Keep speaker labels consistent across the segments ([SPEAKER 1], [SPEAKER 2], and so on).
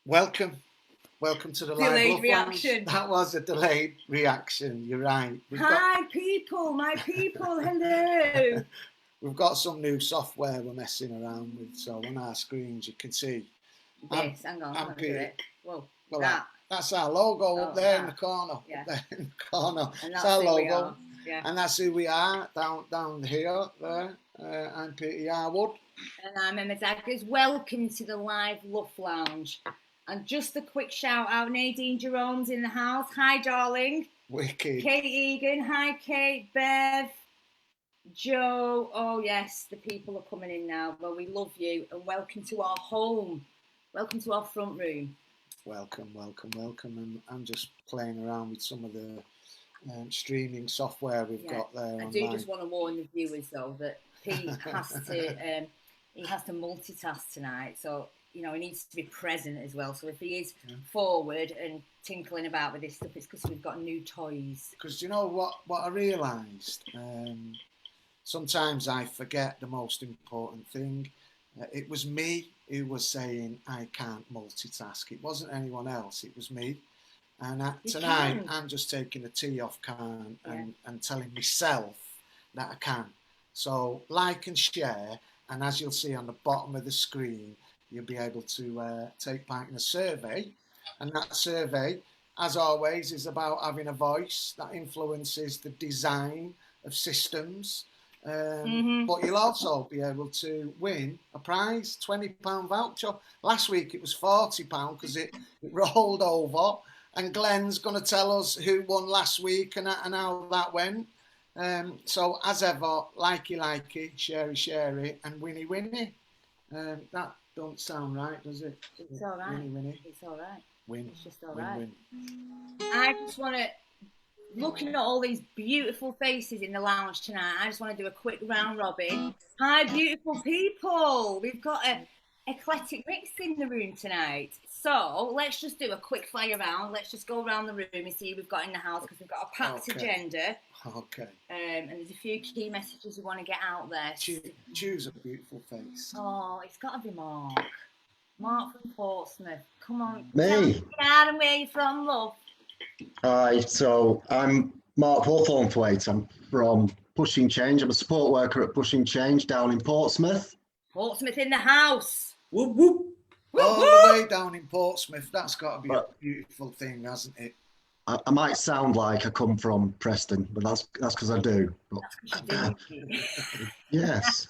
[SPEAKER 1] Welcome to the
[SPEAKER 2] delayed
[SPEAKER 1] LUF
[SPEAKER 2] reaction.
[SPEAKER 1] Lounge. That was a delayed reaction. You're right.
[SPEAKER 2] My people, hello.
[SPEAKER 1] We've got some new software we're messing around with, so on our screens you can see.
[SPEAKER 2] This, hang on, let me do it. Whoa,
[SPEAKER 1] well, that's our logo up there in the corner.
[SPEAKER 2] Yeah.
[SPEAKER 1] Up there in the corner.
[SPEAKER 2] And
[SPEAKER 1] that's our logo.
[SPEAKER 2] Yeah.
[SPEAKER 1] And that's who we are down here. There. I'm Peter Yarwood.
[SPEAKER 2] And I'm Emma Daggers. Welcome to the live LUF Lounge. And just a quick shout out, Nadine Jerome's in the house. Hi, darling.
[SPEAKER 1] Wicked.
[SPEAKER 2] Kate Egan. Hi, Kate. Bev. Joe. Oh, yes, the people are coming in now. Well, we love you. And welcome to our home. Welcome to our front room.
[SPEAKER 1] Welcome. And I'm just playing around with some of the streaming software we've got there.
[SPEAKER 2] I do just want to warn the viewers, though, that Pete has to multitask tonight. So, you know, he needs to be present as well. So if he is forward and tinkling about with this stuff, it's because we've got new toys.
[SPEAKER 1] Because you know what I realised? Sometimes I forget the most important thing. It was me who was saying I can't multitask. It wasn't anyone else. It was me. And tonight I'm just taking the tea off can and telling myself that I can. So like and share. And as you'll see on the bottom of the screen, you'll be able to take part in a survey. And that survey, as always, is about having a voice that influences the design of systems. But you'll also be able to win a prize, £20 voucher. Last week it was £40 because it rolled over. And Glenn's going to tell us who won last week and how that went. So as ever, likey, sharey, and winny. That don't sound right, does it?
[SPEAKER 2] It's all right.
[SPEAKER 1] Winny.
[SPEAKER 2] It's all right.
[SPEAKER 1] Win.
[SPEAKER 2] It's just all right.
[SPEAKER 1] Win.
[SPEAKER 2] I just want to, looking at all these beautiful faces in the lounge tonight, I just want to do a quick round robin. Hi, beautiful people. We've got an eclectic mix in the room tonight. So let's just do a quick fire round. Let's just go around the room and see who we've got in the house because we've got a packed agenda.
[SPEAKER 1] Okay.
[SPEAKER 2] And there's a few key messages we want to get out there.
[SPEAKER 1] Choose a beautiful face.
[SPEAKER 2] Oh, it's got to be Mark. Mark from Portsmouth. Come on.
[SPEAKER 3] Me.
[SPEAKER 2] Adam, where are you from, love?
[SPEAKER 3] Hi, so I'm Mark Hawthornthwaite. I'm from Pushing Change. I'm a support worker at Pushing Change down in Portsmouth.
[SPEAKER 2] Portsmouth in the house.
[SPEAKER 3] Whoop, whoop.
[SPEAKER 1] All the way down in Portsmouth. That's got to be a beautiful thing, hasn't it?
[SPEAKER 3] I might sound like I come from Preston, but that's because I do. But,
[SPEAKER 2] that's you do.
[SPEAKER 3] Yes.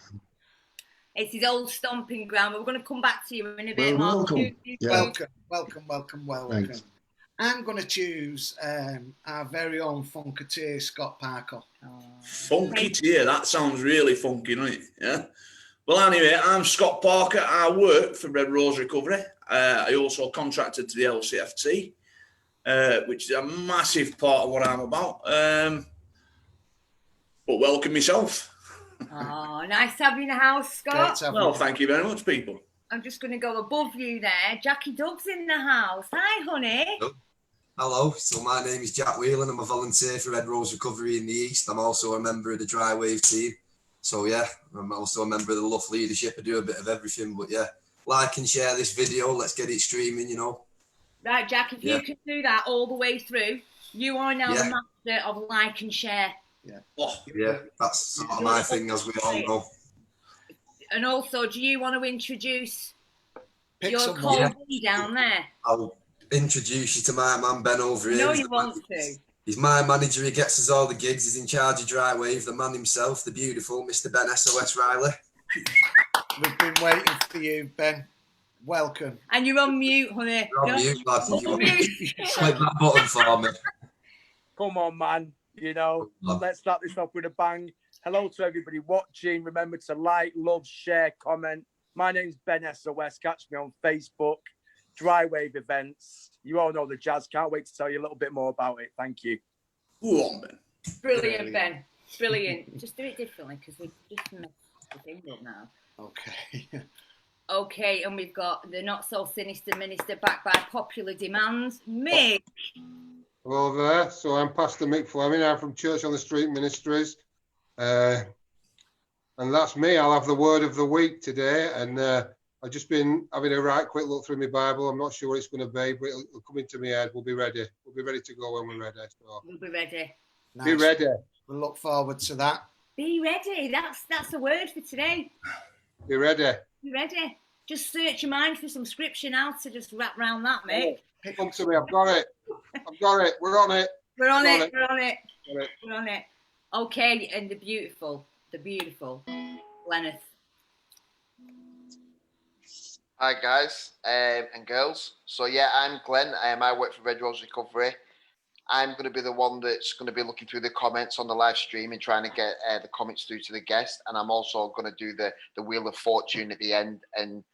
[SPEAKER 2] It's his old stomping ground. We're going to come back to you in a bit, Mark.
[SPEAKER 1] Welcome. Thanks. I'm going to choose our very own Funketeer, Scott Parker.
[SPEAKER 4] Funketeer, that sounds really funky, doesn't it? Yeah. Well, anyway, I'm Scott Parker. I work for Red Rose Recovery. I also contracted to the LCFT, which is a massive part of what I'm about. But welcome myself.
[SPEAKER 2] Oh, nice to have you in the house, Scott.
[SPEAKER 4] Well, thank you very much, people.
[SPEAKER 2] I'm just going to go above you there. Jackie Dubb's in the house. Hi, honey.
[SPEAKER 5] Hello. So my name is Jack Whelan. I'm a volunteer for Red Rose Recovery in the East. I'm also a member of the Dry Wave team. So yeah, I'm also a member of the LUF leadership. I do a bit of everything, but yeah, like and share this video. Let's get it streaming, you know.
[SPEAKER 2] Right, Jack, if you can do that all the way through, you are now the master of like and share.
[SPEAKER 1] Yeah.
[SPEAKER 5] Oh, yeah, that's sort of my thing, as we all know.
[SPEAKER 2] And also, do you want to introduce your
[SPEAKER 1] colleague
[SPEAKER 2] down there?
[SPEAKER 5] I'll introduce you to my man Ben over here.
[SPEAKER 2] No, you want to.
[SPEAKER 5] He's my manager. He gets us all the gigs. He's in charge of Dry Wave. The man himself, the beautiful Mr. Ben SOS Riley.
[SPEAKER 1] We've been waiting for you, Ben. Welcome.
[SPEAKER 2] And you're on mute, honey.
[SPEAKER 5] You're on mute, lads. If you want to click that button for me.
[SPEAKER 6] Come on, man. You know, let's start this off with a bang. Hello to everybody watching. Remember to like, love, share, comment. My name's Ben SOS. Catch me on Facebook. Dry Wave events. You all know the jazz. Can't wait to tell you a little bit more about it. Thank you.
[SPEAKER 4] Go on, Ben.
[SPEAKER 2] Brilliant, Ben. Brilliant. Just do it differently because we've just messed the thing up now.
[SPEAKER 1] Okay.
[SPEAKER 2] Okay, and we've got the not so sinister minister backed by popular demand, Mick.
[SPEAKER 7] Hello there. So I'm Pastor Mick Fleming. I'm from Church on the Street Ministries. And that's me. I'll have the word of the week today. And I've just been having a right quick look through my Bible. I'm not sure what it's going to be, but it'll come into my head. We'll be ready. We'll be ready to go when we're ready. So.
[SPEAKER 2] We'll be ready.
[SPEAKER 1] Nice.
[SPEAKER 7] Be ready.
[SPEAKER 1] We'll look forward to that.
[SPEAKER 2] Be ready. That's the word for today.
[SPEAKER 7] Be ready.
[SPEAKER 2] Be ready. Just search your mind for some scripture now to just wrap around that, mate.
[SPEAKER 7] Come to me. I've got it. I've got it. We're on it.
[SPEAKER 2] We're on it. We're on it.
[SPEAKER 7] Got it.
[SPEAKER 2] We're on it. Okay, and the beautiful Lenneth.
[SPEAKER 8] Hi guys and girls. So yeah, I'm Glenn. I work for Red Rose Recovery. I'm going to be the one that's going to be looking through the comments on the live stream and trying to get the comments through to the guest. And I'm also going to do the Wheel of Fortune at the end and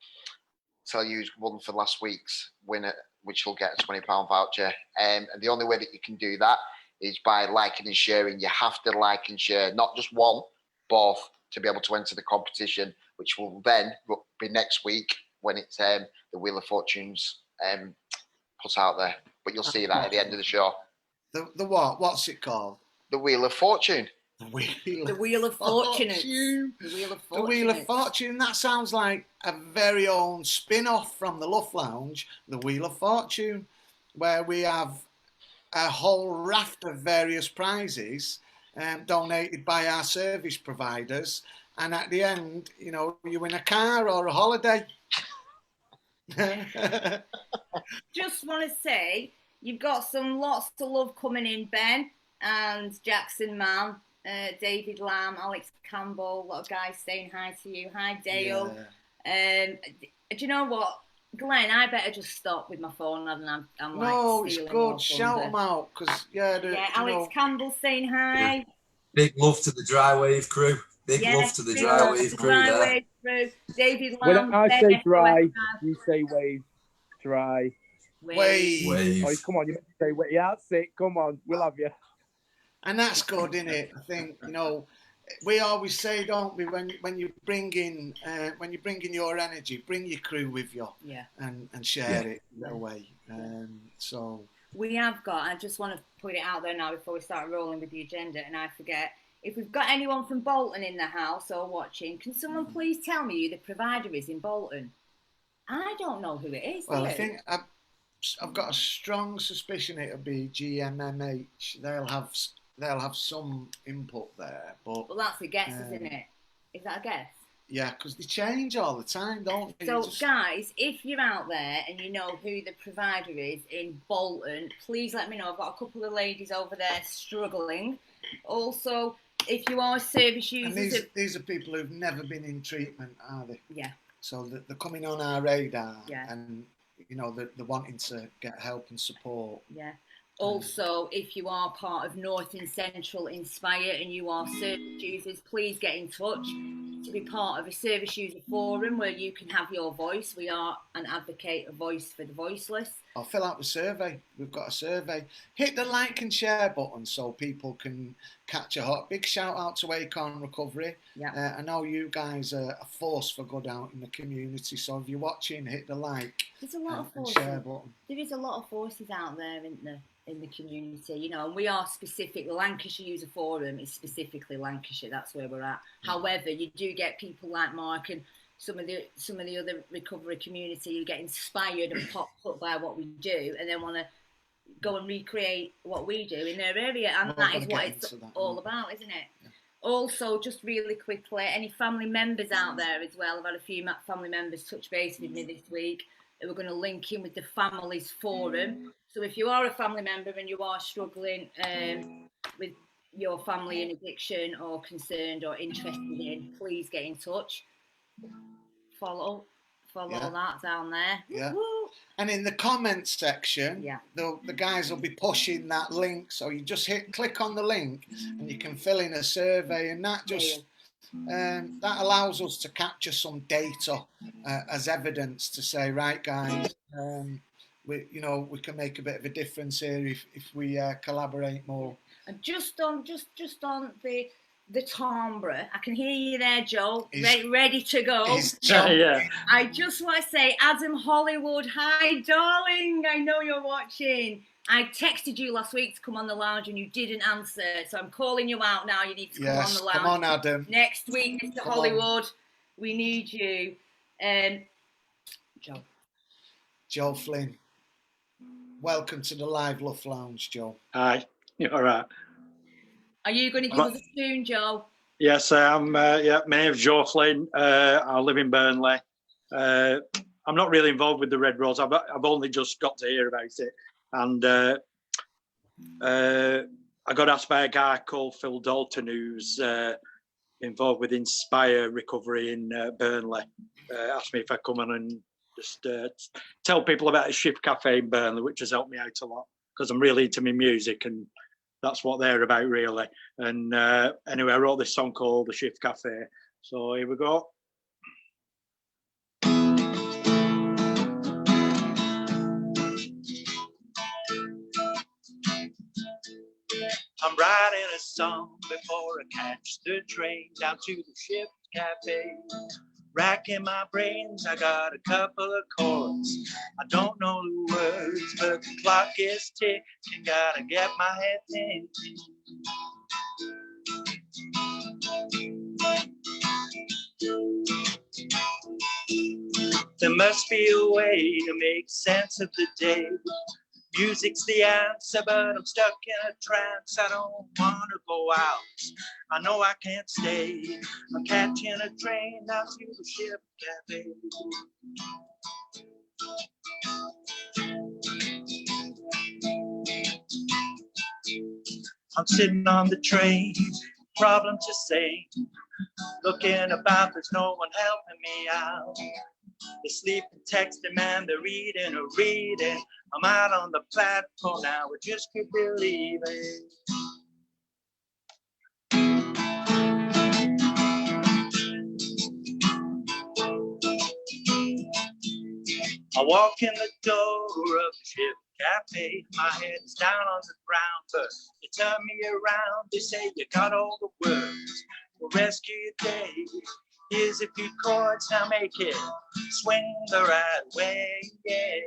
[SPEAKER 8] tell you who's won for last week's winner, which will get a £20 voucher. And the only way that you can do that is by liking and sharing. You have to like and share, not just one, both, to be able to enter the competition, which will then be next week when it's the Wheel of Fortunes put out there. But you'll see that at the end of the show.
[SPEAKER 1] The what? What's it called?
[SPEAKER 8] The Wheel of Fortune.
[SPEAKER 2] The Wheel of Fortune. The Wheel of Fortune.
[SPEAKER 1] The Wheel of Fortune. That sounds like a very own spin-off from the LUF Lounge, the Wheel of Fortune, where we have a whole raft of various prizes donated by our service providers. And at the end, you know, you win a car or a holiday.
[SPEAKER 2] Just want to say, you've got lots of love coming in, Ben and Jackson Man, David Lamb, Alex Campbell, a lot of guys saying hi to you. Hi, Dale. Yeah. Do you know what, Glenn? I better just stop with my phone, and I'm like,
[SPEAKER 1] no, it's good. Shout them out, because
[SPEAKER 2] Alex Campbell saying hi.
[SPEAKER 5] Yeah. Big love to the Dry Wave crew. Big love to the Dry Wave crew there.
[SPEAKER 2] David Lamb.
[SPEAKER 6] When I say dry, you say wave. Dry.
[SPEAKER 1] Wave.
[SPEAKER 6] Oh, come on, you meant to say wave. Yeah, that's it. Come on, we'll have you.
[SPEAKER 1] And that's good, isn't it? I think, you know, we always say, don't we, when you bring in your energy, bring your crew with you, and share it that way. So
[SPEAKER 2] we have got. I just want to put it out there now before we start rolling with the agenda, and I forget. If we've got anyone from Bolton in the house or watching, can someone please tell me who the provider is in Bolton? I don't know who it is.
[SPEAKER 1] Well, I think I've got a strong suspicion it'll be GMMH. They'll have some input there, but
[SPEAKER 2] well, that's a guess, isn't it? Is that a guess?
[SPEAKER 1] Yeah, because they change all the time, don't they?
[SPEAKER 2] So, guys, if you're out there and you know who the provider is in Bolton, please let me know. I've got a couple of ladies over there struggling. Also, if you are service users...
[SPEAKER 1] And these are people who've never been in treatment, are they?
[SPEAKER 2] Yeah.
[SPEAKER 1] So they're coming on our radar,
[SPEAKER 2] yeah.
[SPEAKER 1] And, you know, they're wanting to get help and support.
[SPEAKER 2] Yeah. Also, if you are part of North and Central Inspire and you are service users, please get in touch to be part of a service user forum where you can have your voice. We are an advocate, a voice for the voiceless.
[SPEAKER 1] I'll fill out the survey. We've got a survey. Hit the like and share button so people can catch a hot. Big shout out to Acorn Recovery.
[SPEAKER 2] Yeah.
[SPEAKER 1] I know you guys are a force for good out in the community. So if you're watching, hit the like and share button.
[SPEAKER 2] There is a lot of forces out there, isn't there, in the community? You know, and we are specific. The Lancashire User Forum is specifically Lancashire. That's where we're at. Yeah. However, you do get people like Mark and some of the other recovery community who get inspired and popped up by what we do, and then want to go and recreate what we do in their area, and that is what it's all about, isn't it? Yeah. Also, just really quickly, any family members out there as well. I've had a few family members touch base with me this week. We're going to link in with the Families Forum. So if you are a family member and you are struggling with your family in addiction or concerned or interested in, please get in touch. Follow that down there.
[SPEAKER 1] Yeah. Woo-hoo. And in the comments section, the guys will be pushing that link. So you just click on the link and you can fill in a survey, and that just that allows us to capture some data as evidence to say, right, guys, we can make a bit of a difference here if we collaborate more. And
[SPEAKER 2] just on the timbre, I can hear you there, Joel. Ready to go.
[SPEAKER 6] Yeah.
[SPEAKER 2] I just want to say, Adam Hollywood, hi, darling. I know you're watching. I texted you last week to come on the lounge and you didn't answer, so I'm calling you out now. You need to come on the lounge.
[SPEAKER 1] Come on, Adam.
[SPEAKER 2] Next week, Mr. Hollywood, we need you. Joe.
[SPEAKER 1] Joe Flynn. Welcome to the live LUF Lounge, Joe.
[SPEAKER 9] Hi, you all right?
[SPEAKER 2] Are you going to give us a tune, Joe?
[SPEAKER 9] Yes, I am. Yeah, my name's Joe Flynn. I live in Burnley. I'm not really involved with the Red Rose. I've only just got to hear about it, and I got asked by a guy called Phil Dalton, who's involved with Inspire Recovery in Burnley. Asked me if I'd come on and just tell people about a shift cafe in Burnley, which has helped me out a lot because I'm really into my music and that's what they're about, really. And anyway, I wrote this song called The Shift Cafe. So here we go. I'm writing a song before I catch the train down to the Shift Cafe. Racking my brains, I got a couple of chords. I don't know the words, but the clock is ticking. Gotta get my head thinking. There must be a way to make sense of the day. Music's the answer, but I'm stuck in a trance. I don't want to go out. I know I can't stay. I'm catching a train down to the Shift Cafe. I'm sitting on the train, problem to say. Looking about, there's no one helping me out. They're sleeping, texting, man, they're reading or reading. I'm out on the platform now, I just keep believing. I walk in the door of the Shift Cafe. My head is down on the ground, but they turn me around. They say you got all the words, we'll rescue your day. Here's a few chords, now make it swing the right way, yeah.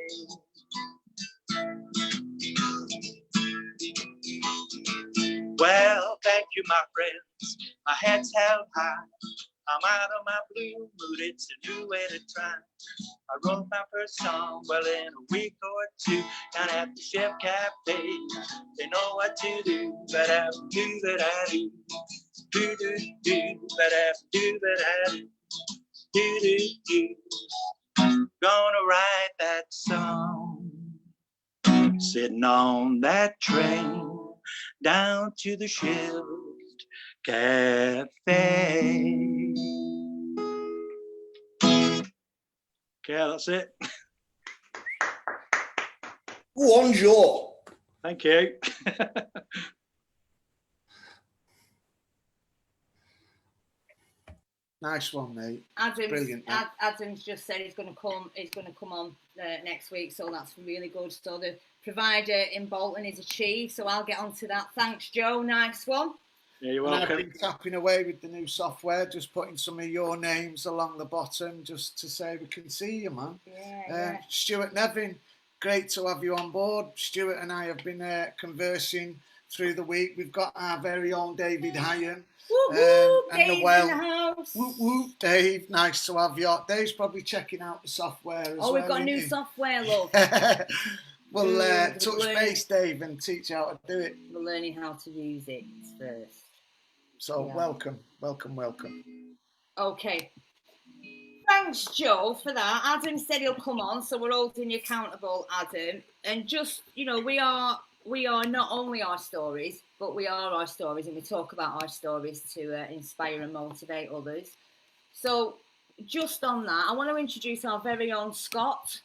[SPEAKER 9] Well, thank you, my friends. My head's held high. I'm out of my blue mood. It's a new way to try. I wrote my first song, well, in a week or two, down at the Shift Cafe. They know what to do, but I do that I do. Do, do, do, but I do that I do. Do, do, do. Gonna write that song. Sitting on that train down to the Shift Cafe. Okay, that's it.
[SPEAKER 4] Go on, Joe.
[SPEAKER 9] Thank you.
[SPEAKER 1] Nice one, mate.
[SPEAKER 2] Brilliant. Adam's just said he's going to come on next week, so that's really good. So the provider in Bolton is achieved, so I'll get onto that. Thanks, Joe. Nice one.
[SPEAKER 9] Yeah, you're welcome.
[SPEAKER 1] And I've been tapping away with the new software, just putting some of your names along the bottom, just to say we can see you, man.
[SPEAKER 2] Yeah.
[SPEAKER 1] Stuart Nevin, great to have you on board. Stuart and I have been conversing through the week. We've got our very own David Hyan.
[SPEAKER 2] Dave's in the house.
[SPEAKER 1] Whoop, whoop, Dave, nice to have you. Dave's probably checking out the software as well.
[SPEAKER 2] Oh, we've got new software, love.
[SPEAKER 1] Well, touch base, Dave, and teach you how to do it.
[SPEAKER 2] We're learning how to use it first.
[SPEAKER 1] So, welcome.
[SPEAKER 2] Okay. Thanks, Joe, for that. Adam said he'll come on, so we're holding you accountable, Adam. And just, we are not only our stories, but we are our stories, and we talk about our stories to inspire and motivate others. So just on that, I want to introduce our very own Scott.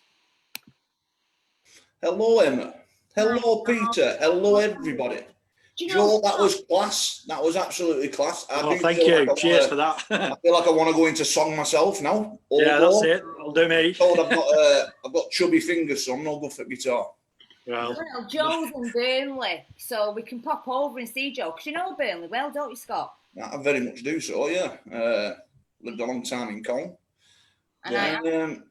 [SPEAKER 4] Hello, Emma. Hello, Peter. Hello, everybody. Joe, that was class. That was absolutely class.
[SPEAKER 9] Thank you. Cheers for that.
[SPEAKER 4] I feel like I want to go into song myself now.
[SPEAKER 9] Yeah, that's it. I'll do me.
[SPEAKER 4] I've got chubby fingers, so I'm not good for guitar.
[SPEAKER 2] Well, Joe's in Burnley, so we can pop over and see Joe. Because you know Burnley well, don't you, Scott?
[SPEAKER 4] I very much do so, yeah. Lived a long time in Colne.
[SPEAKER 2] And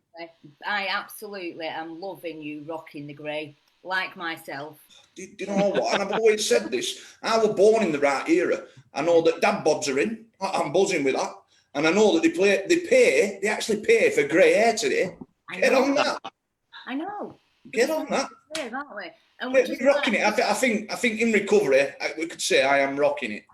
[SPEAKER 2] I absolutely am loving you rocking the grey, like myself.
[SPEAKER 4] Do you know what? And I've always said this. I was born in the right era. I know that dad bods are in. I'm buzzing with that. And I know that they actually pay for grey hair today. Get on that.
[SPEAKER 2] I know.
[SPEAKER 4] Get on that.
[SPEAKER 2] Brave, aren't we? And
[SPEAKER 4] we're rocking it. I think in recovery, we could say I am rocking it.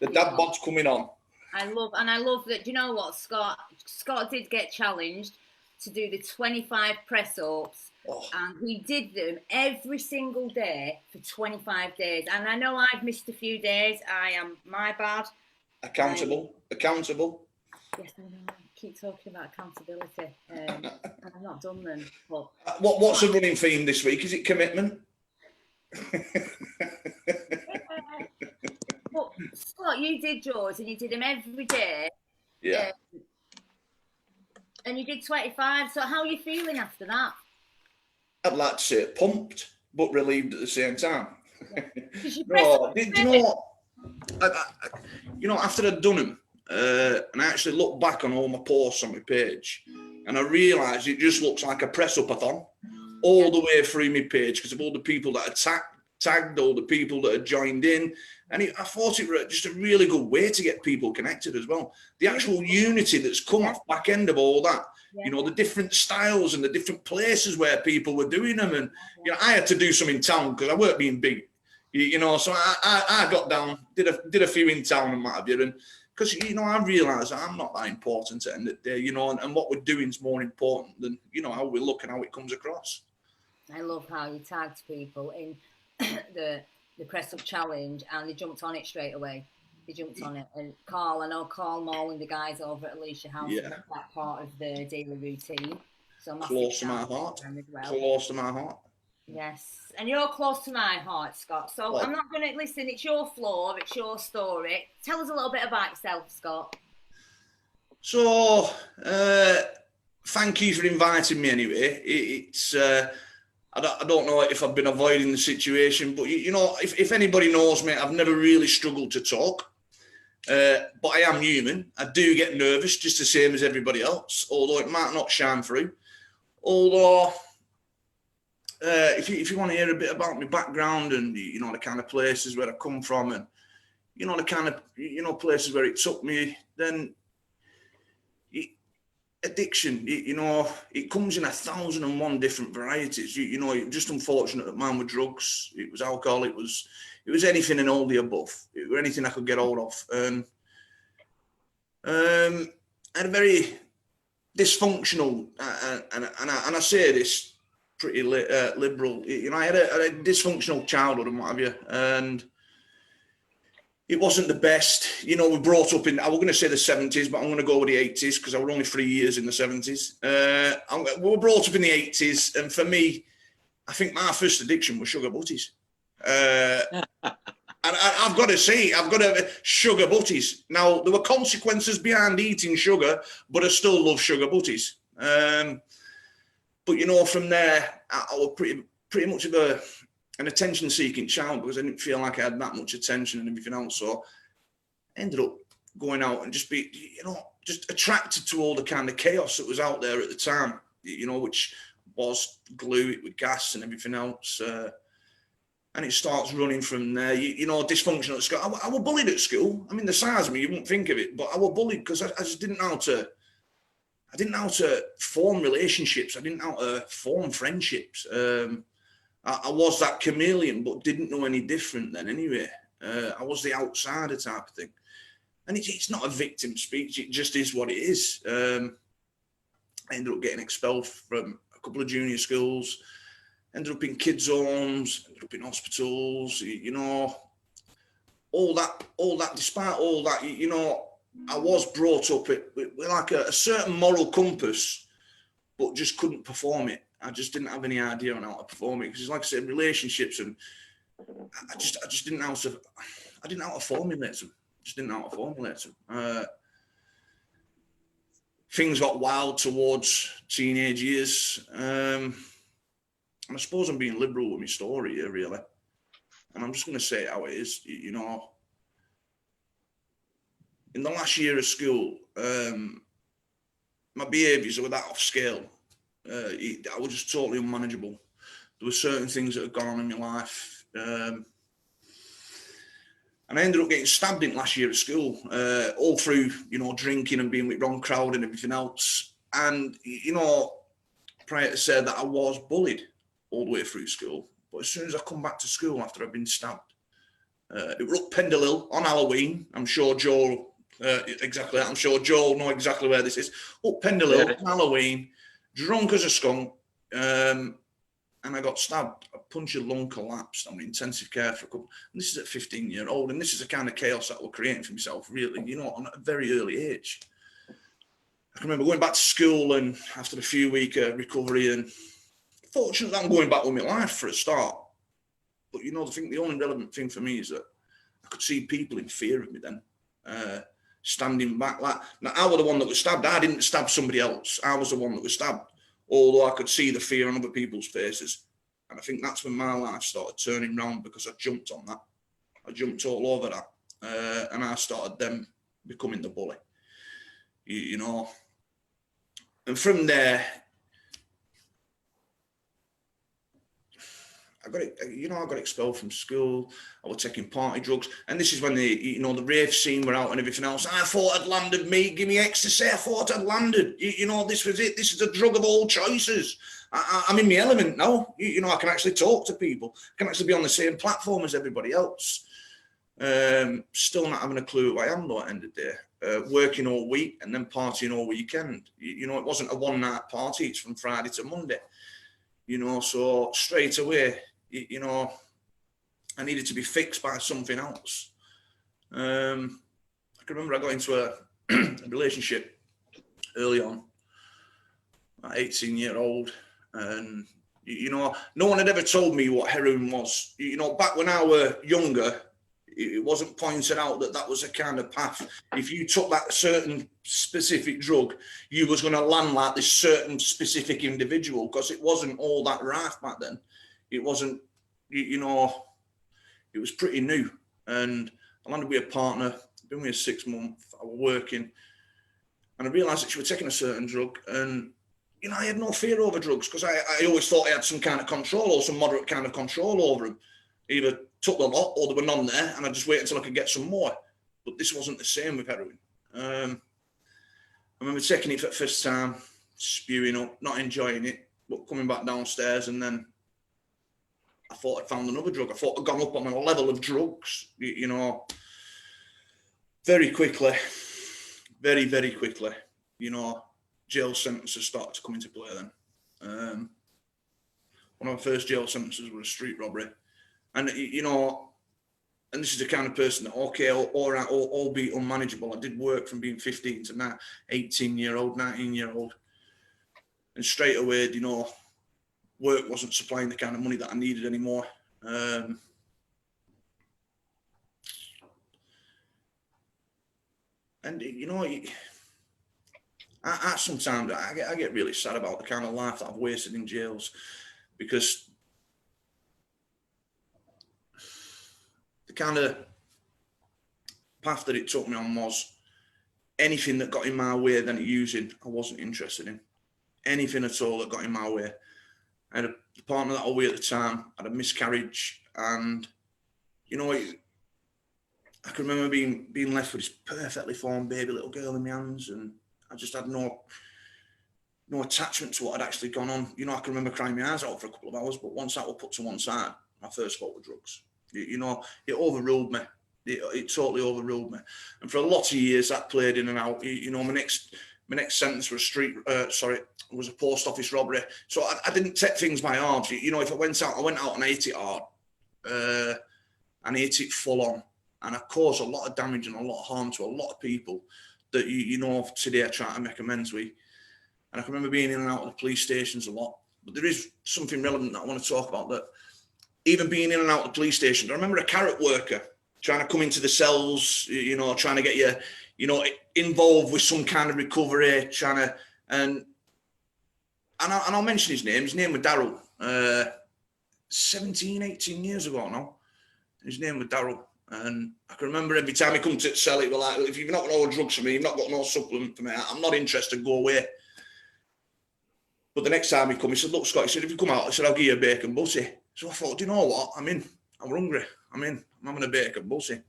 [SPEAKER 4] The dad bod's coming on.
[SPEAKER 2] I love that. Do you know what, Scott? Scott did get challenged to do the 25 press-ups, and he did them every single day for 25 days. And I know I've missed a few days. I am my bad.
[SPEAKER 4] Accountable.
[SPEAKER 2] Yes, I know. I keep talking about accountability. I've not done them. But
[SPEAKER 4] what's the running theme this week? Is it commitment?
[SPEAKER 2] But Scott, you did yours, and you did them every day.
[SPEAKER 4] Yeah.
[SPEAKER 2] And you did 25. So how are you feeling after that?
[SPEAKER 4] I'd like to say pumped, but relieved at the same time.
[SPEAKER 2] No,
[SPEAKER 4] do you know what? You know, after I'd done them, and I actually looked back on all my posts on my page, and I realised it just looks like a press-up-a-thon all the way through my page because of all the people that had tagged, all the people that had joined in. And I thought it was just a really good way to get people connected as well. The actual unity that's come off back end of all that, you know, the different styles and the different places where people were doing them. And, you know, I had to do some in town because I weren't being big, you know, so I got down, did a few in town and what have you. And because, you know, I realised I'm not that important at the end of the day, you know, and what we're doing is more important than, you know, how we look and how it comes across.
[SPEAKER 2] I love how you tagged people in the press-up challenge, and they jumped on it straight away. They jumped on it. And I know Carl Maul and the guys over at Alicia House make that part of the daily routine. So
[SPEAKER 4] close to my heart. Close to my heart.
[SPEAKER 2] Yes. And you're close to my heart, Scott. So I'm not going to listen. It's your floor. It's your story. Tell us a little bit about yourself, Scott.
[SPEAKER 4] So, thank you for inviting me anyway. It's... I don't know if I've been avoiding the situation, but, you know, if anybody knows me, I've never really struggled to talk. But I am human. I do get nervous just the same as everybody else, although it might not shine through. Although, if you want to hear a bit about my background and, you know, the kind of places where I come from and, you know, the kind of, you know, places where it took me, then... addiction, you know, it comes in 1,001 different varieties. You know, it was just unfortunate that mine were drugs, it was alcohol, it was anything and all the above. It was anything I could get hold of. And I had a very dysfunctional, and I say this pretty liberal, you know, I had a dysfunctional childhood and what have you, and it wasn't the best. You know, we brought up in, I was going to say the 70s, but I'm going to go with the 80s because I was only 3 years in the 70s. We were brought up in the 80s, and for me, I think my first addiction was sugar butties. And I've got to say, sugar butties. Now, there were consequences behind eating sugar, but I still love sugar butties. But, you know, from there, I was pretty much of an attention-seeking child because I didn't feel like I had that much attention and everything else. So I ended up going out and just be, you know, just attracted to all the kind of chaos that was out there at the time, you know, which was glue, it with gas and everything else. And it starts running from there. You know, dysfunctional at school. I was bullied at school. I mean, the size of me, you wouldn't think of it, but I was bullied because I just didn't know how to form relationships. I didn't know how to form friendships. I was that chameleon, but didn't know any different then anyway. I was the outsider type of thing. And it's not a victim speech, it just is what it is. I ended up getting expelled from a couple of junior schools, ended up in kids' homes, ended up in hospitals, you know, all that, despite all that, you know, I was brought up with like a certain moral compass, but just couldn't perform it. I just didn't have any idea on how to perform it because, like I said, relationships, and I just didn't know how to formulate them. Just didn't know how to formulate them. Things got wild towards teenage years, and I suppose I'm being liberal with my story here, really. And I'm just going to say it how it is. You know, in the last year of school, my behaviours were that off scale. I was just totally unmanageable. There were certain things that had gone on in my life. And I ended up getting stabbed in last year at school, all through, you know, drinking and being with wrong crowd and everything else. And, you know, prior to say that I was bullied all the way through school. But as soon as I come back to school after I've been stabbed, it was up Pendle Hill on Halloween. I'm sure Joel, exactly that. I'm sure Joel know exactly where this is. Up Pendle Hill on Halloween, drunk as a skunk, and I got stabbed. A punctured lung collapsed. I'm in intensive care for a couple. And this is at 15-year-old, and this is the kind of chaos that we're creating for myself, really, you know, on a very early age. I can remember going back to school and after a few week recovery, and fortunately I'm going back with my life for a start. But you know, I think the only relevant thing for me is that I could see people in fear of me then, standing back. Like, now I was the one that was stabbed. I didn't stab somebody else. I was the one that was stabbed. Although I could see the fear on other people's faces. And I think that's when my life started turning round, because I jumped on that. I jumped all over that. And I started then becoming the bully. You know. And from there, I got expelled from school. I was taking party drugs, and this is when the rave scene were out and everything else. I thought I'd landed, me, give me ecstasy. I thought I'd landed. You know, this was it. This is a drug of all choices. I'm in my element now. You know, I can actually talk to people. I can actually be on the same platform as everybody else. Still not having a clue who I am though at the end of the day. Working all week and then partying all weekend. You know, it wasn't a one-night party. It's from Friday to Monday. You know, so straight away, you know, I needed to be fixed by something else. I can remember I got into a relationship early on, at 18-year-old, and, you know, no one had ever told me what heroin was. You know, back when I were younger, it wasn't pointed out that that was a kind of path. If you took that certain specific drug, you was going to land like this certain specific individual, because it wasn't all that rife back then. It wasn't, you know, it was pretty new. And I landed with a partner, been with her 6 months, I was working, and I realised that she was taking a certain drug, and, you know, I had no fear over drugs, because I always thought I had some kind of control, or some moderate kind of control over them. Either took the lot or there were none there, and I just waited until I could get some more. But this wasn't the same with heroin. I remember taking it for the first time, spewing up, not enjoying it, but coming back downstairs, and then I thought I'd found another drug. I thought I'd gone up on a level of drugs, you know, very quickly, very, very quickly, you know, jail sentences started to come into play then. One of my first jail sentences was a street robbery. And, you know, and this is the kind of person that, okay, all right, albeit unmanageable. I did work from being 15 to now 18-year-old, 19-year-old. And straight away, you know, work wasn't supplying the kind of money that I needed anymore. And, you know, I sometimes I get really sad about the kind of life that I've wasted in jails, because the kind of path that it took me on was anything that got in my way then using, I wasn't interested in. Anything at all that got in my way. I had a partner that I was with at the time, had a miscarriage, and, you know, I can remember being left with this perfectly formed baby little girl in my hands, and I just had no attachment to what had actually gone on. You know, I can remember crying my eyes out for a couple of hours, but once that was put to one side, my first thought was drugs. You know, it overruled me. It totally overruled me. And for a lot of years, that played in and out. You know, my next sentence was was a post office robbery. So I didn't take things by arms. You know, if I went out and I ate it hard, and ate it full on, and I caused a lot of damage and a lot of harm to a lot of people that you know today I try to make amends with. And I can remember being in and out of the police stations a lot. But there is something relevant that I want to talk about, that even being in and out of the police stations, I remember a carrot worker trying to come into the cells, you know, trying to get you know, involved with some kind of recovery, and I'll mention his name. His name was Daryl. 17, 18 years ago now. His name was Daryl. And I can remember every time he come to the cell, he was like, if you've not got no drugs for me, you've not got no supplement for me, I'm not interested, go away. But the next time he come, he said, look, Scott, he said, if you come out, I said, I'll give you a bacon butty. So I thought, do you know what? I'm hungry. I'm having a bacon butty.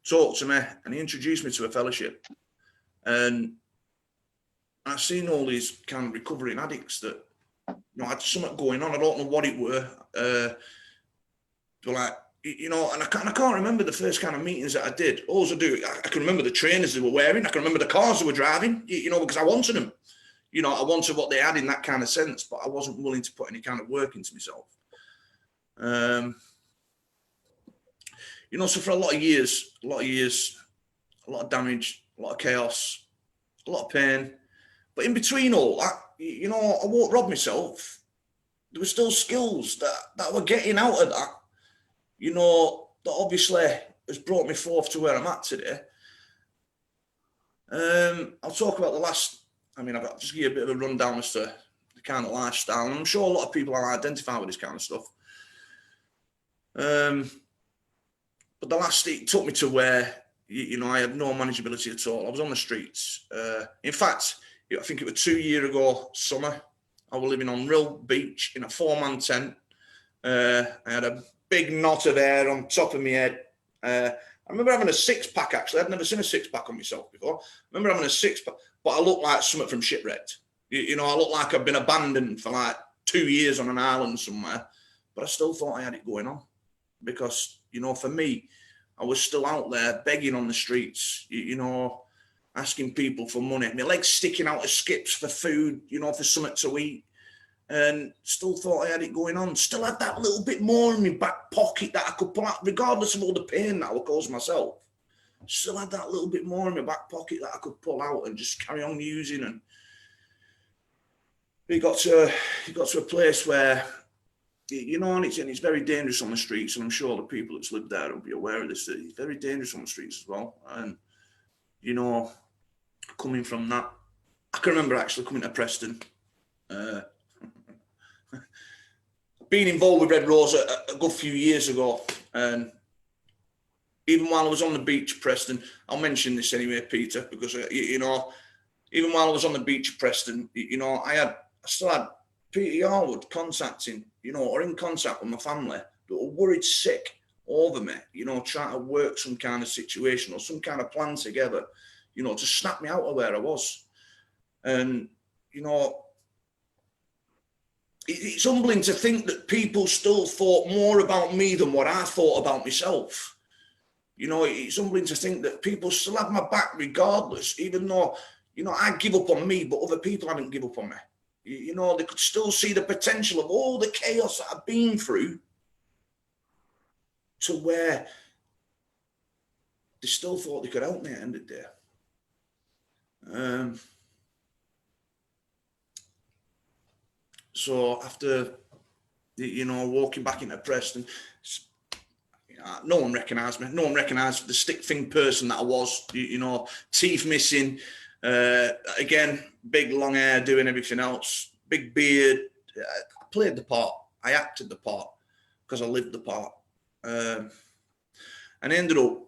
[SPEAKER 4] Talked to me, and he introduced me to a fellowship. And I've seen all these kind of recovering addicts that I had something going on. I don't know what it were. Like, and I can't remember the first kind of meetings that I did. All I do, I can remember the trainers they were wearing. I can remember the cars they were driving, because I wanted them. I wanted what they had in that kind of sense, but I wasn't willing to put any kind of work into myself. So for a lot of years, a lot of damage, a lot of chaos, a lot of pain. But in between all that, I won't rob myself. There were still skills that were getting out of that, that obviously has brought me forth to where I'm at today. I'll talk about I'll just give you a bit of a rundown as to the kind of lifestyle. And I'm sure a lot of people will identify with this kind of stuff. But it took me to where, I had no manageability at all. I was on the streets. In fact, I think it was 2 years ago, summer, I was living on Rill Beach in a 4-man tent. I had a big knot of hair on top of my head. I remember having a 6-pack, actually. I'd never seen a 6-pack on myself before. I remember having a 6-pack, but I looked like something from Shipwrecked. I looked like I'd been abandoned for like 2 years on an island somewhere. But I still thought I had it going on. Because, for me, I was still out there begging on the streets, asking people for money. My legs sticking out of skips for food, for something to eat. And still thought I had it going on. Still had that little bit more in my back pocket that I could pull out, regardless of all the pain that I would cause myself. Still had that little bit more in my back pocket that I could pull out and just carry on using. And it got to a place where, and it's very dangerous on the streets, and I'm sure the people that's lived there will be aware of this. It's very dangerous on the streets as well. And, coming from that, I can remember actually coming to Preston, being involved with Red Rose a good few years ago. And even while I was on the beach, Preston, I'll mention this anyway, Peter, because, even while I was on the beach, Preston, I still had Peter Yarwood contacting, or in contact with my family that were worried sick over me, trying to work some kind of situation or some kind of plan together, to snap me out of where I was. And, it's humbling to think that people still thought more about me than what I thought about myself. It's humbling to think that people still have my back regardless, even though, I give up on me, but other people haven't give up on me. They could still see the potential of all the chaos that I've been through to where they still thought they could help me at the end of the day. So after, walking back into Preston, no one recognised me. No one recognised the stick thing person that I was, teeth missing. Again, big long hair, doing everything else, big beard. I played the part. I acted the part because I lived the part. And I ended up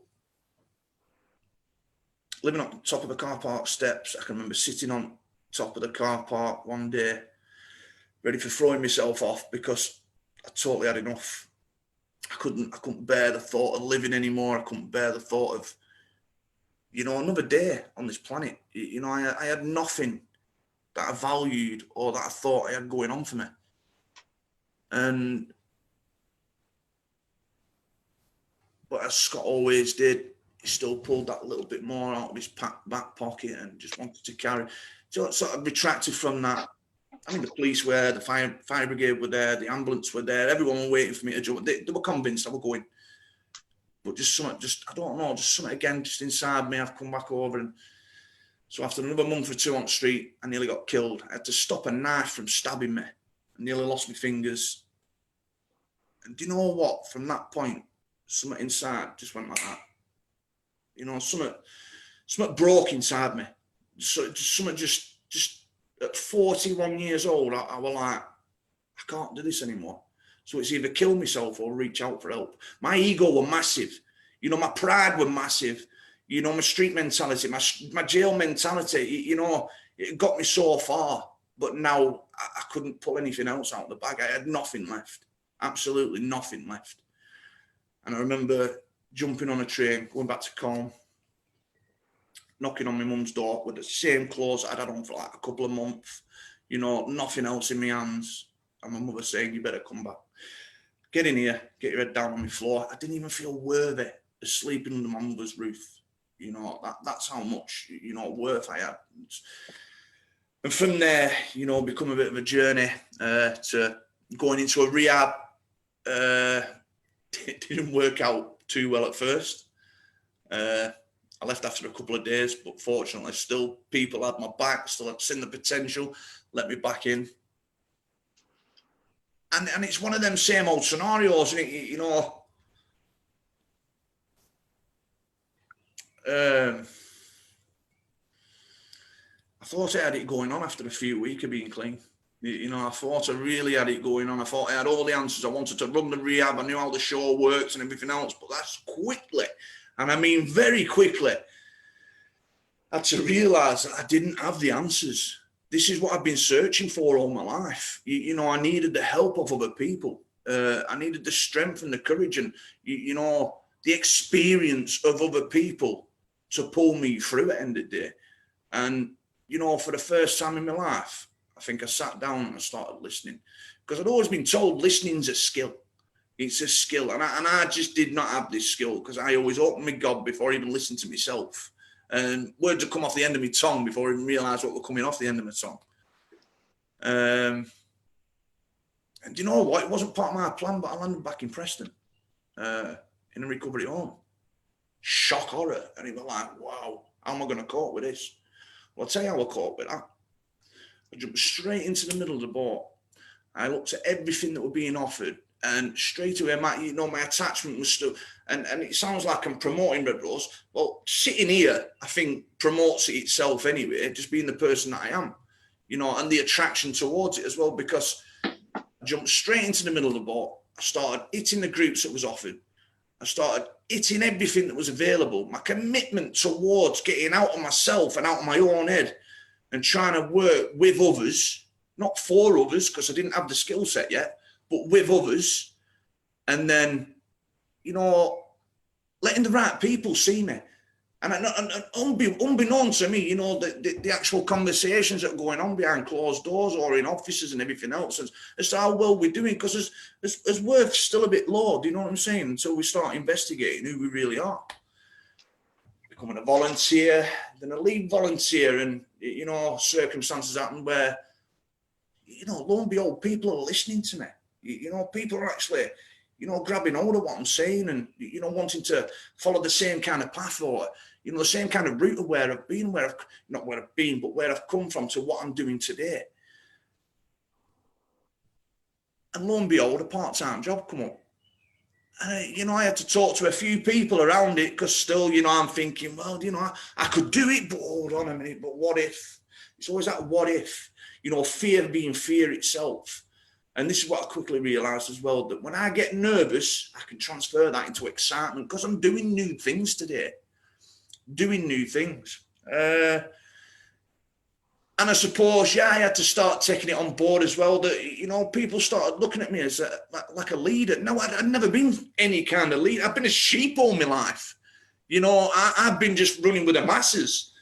[SPEAKER 4] living on top of the car park steps. I can remember sitting on top of the car park one day, ready for throwing myself off because I totally had enough. I couldn't bear the thought of living anymore. I couldn't bear the thought of, another day on this planet. I had nothing that I valued or that I thought I had going on for me. But as Scott always did, he still pulled that little bit more out of his back pocket and just wanted to carry. So I sort of retracted from that. The police were there, the fire brigade were there, the ambulance were there, everyone were waiting for me to jump. They were convinced I was going. But I don't know, just something again, just inside me, I've come back over. And so after another month or two on the street, I nearly got killed. I had to stop a knife from stabbing me. I nearly lost my fingers. And do you know what? From that point, something inside just went like that. Something broke inside me. So something just at 41 years old, I was like, I can't do this anymore. So it's either kill myself or reach out for help. My ego was massive. My pride was massive. My street mentality, my jail mentality, it got me so far. But now I couldn't pull anything else out of the bag. I had nothing left. Absolutely nothing left. And I remember jumping on a train, going back to Colne, knocking on my mum's door with the same clothes I'd had on for like a couple of months. you know, nothing else in my hands. And my mother saying, you better come back. Get in here, get your head down on the floor. I didn't even feel worthy of sleeping under my mother's roof. You know, that's how much, you know, worth I had. And from there, you know, become a bit of a journey to going into a rehab. It didn't work out too well at first. I left after a couple of days, but fortunately still people had my back, still had seen the potential, let me back in. And it's one of them same old scenarios, and you know, I thought I had it going on after a few weeks of being clean. You know, I thought I really had it going on. I thought I had all the answers. I wanted to run the rehab. I knew how the show works and everything else. But that's quickly, and I mean very quickly, I had to realise that I didn't have the answers. This is what I've been searching for all my life. You know, I needed the help of other people. I needed the strength and the courage and, you know, the experience of other people to pull me through at the end of the day. And, you know, for the first time in my life, I think I sat down and I started listening, because I'd always been told listening's a skill. It's a skill. And I just did not have this skill, because I always opened my God before I even listened to myself. And words would come off the end of my tongue before I even realised what were coming off the end of my tongue. And you know what? It wasn't part of my plan, but I landed back in Preston in a recovery home. Shock, horror. And it was like, wow, how am I going to cope with this? Well, I'll tell you how I cope with that. I jumped straight into the middle of the boat. I looked at everything that was being offered, and straight away, my attachment was still, and it sounds like I'm promoting Red Rose. Well, sitting here, I think promotes it itself anyway, just being the person that I am, you know, and the attraction towards it as well, because I jumped straight into the middle of the boat. I started hitting the groups that was offered. I started hitting everything that was available. My commitment towards getting out of myself and out of my own head and trying to work with others, not for others, because I didn't have the skill set yet, but with others. And then, you know, letting the right people see me. And unbeknownst to me, you know, the actual conversations that are going on behind closed doors or in offices and everything else as to how well we're doing, because there's worth still a bit low, do you know what I'm saying, until we start investigating who we really are. Becoming a volunteer, then a lead volunteer, and, you know, circumstances happen where, you know, lo and behold, people are listening to me. You know, people are actually, you know, grabbing hold of what I'm saying and, you know, wanting to follow the same kind of path or, you know, the same kind of route of where I've been, not where I've been, but where I've come from to what I'm doing today. And lo and behold, a part-time job come up. And, you know, I had to talk to a few people around it, because still, you know, I'm thinking, well, you know, I could do it, but hold on a minute, but what if? It's always that what if, you know, fear being fear itself. And this is what I quickly realised as well, that when I get nervous, I can transfer that into excitement, because I'm doing new things today. Doing new things. And I suppose, yeah, I had to start taking it on board as well, that, you know, people started looking at me as like a leader. No, I'd never been any kind of leader. I've been a sheep all my life. You know, I've been just running with the masses.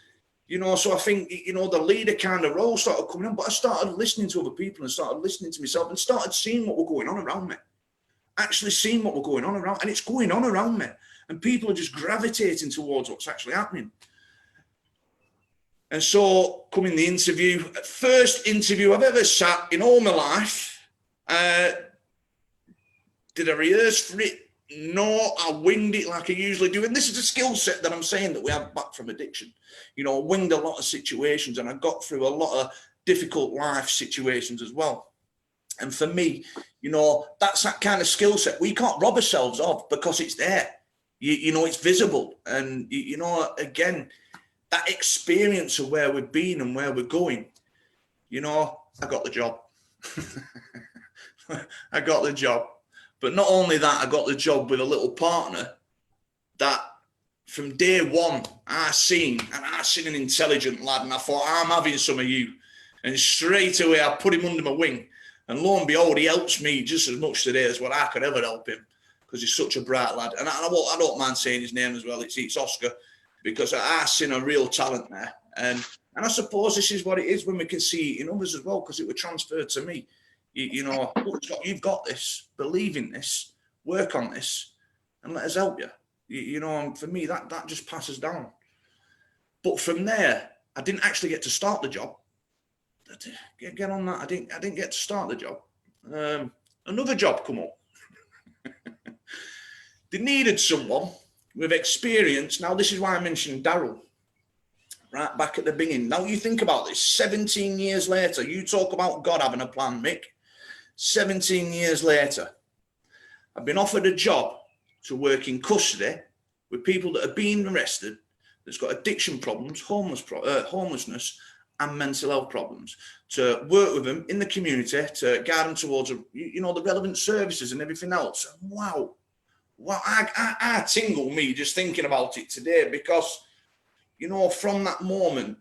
[SPEAKER 4] You know, so I think, you know, the leader kind of role started coming on, but I started listening to other people and started listening to myself and started seeing what was going on around me. Actually seeing what was going on around, and it's going on around me. And people are just gravitating towards what's actually happening. And so, coming the interview, first interview I've ever sat in all my life. Did I rehearse for it? No, I winged it like I usually do. And this is a skill set that I'm saying that we have back from addiction. You know, I winged a lot of situations, and I got through a lot of difficult life situations as well. And for me, you know, that's that kind of skill set we can't rob ourselves of, because it's there. You know, it's visible. And, you know, again, that experience of where we've been and where we're going, you know, I got the job. I got the job. But not only that, I got the job with a little partner that from day one, I seen an intelligent lad, and I thought, I'm having some of you. And straight away, I put him under my wing. And lo and behold, he helps me just as much today as what I could ever help him, because he's such a bright lad. And I don't mind saying his name as well. It's Oscar, because I seen a real talent there. And And I suppose this is what it is when we can see it in others as well, because it was transferred to me. You know, look, Scott, you've got this, believe in this, work on this, and let us help you. You know, and for me, that just passes down. But from there, I didn't actually get to start the job. Get on that. I didn't get to start the job. Another job come up. They needed someone with experience. Now, this is why I mentioned Daryl right back at the beginning. Now, you think about this. 17 years later, you talk about God having a plan, Mick. 17 years later, I've been offered a job to work in custody with people that are being arrested, that's got addiction problems, homelessness, and mental health problems, to work with them in the community, to guide them towards, you know, the relevant services and everything else. Wow, I tingle me just thinking about it today, because, you know, from that moment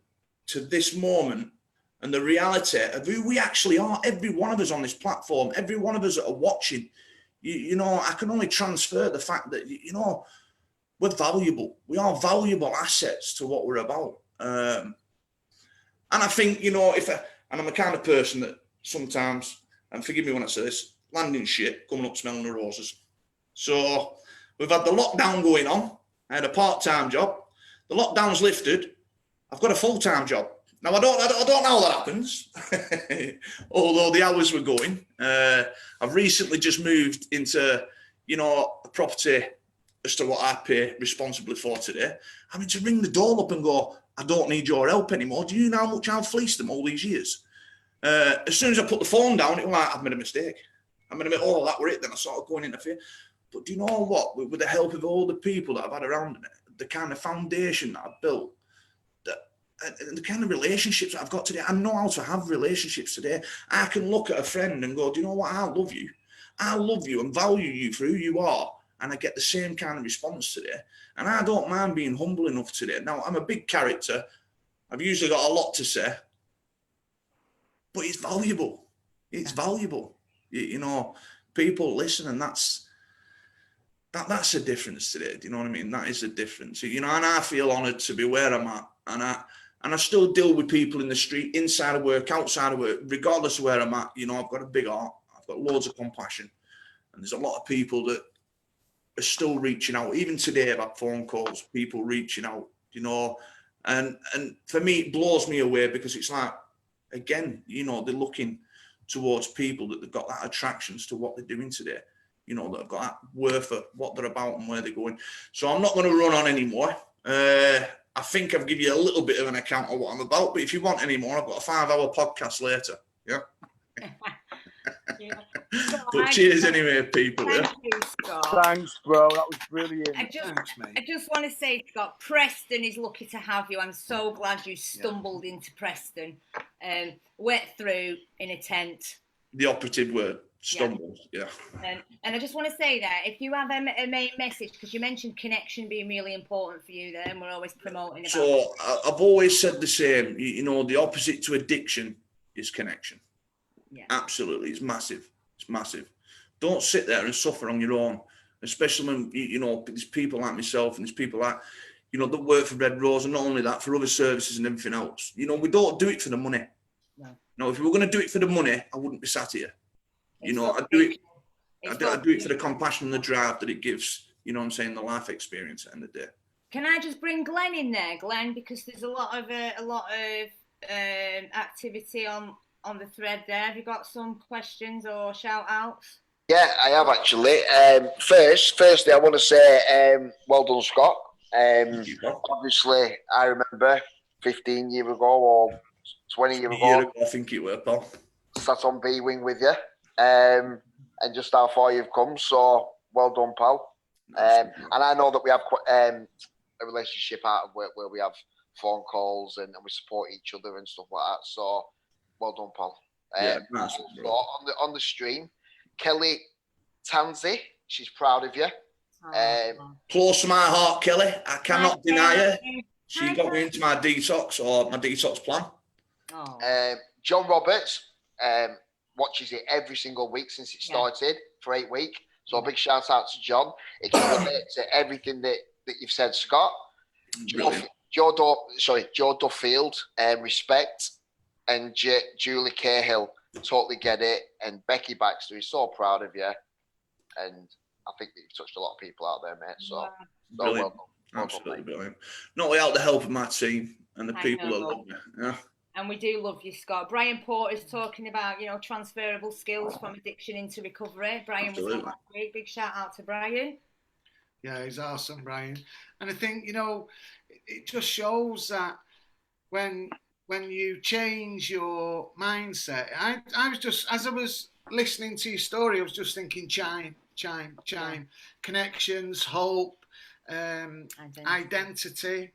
[SPEAKER 4] to this moment, and the reality of who we actually are, every one of us on this platform, every one of us that are watching, you know, I can only transfer the fact that, you know, we're valuable. We are valuable assets to what we're about. And I think, you know, and I'm the kind of person that sometimes, and forgive me when I say this, landing shit, coming up smelling the roses. So we've had the lockdown going on. I had a part-time job. The lockdown's lifted. I've got a full-time job. Now, I don't know how that happens, although the hours were going. I've recently just moved into, you know, a property as to what I pay responsibly for today. I mean, to ring the door up and go, I don't need your help anymore. Do you know how much I've fleeced them all these years? As soon as I put the phone down, it was like, I've made a mistake. Oh, that were it. Then I started going into fear. But do you know what? With the help of all the people that I've had around me, the kind of foundation that I've built, and the kind of relationships that I've got today, I know how to have relationships today. I can look at a friend and go, do you know what? I love you. I love you and value you for who you are. And I get the same kind of response today. And I don't mind being humble enough today. Now, I'm a big character. I've usually got a lot to say. But it's valuable. It's valuable. You know, people listen, and that's a difference today. Do you know what I mean? That is a difference. You know, and I feel honoured to be where I'm at. And I still deal with people in the street, inside of work, outside of work, regardless of where I'm at. You know, I've got a big heart. I've got loads of compassion. And there's a lot of people that are still reaching out. Even today, I've had phone calls, people reaching out, you know. And for me, it blows me away, because it's like, again, you know, they're looking towards people that they've got that attractions to what they're doing today. You know, that have got that worth of what they're about and where they're going. So I'm not going to run on anymore. I think I've given you a little bit of an account of what I'm about, but if you want any more, I've got a 5-hour podcast later. Yeah.
[SPEAKER 2] Yeah.
[SPEAKER 4] But cheers anyway, people.
[SPEAKER 2] Thank
[SPEAKER 4] yeah.
[SPEAKER 2] you, Scott.
[SPEAKER 6] Thanks, bro. That was brilliant.
[SPEAKER 2] I just want to say, Scott, Preston is lucky to have you. I'm so glad you stumbled into Preston. Wet through in a tent.
[SPEAKER 4] The operative word. Stumbles, yeah.
[SPEAKER 2] And I just want to say that if you have a main message, because you mentioned connection being really important for you there, and we're always promoting about
[SPEAKER 4] So I've always said the same, you know, the opposite to addiction is connection. Yeah. Absolutely, it's massive. It's massive. Don't sit there and suffer on your own, especially when, you know, there's people like myself and there's people like, you know, that work for Red Rose, and not only that, for other services and everything else. You know, we don't do it for the money. No, if we were going to do it for the money, I wouldn't be sat here. You know, I do it for the compassion and the drive that it gives, you know what I'm saying, the life experience at the end of the day.
[SPEAKER 2] Can I just bring Glenn in there, Glenn, because there's a lot of activity on the thread there. Have you got some questions or shout outs?
[SPEAKER 8] Yeah, I have actually. Firstly, I want to say well done, Scott. Obviously, I remember 15 years ago or 20 years ago, I think it was, pal. Sat on B Wing with you. And just how far you've come, so well done, pal. And I know that we have a relationship out of work where we have phone calls and we support each other and stuff like that. So well done, pal. Nice, so on the stream, Kelly Tansey, she's proud of you.
[SPEAKER 4] Close to my heart, Kelly. I cannot deny her. She got me into my detox plan.
[SPEAKER 8] John Roberts watches it every single week since it started for 8 weeks. So a big shout out to John. It can relate to everything that you've said, Scott. Joe Duffield, respect, and Julie Cahill, totally get it, and Becky Baxter is so proud of you, and I think that you've touched a lot of people out there, mate. So,
[SPEAKER 4] brilliant. Absolutely brilliant. Not without the help of my team and the people that love me. Yeah.
[SPEAKER 2] And we do love you, Scott. Brian Porter's talking about, transferable skills from addiction into recovery. Brian was on last week. Big shout out to Brian.
[SPEAKER 1] Yeah, he's awesome, Brian. And I think, it just shows that when you change your mindset, I was just, as I was listening to your story, I was just thinking chime, connections, hope, identity,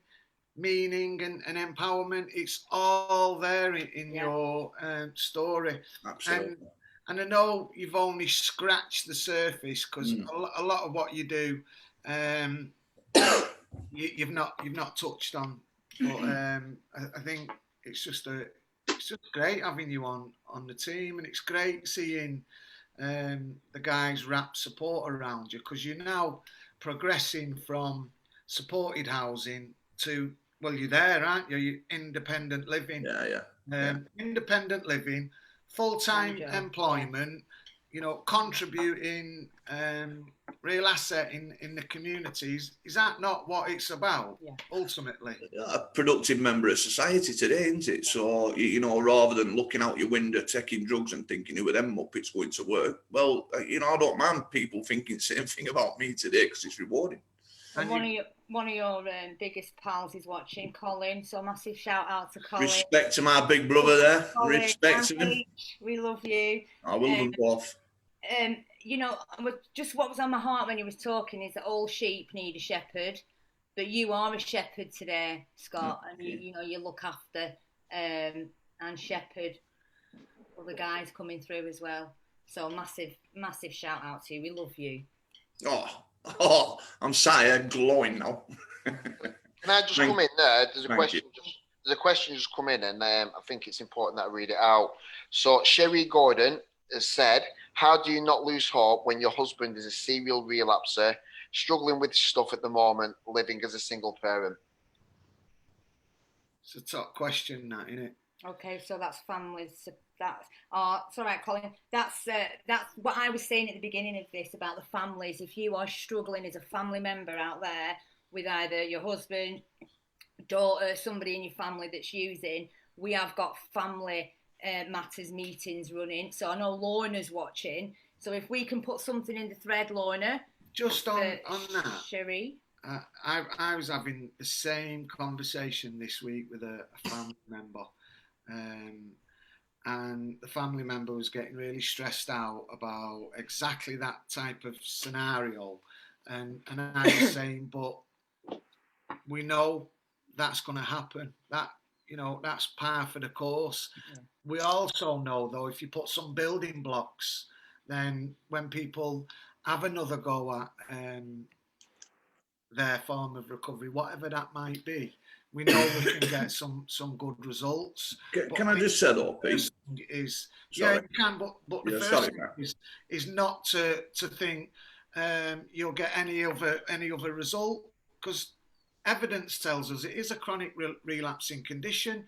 [SPEAKER 1] meaning and empowerment. It's all there in your story.
[SPEAKER 4] Absolutely.
[SPEAKER 1] And I know you've only scratched the surface, because a lot of what you do, you've not touched on. But I think it's just great having you on the team, and it's great seeing the guys wrap support around you, because you're now progressing from supported housing to, well, you're there, aren't you? You're independent living. Independent living, full-time employment, contributing real asset in the communities. Is that not what it's about, ultimately?
[SPEAKER 4] A productive member of society today, isn't it? So, rather than looking out your window, taking drugs and thinking, who are them muppets going to work? Well, I don't mind people thinking the same thing about me today, because it's rewarding.
[SPEAKER 2] And one of your biggest pals is watching, Colin. So massive shout out to Colin.
[SPEAKER 4] Respect to my big brother there.
[SPEAKER 2] Colin,
[SPEAKER 4] Respect to him.
[SPEAKER 2] We love you.
[SPEAKER 4] I will them both.
[SPEAKER 2] Just what was on my heart when he was talking is that all sheep need a shepherd, but you are a shepherd today, Scott, and you look after and shepherd other guys coming through as well. So massive shout out to you. We love you.
[SPEAKER 4] Oh, I'm sat here glowing now.
[SPEAKER 8] Can I just come in there? There's a question just come in, and I think it's important that I read it out. So Sherry Gordon has said, how do you not lose hope when your husband is a serial relapser, struggling with stuff at the moment, living as a single parent?
[SPEAKER 1] It's a top question, that, isn't it?
[SPEAKER 2] Okay, so that's families. It's all right, Colin. That's what I was saying at the beginning of this about the families. If you are struggling as a family member out there with either your husband, daughter, somebody in your family that's using, we have got family matters meetings running. So I know Lorna's watching. So if we can put something in the thread, Lorna.
[SPEAKER 1] Just on that,
[SPEAKER 2] Sherry.
[SPEAKER 1] I was having the same conversation this week with a family member. And the family member was getting really stressed out about exactly that type of scenario. And I was saying, but we know that's going to happen. That's par for the course. Yeah. We also know, though, if you put some building blocks, then when people have another go at their form of recovery, whatever that might be, we know we can get some good results.
[SPEAKER 4] Can I just say, though, Pete?
[SPEAKER 1] Yeah, you can, but the first thing is not to think you'll get any other result, because evidence tells us it is a chronic relapsing condition.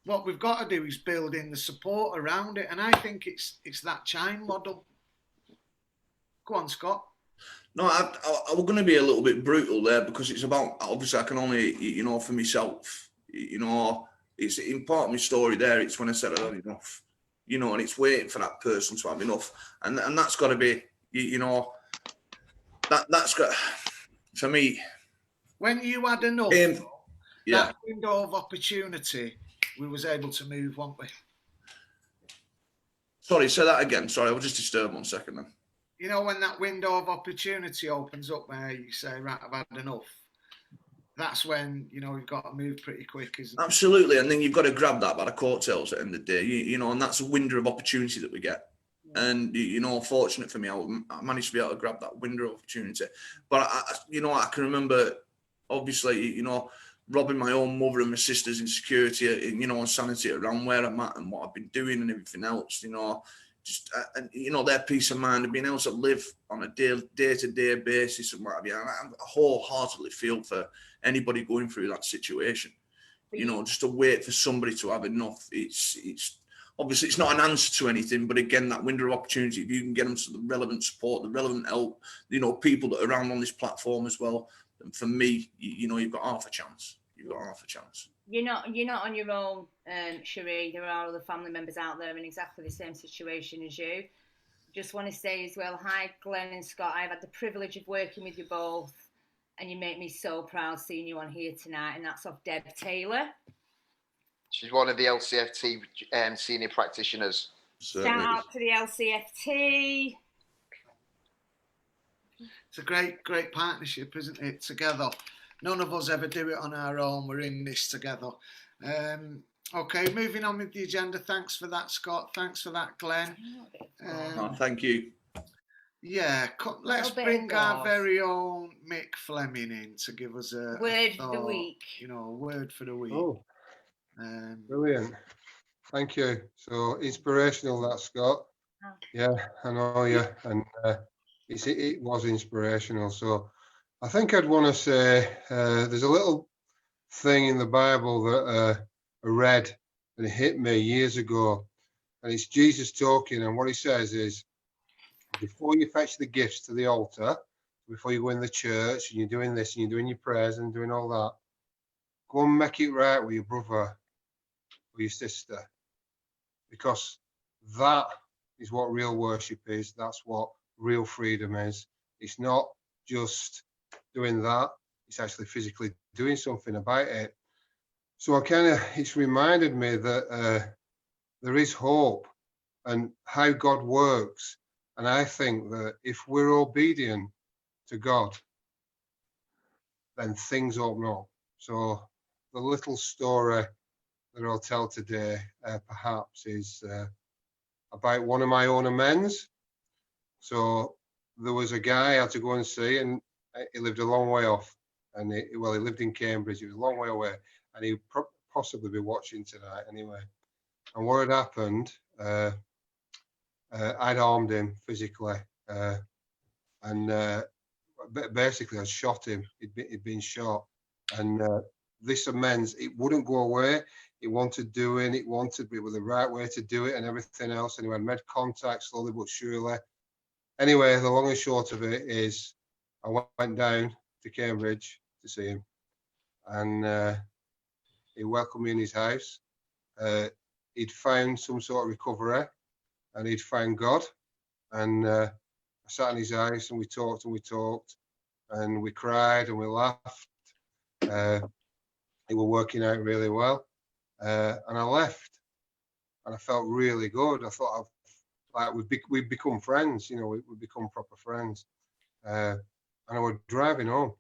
[SPEAKER 1] What we've got to do is build in the support around it, and I think it's that chime model. Go on, Scott.
[SPEAKER 4] No, I was going to be a little bit brutal there, because it's about, obviously I can only, for myself, it's in part of my story there. It's when I said I had enough, and it's waiting for that person to have enough. And that's got to be, that's got, for me.
[SPEAKER 1] When you had enough, that window of opportunity, we was able to move, weren't we?
[SPEAKER 4] Sorry, say that again. Sorry, I was just disturbed 1 second then.
[SPEAKER 1] When that window of opportunity opens up where you say, right, I've had enough, that's when, you've got to move pretty quick, isn't it?
[SPEAKER 4] Absolutely. And then you've got to grab that by the coattails at the end of the day, and that's a window of opportunity that we get. Yeah. And, fortunate for me, I managed to be able to grab that window of opportunity. But, I can remember, obviously, robbing my own mother and my sister's insecurity, and sanity around where I'm at and what I've been doing and everything else, just and you know, their peace of mind and being able to live on a day-to-day basis and what have you. I wholeheartedly feel for anybody going through that situation. You know, just to wait for somebody to have enough. It's obviously it's not an answer to anything, but again, that window of opportunity, if you can get them to the relevant support, the relevant help, you know, people that are around on this platform as well. And for me, you know, you've got half a chance. You've got half a chance.
[SPEAKER 2] You're not on your own, Cherie. There are other family members out there in exactly the same situation as you. Just want to say as well, hi Glenn and Scott. I've had the privilege of working with you both, and you make me so proud seeing you on here tonight. And that's off Deb Taylor. She's
[SPEAKER 8] one of the LCFT senior practitioners.
[SPEAKER 2] Shout out to the LCFT.
[SPEAKER 1] It's a great partnership, isn't it? Together. None of us ever do it on our own. We're in this together. Okay, moving on with the agenda. Thanks for that, Scott. Thanks for that, Glenn.
[SPEAKER 4] Thank you.
[SPEAKER 1] Yeah, let's bring our very own Mick Fleming in to give us a
[SPEAKER 2] word for the week.
[SPEAKER 1] You know, a word for the week.
[SPEAKER 7] Oh, brilliant. Thank you. So inspirational, that, Scott. Oh. Yeah, I know you. And it was inspirational. So I think I'd want to say there's a little thing in the Bible that I read and it hit me years ago. And it's Jesus talking. And what he says is, before you fetch the gifts to the altar, before you go in the church and you're doing this and you're doing your prayers and doing all that, go and make it right with your brother or your sister. Because that is what real worship is. That's what real freedom is. It's not just doing that. It's actually physically doing something about it. So it's reminded me that there is hope and how God works. And I think that if we're obedient to God, then things open up. So the little story that I'll tell today, perhaps, is about one of my own amends. So there was a guy I had to go and see, and he lived a long way off. And he lived in Cambridge. He was a long way away, and he'd possibly be watching tonight anyway. And what had happened, I'd harmed him physically, and basically I'd shot him. He'd been shot, and this amends, it wouldn't go away. It wanted doing, it wanted, it was the right way to do it and everything else. Anyway, I made contact slowly but surely. Anyway, the long and short of it is I went down to Cambridge to see him, and he welcomed me in his house. He'd found some sort of recovery, and he'd found God, and I sat in his house and we talked, and we cried and we laughed. It was working out really well, and I left, and I felt really good. I thought we'd become friends, you know, we'd become proper friends. And I was driving home,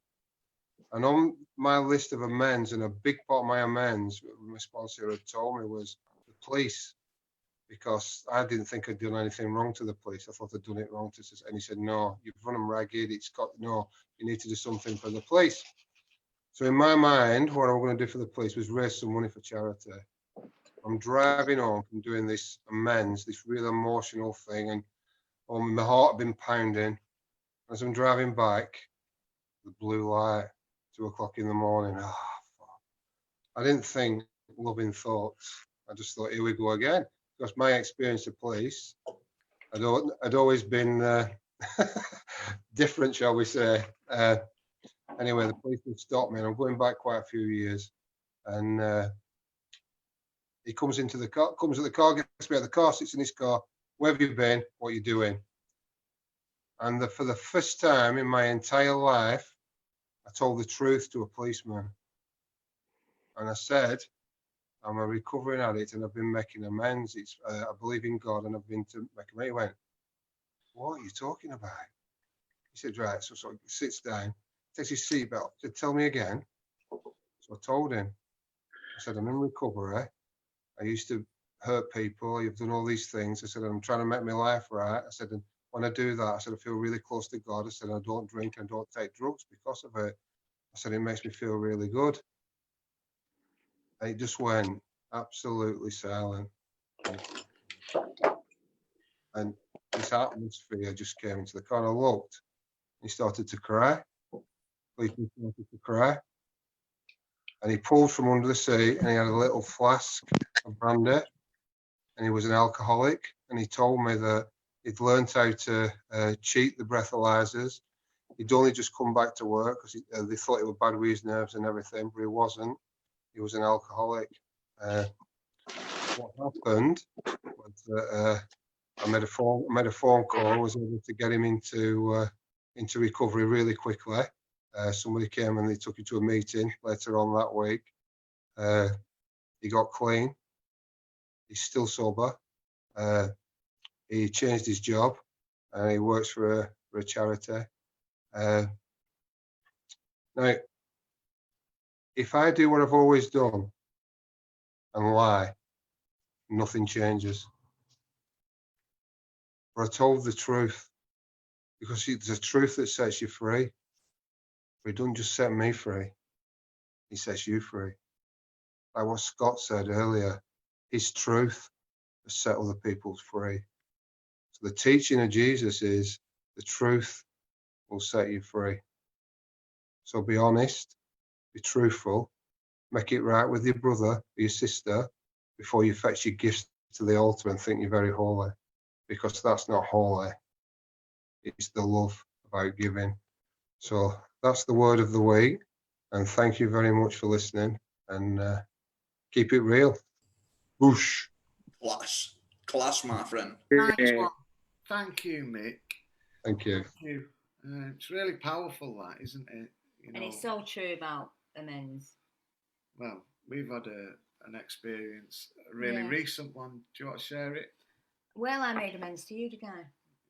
[SPEAKER 7] and on my list of amends, and a big part of my amends, my sponsor had told me, was the police. Because I didn't think I'd done anything wrong to the police. I thought I'd done it wrong to, and he said, no, you've run them ragged. No, you need to do something for the police. So in my mind, what I'm going to do for the police was raise some money for charity. I'm driving home from doing this amends, this real emotional thing, and my heart had been pounding. As I'm driving back, the blue light, 2 o'clock in the morning. Oh, fuck. I didn't think loving thoughts. I just thought, here we go again. Because my experience of police had always been different, shall we say. Anyway, the police would stop me, and I'm going back quite a few years. And he comes into the car, gets me out of the car, sits in his car. Where have you been? What are you doing? And for the first time in my entire life, I told the truth to a policeman. And I said, I'm a recovering addict and I've been making amends. I believe in God and I've been to make amends. He went, what are you talking about? He said, right. So he sits down, takes his seatbelt, said, tell me again. So I told him. I said, I'm in recovery. I used to hurt people. You've done all these things. I said, I'm trying to make my life right. I said, and when I do that, I said, I feel really close to God. I said, I don't drink and don't take drugs because of it. I said, it makes me feel really good. It just went absolutely silent. and this atmosphere just came into the car. I looked, he started to cry. He started to cry. And he pulled from under the seat, and he had a little flask of brandy, and he was an alcoholic. And he told me that he'd learned how to cheat the breathalyzers. He'd only just come back to work because they thought he was bad with his nerves and everything, but he wasn't. He was an alcoholic. What happened was that I made a phone call. I was able to get him into recovery really quickly. Somebody came and they took him to a meeting later on that week. He got clean. He's still sober. He changed his job and he works for a charity. Now, if I do what I've always done and lie, nothing changes. But I told the truth because it's the truth that sets you free. But it doesn't just set me free, he sets you free. Like what Scott said earlier, his truth has set other people free. So the teaching of Jesus is the truth will set you free. So be honest, be truthful, make it right with your brother or your sister before you fetch your gifts to the altar and think you're very holy, because that's not holy. It's the love about giving. So that's the word of the week, and thank you very much for listening, and keep it real. Whoosh.
[SPEAKER 4] Class, my friend.
[SPEAKER 1] Thank you, Mick.
[SPEAKER 7] Thank you.
[SPEAKER 1] Thank you. It's really powerful, that, isn't it? You know,
[SPEAKER 2] and it's so true about amends.
[SPEAKER 1] Well, we've had an experience, a really recent one. Do you want to share it?
[SPEAKER 2] Well, I made amends to you, didn't I?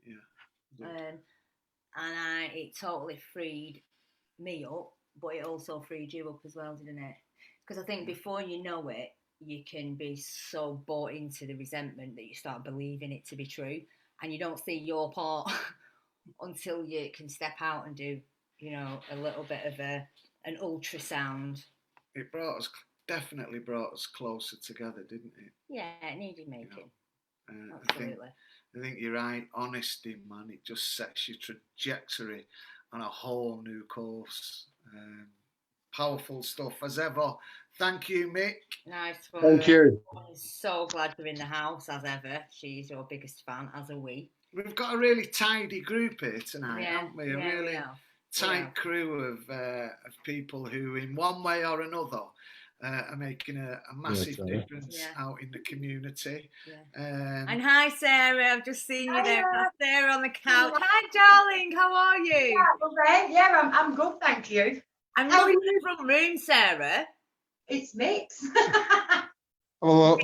[SPEAKER 1] Yeah.
[SPEAKER 2] And it totally freed me up, but it also freed you up as well, didn't it? Because I think before you know it, you can be so bought into the resentment that you start believing it to be true, and you don't see your part until you can step out and do, you know, a little bit of an ultrasound.
[SPEAKER 1] It definitely brought us closer together, didn't it?
[SPEAKER 2] Yeah, it needed making.
[SPEAKER 1] Absolutely. I think you're right. Honesty, man, it just sets your trajectory on a whole new course. Powerful stuff as ever. Thank you, Mick.
[SPEAKER 2] Nice one.
[SPEAKER 7] Thank you.
[SPEAKER 2] I'm so glad you're in the house as ever. She's your biggest fan, as are we.
[SPEAKER 1] We've got a really tidy group here tonight, haven't we? A really
[SPEAKER 2] we
[SPEAKER 1] tight crew of people who, in one way or another, are making a massive difference out in the community.
[SPEAKER 2] Yeah. And hi, Sarah. I've just seen you there. Sarah on the couch. Hi, darling. How are you?
[SPEAKER 10] Yeah, I'm good, thank you.
[SPEAKER 2] I'm loving the front room, Sarah.
[SPEAKER 10] It's Mick's.
[SPEAKER 7] Hello.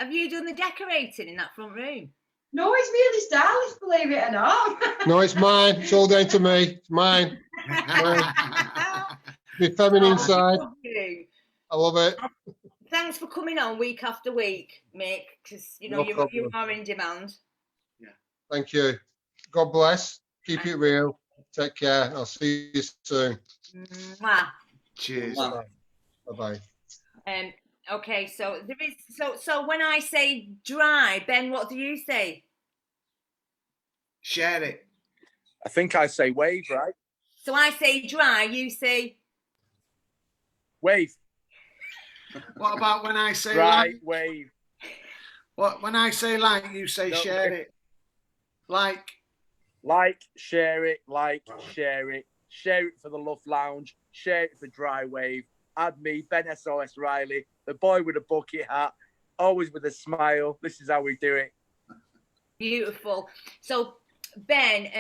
[SPEAKER 2] Have you done the decorating in that front room?
[SPEAKER 10] No, it's really stylish, believe it or not.
[SPEAKER 7] No, it's mine. It's all down to me. It's mine. The feminine side. I love it.
[SPEAKER 2] Thanks for coming on week after week, Mick, because you know you are in demand.
[SPEAKER 1] Yeah.
[SPEAKER 7] Thank you. God bless. Keep it real. Take care. I'll see you soon.
[SPEAKER 2] Mwah.
[SPEAKER 1] Cheers.
[SPEAKER 7] Bye-bye.
[SPEAKER 2] Okay, so there is so when I say dry, Ben, what do you say?
[SPEAKER 1] Share it.
[SPEAKER 6] I think I say wave, right?
[SPEAKER 2] So I say dry, you say
[SPEAKER 6] wave.
[SPEAKER 1] What about when I say
[SPEAKER 6] dry,
[SPEAKER 1] like?
[SPEAKER 6] Wave.
[SPEAKER 1] What when I say like, you say share it. Like,
[SPEAKER 6] share it, share it. Share it for the LUF Lounge. Share it for Dry Wave. Add me, Ben SOS Riley, the boy with a bucket hat, always with a smile. This is how we do it.
[SPEAKER 2] Beautiful. So, Ben,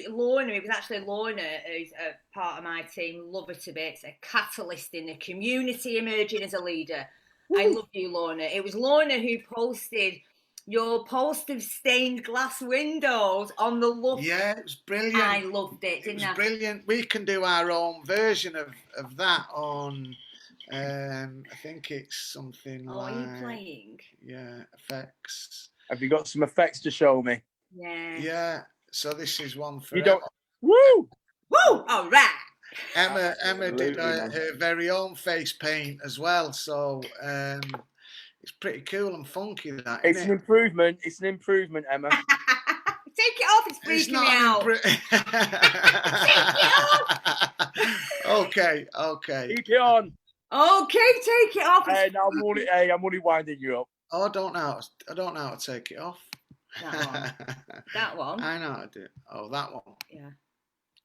[SPEAKER 2] Lorna, it was actually Lorna who's a part of my team, love her to bits, a catalyst in the community emerging as a leader. Woo. I love you, Lorna. It was Lorna who posted your post of stained glass windows on the LUF.
[SPEAKER 1] Yeah, it was brilliant.
[SPEAKER 2] I loved it, didn't I?
[SPEAKER 1] It was brilliant. We can do our own version of that on, I think it's something like...
[SPEAKER 2] are you playing?
[SPEAKER 1] Yeah, effects.
[SPEAKER 6] Have you got some effects to show me?
[SPEAKER 2] Yeah.
[SPEAKER 1] Yeah, so this is one for...
[SPEAKER 6] You don't... Woo!
[SPEAKER 2] Woo! All right.
[SPEAKER 1] Emma did her very own face paint as well, so... it's pretty cool and funky, that.
[SPEAKER 6] It's an improvement. It's an improvement, Emma.
[SPEAKER 2] freaking me out.
[SPEAKER 1] Okay.
[SPEAKER 6] Keep it on.
[SPEAKER 2] Okay, take it off.
[SPEAKER 6] Hey, I'm only winding you up.
[SPEAKER 1] Oh, I don't know how to take it off.
[SPEAKER 2] That one. That one.
[SPEAKER 1] I know how to do it. Oh, that one.
[SPEAKER 2] Yeah.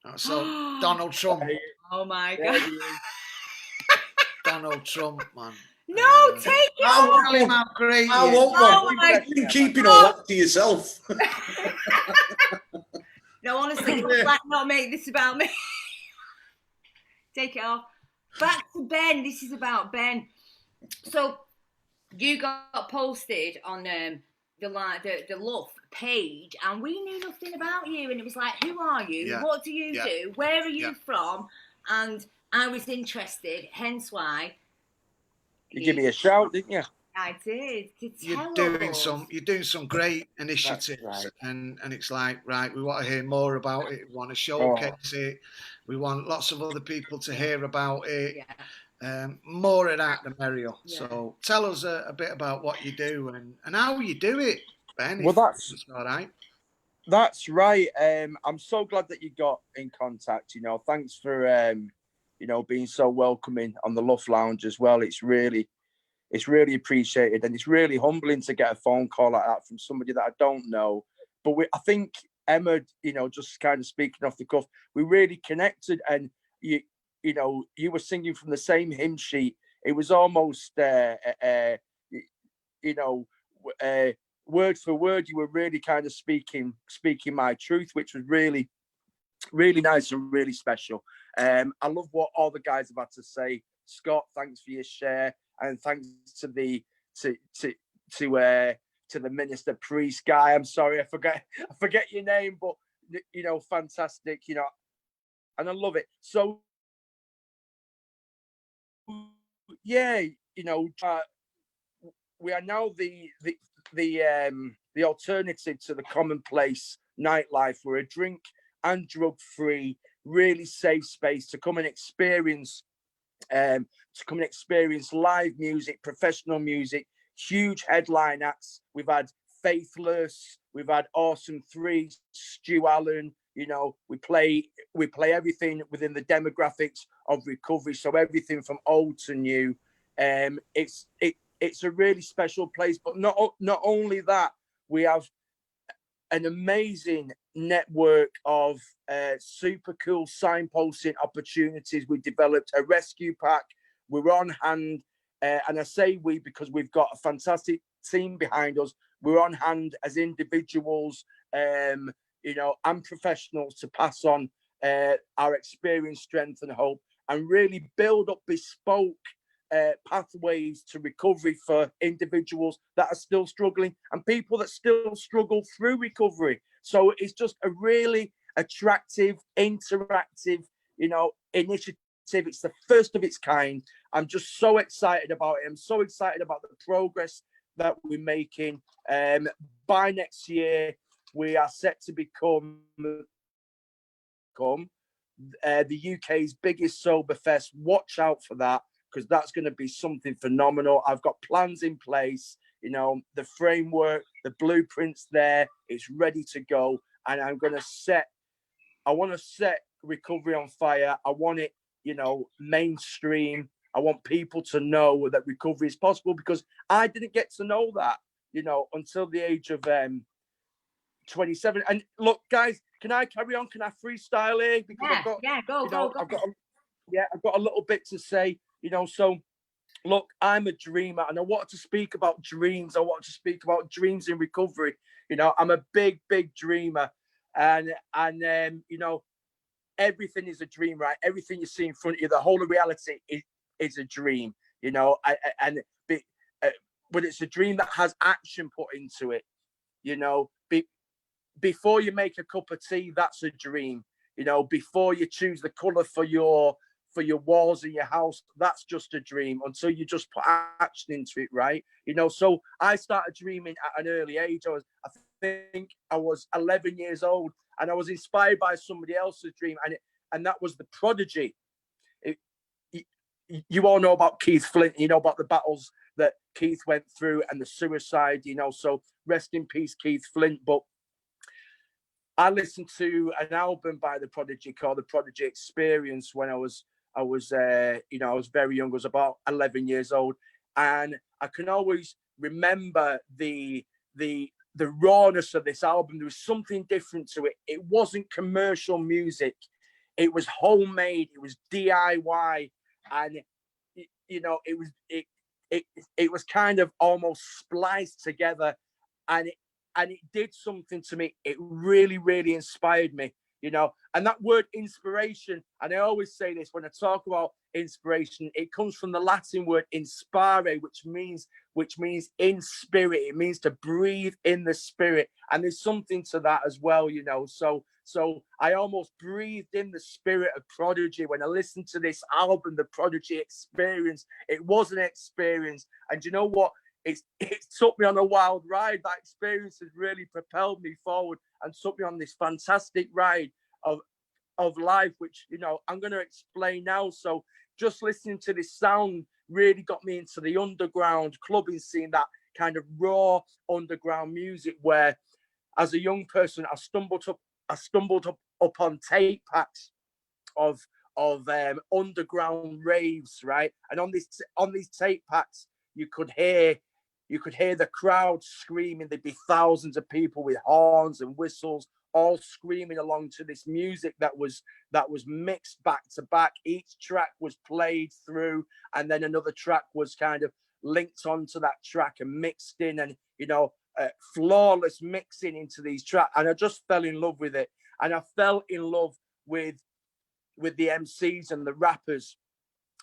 [SPEAKER 1] Oh, so Donald Trump.
[SPEAKER 2] Oh my God.
[SPEAKER 1] Donald Trump, man.
[SPEAKER 2] No, take it off.
[SPEAKER 1] Tell him how great
[SPEAKER 4] I
[SPEAKER 1] he is.
[SPEAKER 4] want one. You've been keeping all that to yourself.
[SPEAKER 2] No, honestly, let's not make this about me. Take it off. Back to Ben. This is about Ben. So you got posted on the LUF page, and we knew nothing about you. And it was like, who are you?
[SPEAKER 1] Yeah.
[SPEAKER 2] What do you do? Where are you from? And I was interested. Hence why
[SPEAKER 6] you give me a shout, didn't you?
[SPEAKER 2] I did.
[SPEAKER 1] You're doing some great initiatives,
[SPEAKER 6] right.
[SPEAKER 1] and it's like, right, we want to hear more about it. We want to showcase it. We want lots of other people to hear about it.
[SPEAKER 2] Yeah.
[SPEAKER 1] More of that, the merrier.
[SPEAKER 2] Yeah.
[SPEAKER 1] So tell us a bit about what you do and how you do it, Ben.
[SPEAKER 6] Well, that's
[SPEAKER 1] all right.
[SPEAKER 6] That's right. I'm so glad that you got in contact. Thanks for being so welcoming on the LUF Lounge as well. It's really appreciated, and it's really humbling to get a phone call like that from somebody that I don't know. But I think Emma, just kind of speaking off the cuff, we really connected, and you were singing from the same hymn sheet. It was almost, word for word. You were really kind of speaking my truth, which was really, really nice and really special. I love what all the guys have had to say. Scott, thanks for your share. And thanks to the minister priest guy. I'm sorry, I forget your name, but fantastic, and I love it. So yeah, we are now the alternative to the commonplace nightlife. We're a drink and drug free, really safe space to come and experience. Live music, professional music, huge headline acts. We've had Faithless, we've had Awesome 3, Stu Allen. We play everything within the demographics of recovery, so everything from old to new. It's a really special place, but not only that, we have an amazing network of super cool signposting opportunities. We developed a rescue pack. We're on hand, and I say we because we've got a fantastic team behind us. We're on hand as individuals, and professionals to pass on our experience, strength, and hope, and really build up bespoke pathways to recovery for individuals that are still struggling and people that still struggle through recovery. So it's just a really attractive, interactive, initiative. It's the first of its kind. I'm just so excited about it. I'm so excited about the progress that we're making. By next year, we are set to become the UK's biggest sober fest. Watch out for that, because that's going to be something phenomenal. I've got plans in place, the framework, the blueprint's there, it's ready to go. And I want to set recovery on fire. I want it, mainstream. I want people to know that recovery is possible, because I didn't get to know that, until the age of 27. And look, guys, can I carry on? Can I freestyle here? Because
[SPEAKER 2] go.
[SPEAKER 6] I've got a little bit to say. So look, I'm a dreamer, and I want to speak about dreams. I want to speak about dreams in recovery. I'm a big dreamer, and everything is a dream, right? Everything you see in front of you, the whole of reality is a dream, but it's a dream that has action put into it. Before you make a cup of tea, that's a dream. Before you choose the color for your walls in your house, that's just a dream, until you just put action into it, right? So I started dreaming at an early age. I think I was 11 years old, and I was inspired by somebody else's dream, and that was The Prodigy. You all know about Keith Flint, about the battles that Keith went through and the suicide, so rest in peace, Keith Flint. But I listened to an album by The Prodigy called The Prodigy Experience when I was very young. I was about 11 years old, and I can always remember the rawness of this album. There was something different to it. It wasn't commercial music. It was homemade. It was DIY, and it was kind of almost spliced together, and it did something to me. It really, really inspired me, and that word inspiration, and I always say this when I talk about inspiration, it comes from the Latin word inspire, which means in spirit. It means to breathe in the spirit, and there's something to that as well, so I almost breathed in the spirit of Prodigy when I listened to this album, The Prodigy Experience. It was an experience, and you know what? It took me on a wild ride. That experience has really propelled me forward and took me on this fantastic ride of life, which, I'm going to explain now. So just listening to this sound really got me into the underground clubbing scene, that kind of raw underground music where, as a young person, I stumbled up on tape packs of underground raves, right? And on these tape packs, you could hear the crowd screaming. There'd be thousands of people with horns and whistles, all screaming along to this music that was mixed back to back. Each track was played through, and then another track was kind of linked onto that track and mixed in, and flawless mixing into these tracks. And I just fell in love with it, and I fell in love with the MCs and the rappers.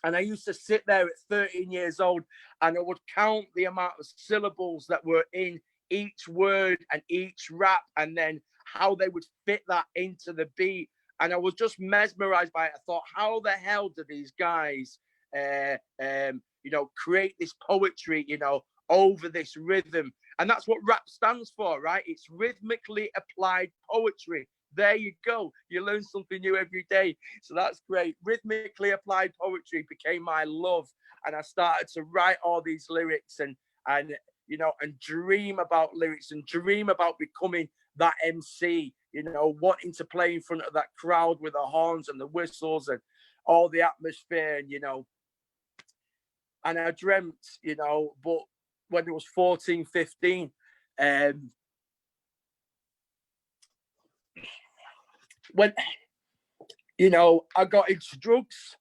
[SPEAKER 6] And I used to sit there at 13 years old, and I would count the amount of syllables that were in each word and each rap, and then how they would fit that into the beat. And I was just mesmerized by it. I thought, how the hell do these guys, create this poetry, over this rhythm? And that's what rap stands for, right? It's rhythmically applied poetry. There you go. You learn something new every day. So that's great. Rhythmically applied poetry became my love. And I started to write all these lyrics and dream about lyrics and dream about becoming that MC, wanting to play in front of that crowd with the horns and the whistles and all the atmosphere, and I dreamt, but when it was 14, 15, when I got into drugs,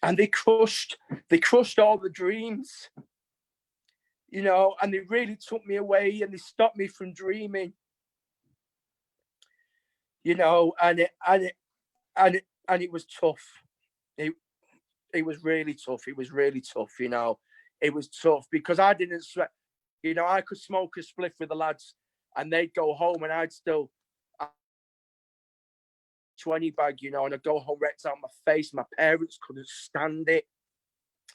[SPEAKER 6] and they crushed all the dreams, and they really took me away, and they stopped me from dreaming, and it was tough. It was really tough. It was really tough. It was tough because I didn't sweat. I could smoke a spliff with the lads, and they'd go home, and I'd still 20 bag, and I'd go home wrecked out my face. My parents couldn't stand it.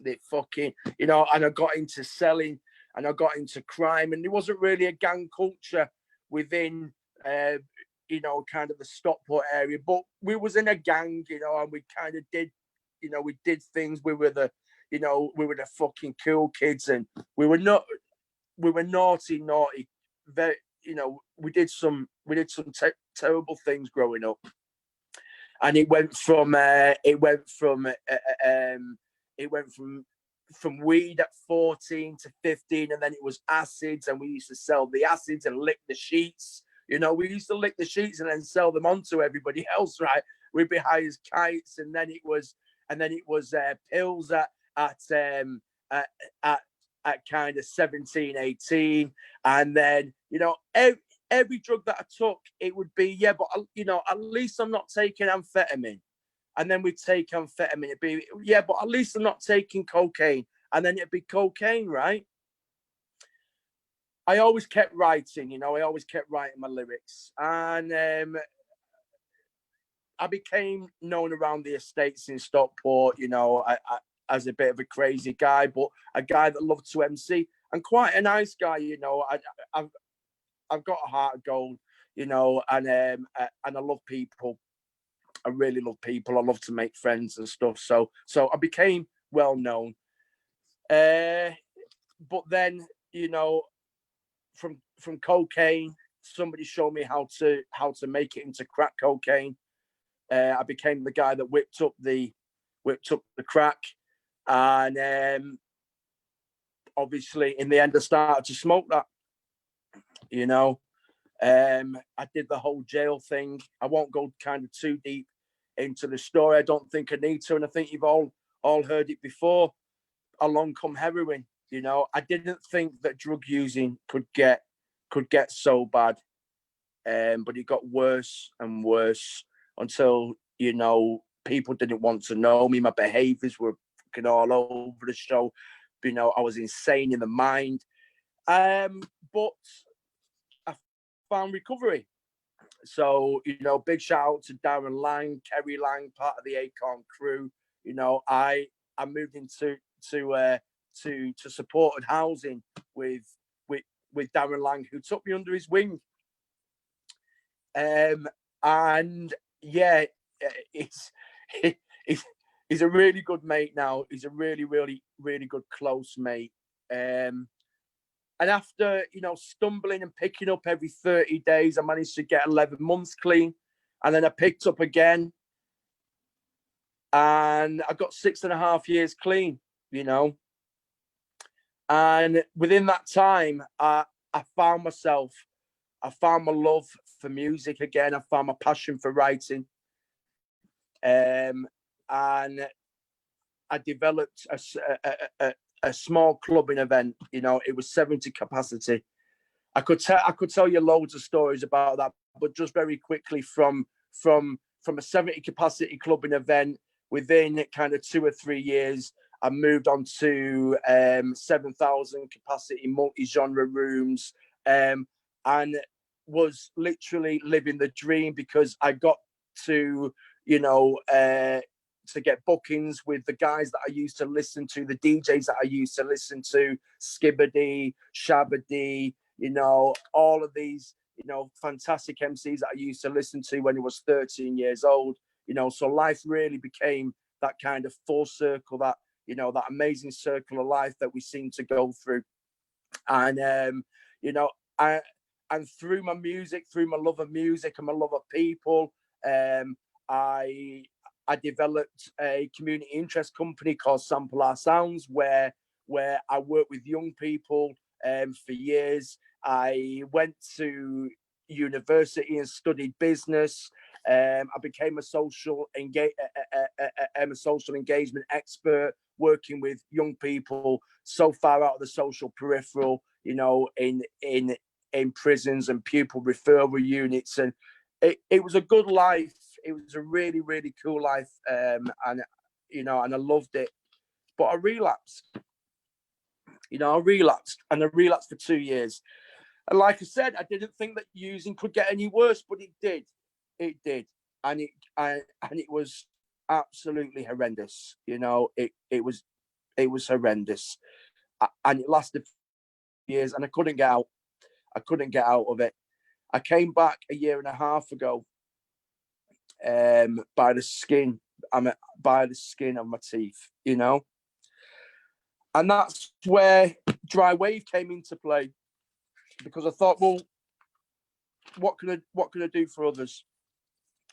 [SPEAKER 6] They fucking, and I got into selling, and I got into crime, and there wasn't really a gang culture within, kind of the Stockport area, but we was in a gang, and we kind of did, we did things. We were the fucking cool kids, and we were naughty, very, we did some terrible things growing up, and it went from weed at 14 to 15, and then it was acids, and we used to sell the acids and lick the sheets. We used to lick the sheets and then sell them on to everybody else, right? We'd be high as kites, and then it was pills at kind of 17, 18, and then every drug that I took, it would be but at least I'm not taking amphetamine, and then we'd take amphetamine. It'd be but at least I'm not taking cocaine, and then it'd be cocaine, right? I always kept writing, I always kept writing my lyrics, and I became known around the estates in Stockport, as a bit of a crazy guy, but a guy that loved to MC, and quite a nice guy, I've got a heart of gold, and I love people. I really love people. I love to make friends and stuff. So I became well known. But then you know, from cocaine, somebody showed me how to make it into crack cocaine. I became the guy that whipped up the crack, and obviously in the end I started to smoke that. You know, I did the whole jail thing. I won't go kind of too deep into the story. I don't think I need to, and I think you've all heard it before. Along come heroin. You know, I didn't think that drug using could get so bad, but it got worse and worse until, you know, people didn't want to know me. My behaviors were fucking all over the show. You know, I was insane in the mind. But I found recovery. So, you know, big shout out to Darren Lang, Kerry Lang, part of the Acorn crew. You know, I moved into to supported housing with Darren Lang, who took me under his wing. And yeah, he's a really good mate now. He's a really, really, really good close mate. And after, you know, stumbling and picking up every 30 days, I managed to get 11 months clean. And then I picked up again. And I got 6.5 years clean, you know. And within that time, I found myself. I found my love for music again. I found my passion for writing. And I developed a small clubbing event. You know, it was 70 capacity. I could tell you loads of stories about that, but just very quickly, from a 70 capacity clubbing event, within kind of 2 or 3 years, I moved on to 7,000 capacity multi-genre rooms, and was literally living the dream, because I got to, you know, to get bookings with the guys that I used to listen to, the DJs that I used to listen to, Skibbity, Shabba-D, you know, all of these, you know, fantastic MCs that I used to listen to when I was 13 years old, you know. So life really became that kind of full circle, that, you know, that amazing circle of life that we seem to go through. And, you know, and through my music, through my love of music and my love of people, I developed a community interest company called Sample Our Sounds, where I work with young people for years. I went to university and studied business. I became a social engagement expert, working with young people so far out of the social peripheral, you know, in prisons and pupil referral units. And it was a good life. It was a really, really cool life. And, you know, and I loved it. But I relapsed. You know, I relapsed for 2 years. And like I said, I didn't think that using could get any worse, but it did. It did. And it was absolutely horrendous. You know, it was horrendous. And it lasted years, and I couldn't get out. I couldn't get out of it. I came back a year and a half ago, by the skin of my teeth, you know. And that's where Dry Wave came into play, because I thought, well, what can I do for others?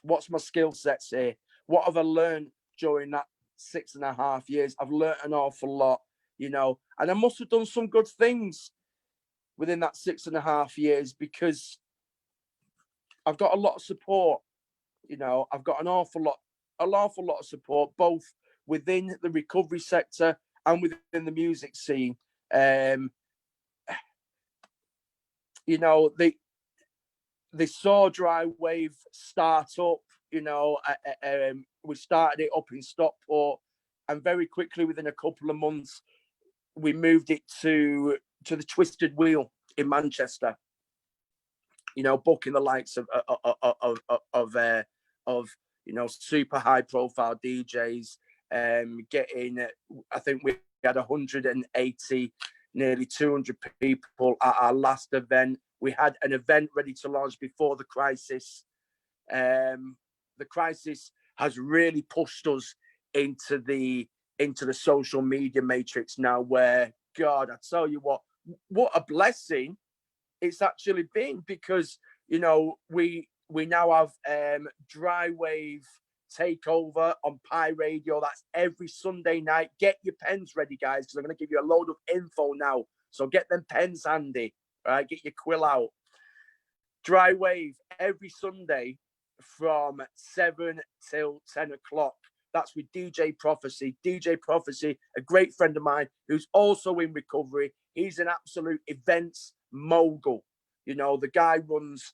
[SPEAKER 6] What's my skill sets here? What have I learned during that 6.5 years? I've learned an awful lot, you know, and I must have done some good things within that 6.5 years, because I've got a lot of support. You know, I've got an awful lot of support, both within the recovery sector and within the music scene. You know, they saw Dry Wave start up. You know, we started it up in Stockport, and very quickly, within a couple of months, we moved it to the Twisted Wheel in Manchester. You know, booking the likes of you know, super high profile DJs, getting, I think we had 180, nearly 200 people at our last event. We had an event ready to launch before the crisis. The crisis has really pushed us into the social media matrix now, where, God, I tell you what, what a blessing it's actually been, because, you know, we now have Dry Wave takeover on Pi Radio. That's every Sunday night. Get your pens ready, guys, because I'm going to give you a load of info now. So get them pens handy. All right, get your quill out. Dry Wave every Sunday from 7 till 10 o'clock. That's with DJ Prophecy. DJ Prophecy, a great friend of mine who's also in recovery. He's an absolute events mogul. You know, the guy runs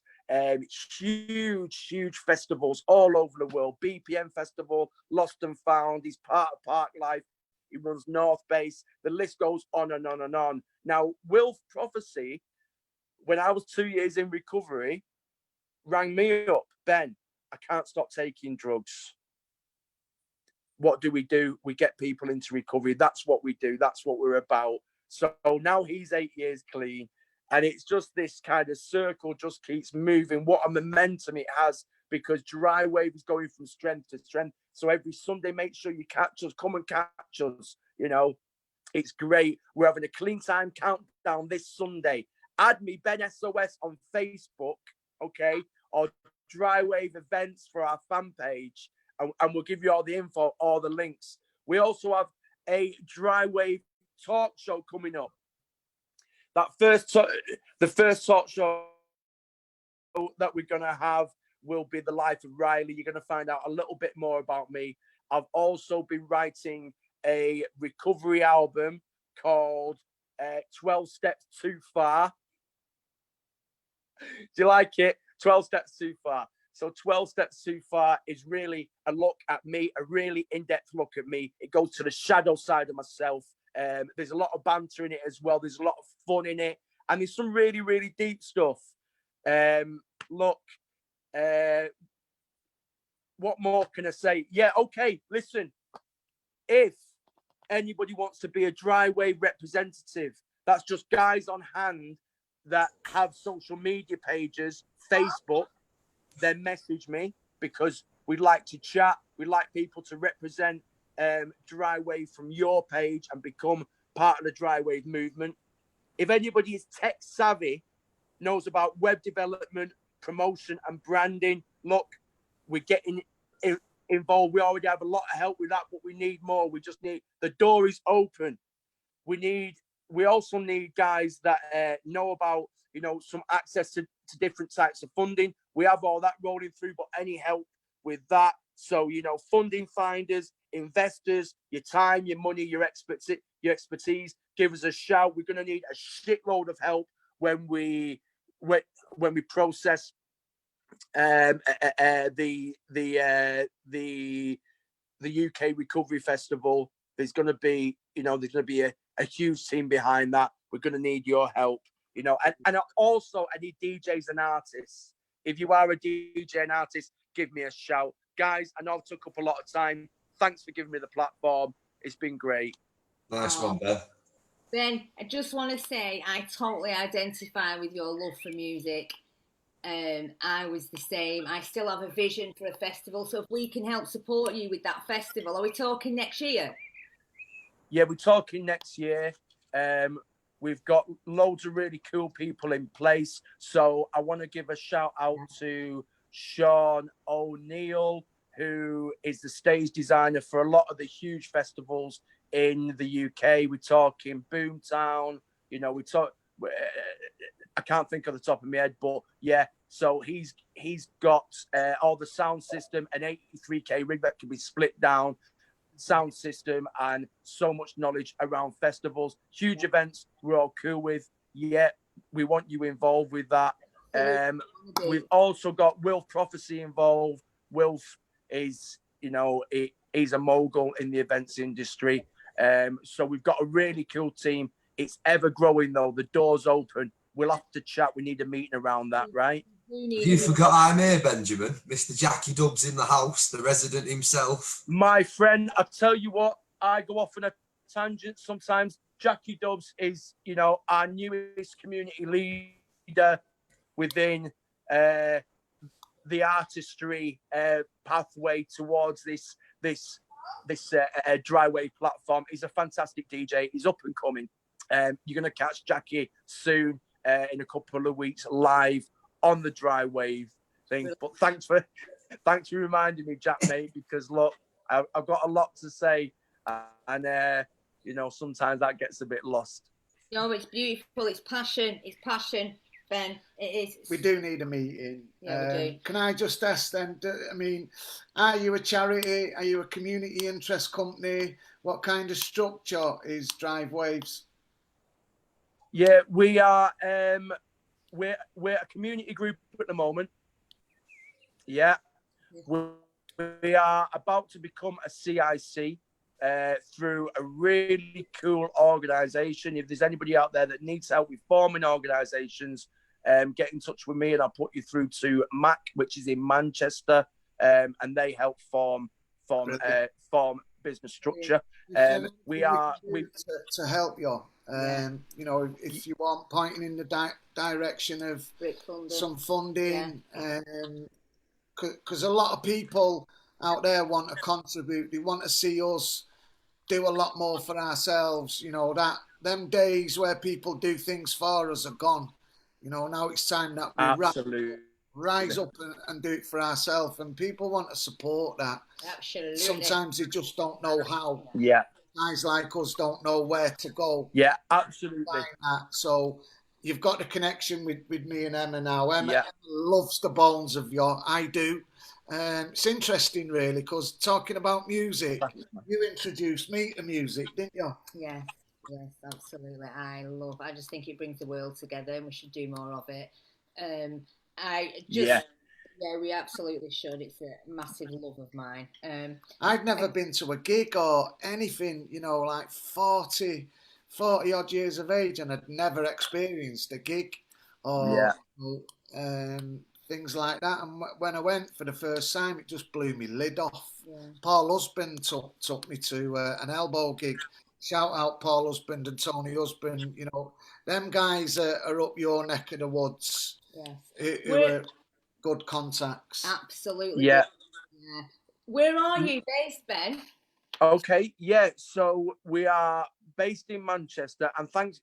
[SPEAKER 6] huge festivals all over the world. BPM Festival, Lost and Found. He's part of Park Life. He runs North Base. The list goes on and on and on. Now, LUF Prophecy, when I was 2 years in recovery, rang me up. Ben, I can't stop taking drugs. What do? We get people into recovery. That's what we do. That's what we're about. So now he's 8 years clean. And it's just this kind of circle just keeps moving. What a momentum it has, because Dry Wave is going from strength to strength. So every Sunday, make sure you catch us. Come and catch us. You know, it's great. We're having a clean time countdown this Sunday. Add me, Ben SOS, on Facebook, okay? Or Dry Wave events for our fan page. And we'll give you all the info, all the links. We also have a Dry Wave talk show coming up. The first talk show that we're going to have will be The Life of Riley. You're going to find out a little bit more about me. I've also been writing a recovery album called 12 Steps Too Far. Do you like it? 12 Steps Too Far. So 12 Steps Too Far is really a look at me, a really in-depth look at me. It goes to the shadow side of myself. There's a lot of banter in it as well. There's a lot of fun in it. And there's some really, really deep stuff. What more can I say? Yeah, okay, listen. If anybody wants to be a Dry Wave representative, that's just guys on hand that have social media pages, Facebook, then message me, because we'd like to chat. We'd like people to represent Dry Wave from your page and become part of the Dry Wave movement. If anybody is tech savvy, knows about web development, promotion and branding, look, we're getting involved. We already have a lot of help with that, but we need more. We just need, the door is open. We also need guys that know about, you know, some access to different types of funding. We have all that rolling through, but any help with that. So, you know, funding finders, investors, your time, your money, your expertise, give us a shout. We're going to need a shitload of help when we process the UK Recovery Festival. There's going to be, you know, a huge team behind that. We're going to need your help, you know, and also any DJs and artists. If you are a DJ and artist, give me a shout. Guys, I know I've took up a lot of time. Thanks for giving me the platform. It's been great.
[SPEAKER 5] Nice one, Ben.
[SPEAKER 2] Ben, I just want to say I totally identify with your love for music. I was the same. I still have a vision for a festival. So if we can help support you with that festival, are we talking next year?
[SPEAKER 6] Yeah, we're talking next year. We've got loads of really cool people in place. So I want to give a shout out to Sean O'Neill, who is the stage designer for a lot of the huge festivals in the UK. We're talking Boomtown, you know, I can't think of the top of my head, but yeah. So he's got all the sound system, an 83K rig that can be split down, sound system, and so much knowledge around festivals, huge events. We're all cool with. Yeah, we want you involved with that. We've also got LUF Prophecy involved. LUF is, you know, he's a mogul in the events industry. So we've got a really cool team. It's ever growing though. The door's open. We'll have to chat. We need a meeting around that, right?
[SPEAKER 5] You forgot I'm here, Benjamin. Mr. Jackie Dubs in the house, the resident himself.
[SPEAKER 6] My friend, I tell you what, I go off on a tangent sometimes. Jackie Dubs is, you know, our newest community leader within the artistry pathway towards this Dry Wave platform. He's a fantastic DJ. He's up and coming. You're going to catch Jackie soon in a couple of weeks live on the Dry Wave thing. But thanks for reminding me, Jack, mate, because look, I've got a lot to say, and you know, sometimes that gets a bit lost.
[SPEAKER 2] No, it's beautiful. It's passion. It's passion, Ben. It is.
[SPEAKER 1] We do need a meeting.
[SPEAKER 2] Yeah, we do.
[SPEAKER 1] Can I just ask then, I mean, are you a charity? Are you a community interest company? What kind of structure is Drive Waves?
[SPEAKER 6] Yeah, we are. We're a community group at the moment. Yeah, we are about to become a CIC through a really cool organisation. If there's anybody out there that needs help with forming organisations, get in touch with me and I'll put you through to MAC, which is in Manchester, and they help form business structure. We are
[SPEAKER 1] to help you. You know, if you want pointing in the direction of some funding, because a lot of people out there want to contribute. They want to see us do a lot more for ourselves. You know, that them days where people do things for us are gone. You know, now it's time that we rise up and do it for ourselves. And people want to support that.
[SPEAKER 2] Absolutely.
[SPEAKER 1] Sometimes they just don't know how.
[SPEAKER 6] Yeah.
[SPEAKER 1] Guys like us don't know where to go.
[SPEAKER 6] Yeah, absolutely.
[SPEAKER 1] So you've got the connection with me and Emma now. Emma loves the bones of you. I do. It's interesting, really, because talking about music, you introduced me to music, didn't you?
[SPEAKER 2] Yes, absolutely. I just think it brings the world together and we should do more of it. Yeah, we absolutely should. It's a massive love of mine.
[SPEAKER 1] I'd never been to a gig or anything, you know, like 40 odd years of age, and I'd never experienced a gig or things like that. And when I went for the first time, it just blew me lid off. Yeah. Paul Husband took me to an elbow gig. Shout out Paul Husband and Tony Husband. You know, them guys are up your neck of the woods.
[SPEAKER 2] Yes.
[SPEAKER 1] Who are good contacts.
[SPEAKER 2] Absolutely.
[SPEAKER 6] Yeah.
[SPEAKER 2] Where are you based, Ben?
[SPEAKER 6] Okay. Yeah. So we are based in Manchester, and thanks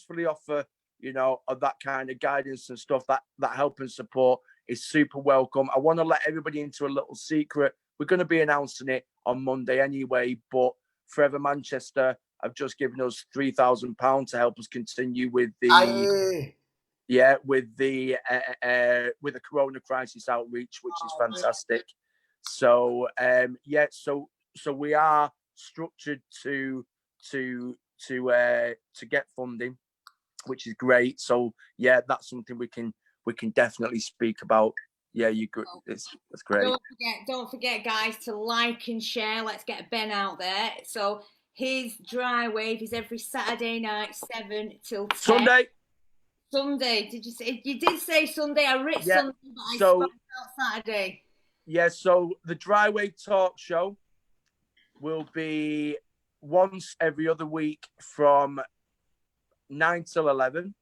[SPEAKER 6] for the offer. You know, of that kind of guidance and stuff, that help and support is super welcome. I want to let everybody into a little secret. We're going to be announcing it on Monday anyway, but Forever Manchester have just given us £3,000 to help us continue with the with the Corona crisis outreach, which is fantastic. So so we are structured to get funding, which is great. So yeah, that's something we can definitely speak about. Yeah, that's great.
[SPEAKER 2] Don't forget, guys, to like and share. Let's get Ben out there. So his Dry Wave is every Saturday night, 7 till 10. Sunday. Did you say? You did say Sunday. I wrote Sunday, but I spoke out Saturday.
[SPEAKER 6] Yeah. So the Dry Wave talk show will be once every other week from 9 till 11.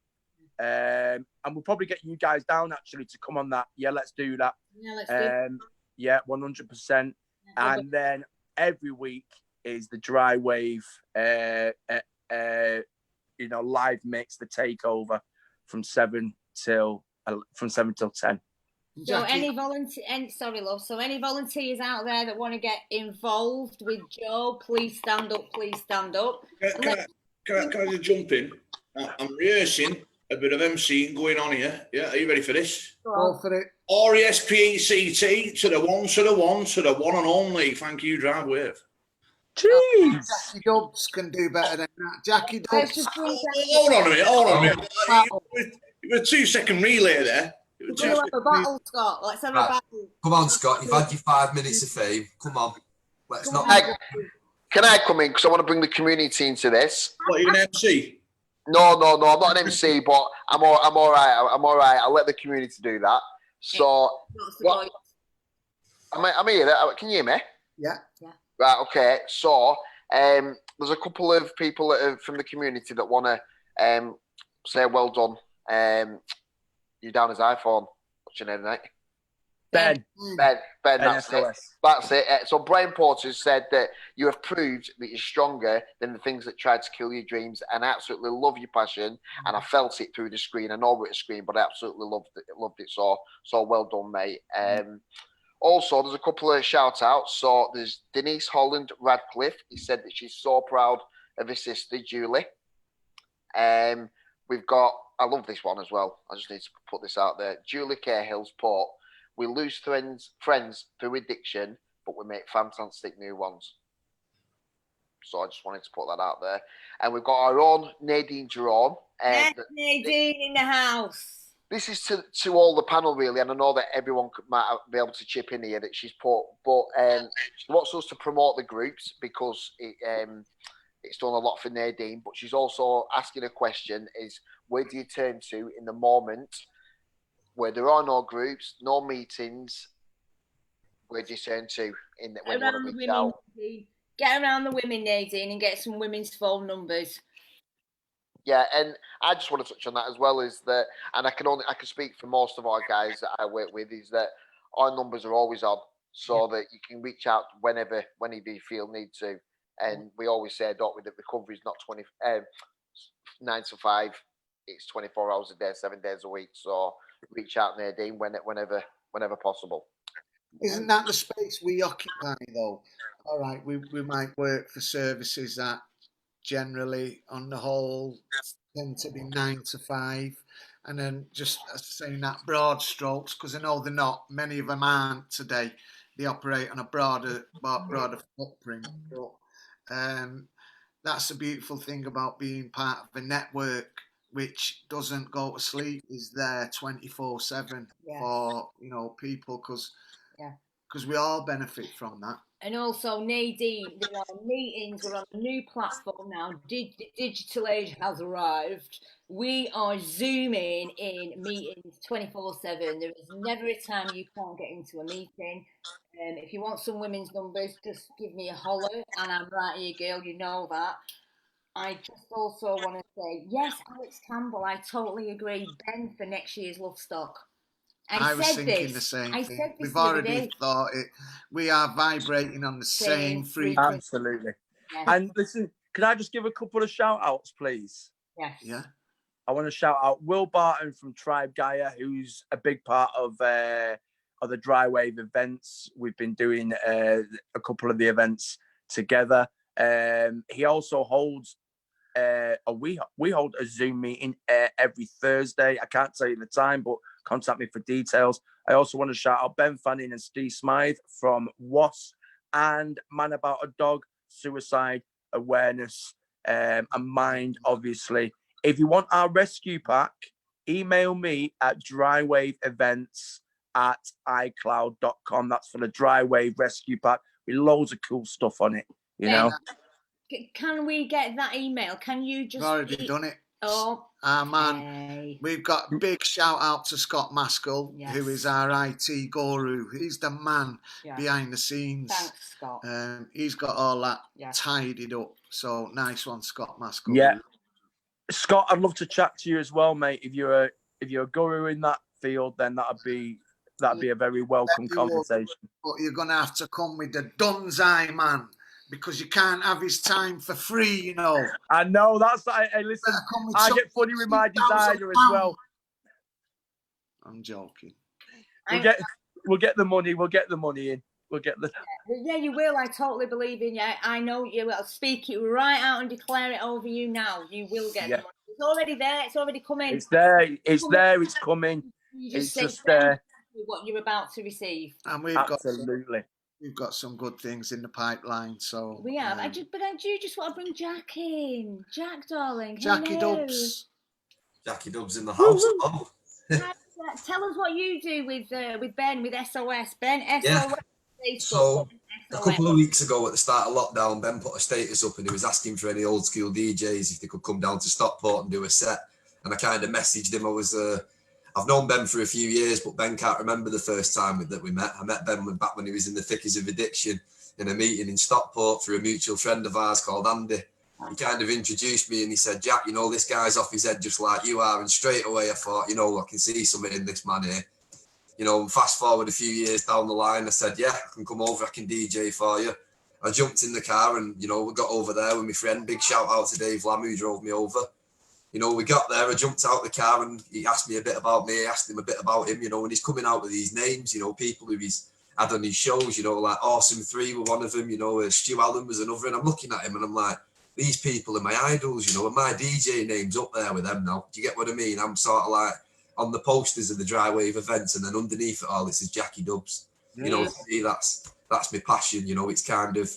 [SPEAKER 6] And we'll probably get you guys down actually to come on that. Yeah, let's do that.
[SPEAKER 2] Yeah, let's do
[SPEAKER 6] yeah, 100%. And then every week is the Dry Wave live mix, the takeover from 7 till 10.
[SPEAKER 2] So any volunteers out there that want to get involved with Joe, please stand up.
[SPEAKER 4] Can I just jump in? I'm rehearsing a bit of MCing going on here. Yeah, are you ready for this?
[SPEAKER 1] Go for it.
[SPEAKER 4] RESPECT to the one and only. Thank you, Drive Wave.
[SPEAKER 6] Jeez.
[SPEAKER 1] Jackie Dubs can do better than that. Jackie Dubs.
[SPEAKER 4] Hold on a minute. It was a 2-second relay there.
[SPEAKER 2] Let's have a battle, Scott. Let's have a battle.
[SPEAKER 5] Come on, Scott. You've had your 5 minutes of fame. Come on.
[SPEAKER 8] Can I come in? Because I want to bring the community into this.
[SPEAKER 4] What, you're an MC?
[SPEAKER 8] No, I'm not an MC, but I'm all right. I'll let the community do that. So, I'm here. Can you hear me?
[SPEAKER 1] Yeah.
[SPEAKER 8] Right, okay. So, there's a couple of people from the community that want to say well done. You're down as iPhone. What's your name, mate?
[SPEAKER 6] Ben,
[SPEAKER 8] that's it.
[SPEAKER 6] SOS.
[SPEAKER 8] That's it. So Brian Porter said that you have proved that you're stronger than the things that tried to kill your dreams, and I absolutely love your passion, and I felt it through the screen. I know we're at a screen, but I absolutely loved it. So well done, mate. Also, there's a couple of shout outs. So there's Denise Holland Radcliffe. He said that she's so proud of his sister, Julie. We've got, I love this one as well. I just need to put this out there. Julie Cahill's put, we lose friends through addiction, but we make fantastic new ones. So I just wanted to put that out there. And we've got our own Nadine Jerome.
[SPEAKER 2] Nadine in the house.
[SPEAKER 8] This is to all the panel, really, and I know that everyone might be able to chip in here that she's put, but she wants us to promote the groups because it's done a lot for Nadine, but she's also asking a question is, where do you turn to in the moment where there are no groups, no meetings? Where do you turn to when you want to reach out?
[SPEAKER 2] Get around the women, Nadine, and get some women's phone numbers.
[SPEAKER 8] Yeah, and I just want to touch on that as well, is that, and I can speak for most of our guys that I work with, is that our numbers are always on, so that you can reach out whenever you feel need to. And we always say, don't we, that recovery is not 9 to 5, it's 24 hours a day, 7 days a week. So reach out, Nadine, whenever possible.
[SPEAKER 1] Isn't that the space we occupy, though? All right, we might work for services that generally, on the whole, tend to be 9 to 5, and then just saying that broad strokes, because I know they're not. Many of them aren't today. They operate on a broader footprint. But that's the beautiful thing about being part of a network which doesn't go to sleep, is there 24/7 for people, because we all benefit from that.
[SPEAKER 2] And also, Nadine, there are meetings. We're on a new platform now. The digital age has arrived. We are Zooming in meetings 24/7. There is never a time you can't get into a meeting. If you want some women's numbers, just give me a holler, and I'm right here, girl. You know that. I just also want to say, yes, Alex Campbell, I totally agree. Ben for next year's Love Stock.
[SPEAKER 1] I was thinking the same thing. We've already thought it. We are vibrating on the same frequency.
[SPEAKER 6] Absolutely. Yes. And listen, can I just give a couple of shout outs, please?
[SPEAKER 2] Yes.
[SPEAKER 1] Yeah.
[SPEAKER 6] I want to shout out Will Barton from Tribe Gaia, who's a big part of the Dry Wave events. We've been doing a couple of the events together. He also holds we hold a Zoom meeting every Thursday. I can't tell you the time, but contact me for details. I also want to shout out Ben Fanning and Steve Smythe from WAS and Man About a Dog, Suicide Awareness and Mind, obviously. If you want our rescue pack, email me at drywaveevents@icloud.com. That's for the Dry Wave rescue pack with loads of cool stuff on it, you know.
[SPEAKER 2] Can we get that email? Can you just...
[SPEAKER 1] We've already done it.
[SPEAKER 2] Oh,
[SPEAKER 1] man. We've got a big shout out to Scott Maskell, who is our IT guru. He's the man behind the scenes.
[SPEAKER 2] Thanks, Scott.
[SPEAKER 1] He's got all that tidied up. So nice one, Scott Maskell.
[SPEAKER 6] Yeah. Scott, I'd love to chat to you as well, mate. If you're a guru in that field, then that'd be a very welcome conversation.
[SPEAKER 1] But you're gonna have to come with the Dunzai man, because you can't have his time for free, you know.
[SPEAKER 6] I know, that's... Hey, listen, I get funny with my designer as well.
[SPEAKER 1] I'm joking.
[SPEAKER 6] We'll get the money. We'll get the money in. We'll get the...
[SPEAKER 2] Yeah, you will. I totally believe in you. I know you will. Speak it right out and declare it over you now. You will get the money. It's already there. It's already coming.
[SPEAKER 6] It's there. It's there. It's coming. It's just there.
[SPEAKER 2] What you're about to receive.
[SPEAKER 1] And we've got some good things in the pipeline. So
[SPEAKER 2] we have. I do just want to bring Jack in. Jack, darling.
[SPEAKER 1] Jackie Dubs.
[SPEAKER 5] Jackie Dubs in the house. Oh.
[SPEAKER 2] Tell us what you do with Ben, with SOS. Ben, SOS.
[SPEAKER 5] Yeah.
[SPEAKER 2] Facebook,
[SPEAKER 5] so a couple of weeks ago at the start of lockdown, Ben put a status up and he was asking for any old school DJs if they could come down to Stockport and do a set. And I kind of messaged him. I've known Ben for a few years, but Ben can't remember the first time that we met. I met Ben back when he was in the thickest of addiction in a meeting in Stockport through a mutual friend of ours called Andy. He kind of introduced me and he said, Jack, this guy's off his head just like you are. And straight away I thought, I can see something in this man here. You know, and fast forward a few years down the line, I said, yeah, I can come over, I can DJ for you. I jumped in the car and, you know, we got over there with my friend. Big shout out to Dave Lamb who drove me over. You know, we got there, I jumped out the car and he asked me a bit about me, I asked him a bit about him, you know, and he's coming out with these names, you know, people who he's had on his shows, you know, like Awesome 3 were one of them, you know, Stu Allen was another, and I'm looking at him and I'm like, these people are my idols, you know, and my DJ name's up there with them now. Do you get what I mean? I'm sort of like on the posters of the Dry Wave events, and then underneath it all, it says Jackie Dubs. You know, to me, that's my passion, you know, it's kind of,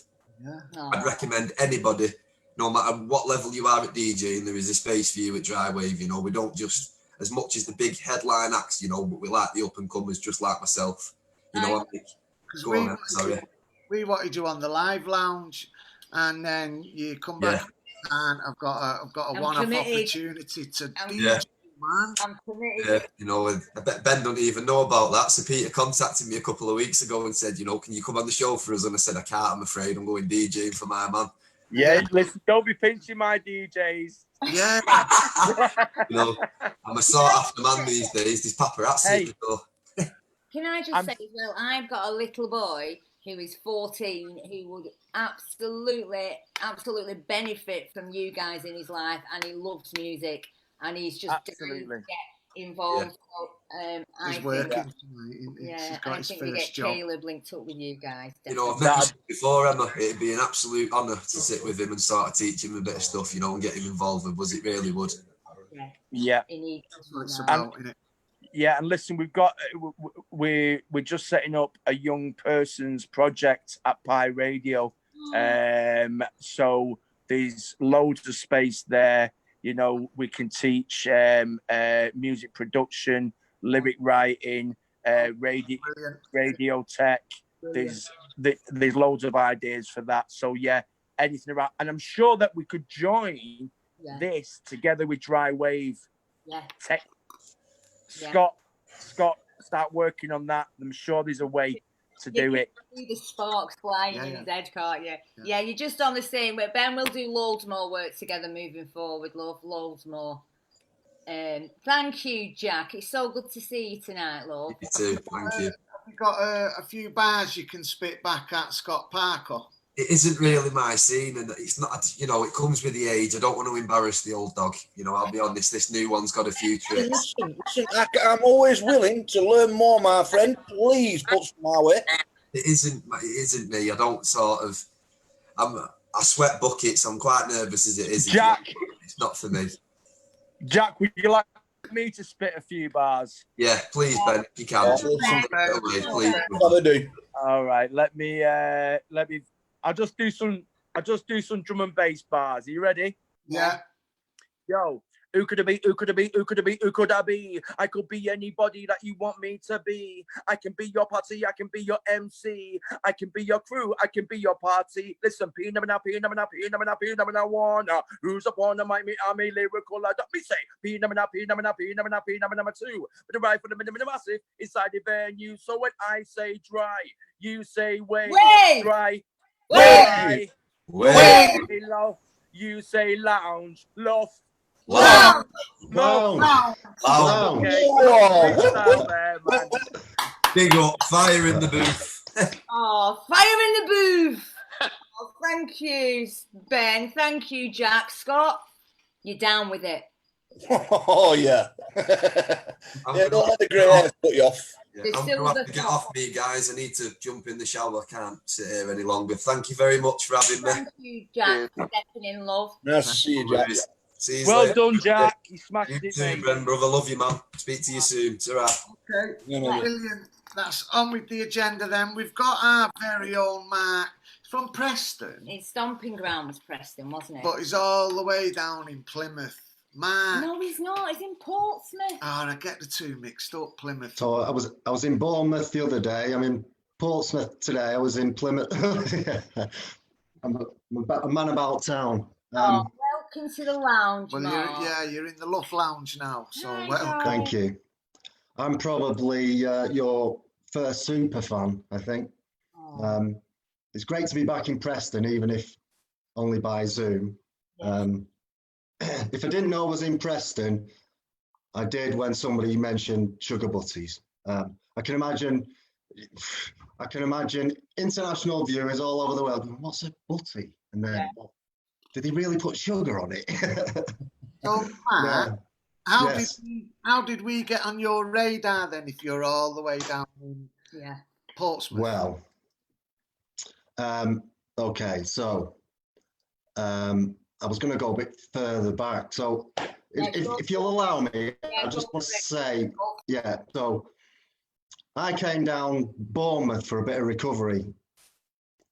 [SPEAKER 5] I'd recommend anybody, no matter what level you are at DJing, there is a space for you at Dry Wave, you know, we don't just, as much as the big headline acts, you know, but we like the up and comers just like myself. You know,
[SPEAKER 1] we wanted you on the live lounge, and then you come back and I've got a one-off opportunity to DJ, man.
[SPEAKER 2] I'm committed.
[SPEAKER 5] Yeah, you know, I bet Ben don't even know about that. So Peter contacted me a couple of weeks ago and said, you know, can you come on the show for us? And I said, I can't, I'm afraid. I'm going DJing for my man.
[SPEAKER 6] Yeah, listen, don't be pinching my DJs.
[SPEAKER 1] Yeah.
[SPEAKER 5] You know, I'm a sought after man these days. These paparazzi.
[SPEAKER 2] Hey. Can I just say as well, I've got a little boy who is 14 who would absolutely benefit from you guys in his life, and he loves music and he's just dying to get involved. So,
[SPEAKER 1] he's working.
[SPEAKER 2] I think we get Caleb linked up with you guys. Definitely.
[SPEAKER 5] You know, I've met him before, Emma. It'd be an absolute honour to sit with him and sort of teach him a bit of stuff, you know, and get him involved with us. It really would.
[SPEAKER 6] Yeah. Yeah, and listen, we're just setting up a young person's project at Pi Radio. So there's loads of space there. You know, we can teach music production, lyric writing, radio tech. There's loads of ideas for that. So yeah, anything around, and I'm sure that we could join this together with Dry Wave Tech. Scott, start working on that. I'm sure there's a way to do it.
[SPEAKER 2] See the sparks flying in his head, can't you? Yeah, you're just on the same way. Ben, we'll do loads more work together moving forward, love. Loads more. Thank you, Jack. It's so good to see you tonight, love.
[SPEAKER 5] You too. Thank you.
[SPEAKER 1] Have you got a few bars you can spit back at Scott Parker?
[SPEAKER 5] It isn't really my scene, and it's not, you know, it comes with the age. I don't want to embarrass the old dog. You know, I'll be honest, this new one's got a few tricks.
[SPEAKER 4] Listen, I'm always willing to learn more, my friend. Please put some my way.
[SPEAKER 5] It isn't me. I don't sort of, I sweat buckets. I'm quite nervous as it is.
[SPEAKER 6] Jack.
[SPEAKER 5] It's not for me.
[SPEAKER 6] Jack, would you like me to spit a few bars?
[SPEAKER 5] Yeah, please, Ben, if you can.
[SPEAKER 4] Please.
[SPEAKER 6] All right, let me I'll just do some drum and bass bars. Are you ready?
[SPEAKER 1] Yeah.
[SPEAKER 6] Yo, who could it be? Who could it be? Who could it be? Who could I be? I could be anybody that you want me to be. I can be your party. I can be your MC. I can be your crew. I can be your party. Listen, P-number one. Who's up on the mic? I'm a lyrical. Don't me say P-number two. But the right for the minimum massive inside the venue. So when I say dry, you say wave. Dry.
[SPEAKER 1] Wave.
[SPEAKER 6] Low. You say lounge. LUF.
[SPEAKER 3] Lounge.
[SPEAKER 5] Big up, fire in the booth.
[SPEAKER 2] Oh, fire in the booth. Oh, thank you, Ben. Thank you, Jack. Scott, you're down with it.
[SPEAKER 4] Oh, yeah. Yeah, don't let the grey hair put you off.
[SPEAKER 5] Yeah, I'm going to have to get off me, guys. I need to jump in the shower. I can't sit here any longer. Thank you very much for having me.
[SPEAKER 2] Thank you, Jack, for stepping in, love.
[SPEAKER 4] Nice to see you, Jack.
[SPEAKER 5] See you
[SPEAKER 6] well
[SPEAKER 5] later.
[SPEAKER 6] Done, Jack. You smashed
[SPEAKER 5] you
[SPEAKER 6] it,
[SPEAKER 5] too,
[SPEAKER 6] mate.
[SPEAKER 5] Bren, brother. Love you, man. Speak to you soon. Ta-ra.
[SPEAKER 1] Okay, brilliant. That's on with the agenda then. We've got our very own Mark from Preston.
[SPEAKER 2] His stomping ground was Preston, wasn't it?
[SPEAKER 1] But he's all the way down in Plymouth. Mark.
[SPEAKER 2] No, he's not. He's in Portsmouth.
[SPEAKER 1] Oh, I get the two mixed up. Plymouth.
[SPEAKER 3] So I was in Bournemouth the other day. I'm in Portsmouth today. I was in Plymouth. I'm a man about town.
[SPEAKER 2] Welcome to the lounge,
[SPEAKER 1] well, you're in the LUF Lounge now. So welcome.
[SPEAKER 3] Thank you. I'm probably your first super fan, I think. It's great to be back in Preston, even if only by Zoom. If I didn't know I was in Preston, I did when somebody mentioned sugar butties. I I can imagine international viewers all over the world going, what's a butty? And then, did he really put sugar on it?
[SPEAKER 1] So, Matt,
[SPEAKER 3] Yeah.
[SPEAKER 1] how did we get on your radar then if you're all the way down in Portsmouth?
[SPEAKER 3] Well, okay, so I was going to go a bit further back. So if you'll allow me, I just want to say, so I came down Bournemouth for a bit of recovery,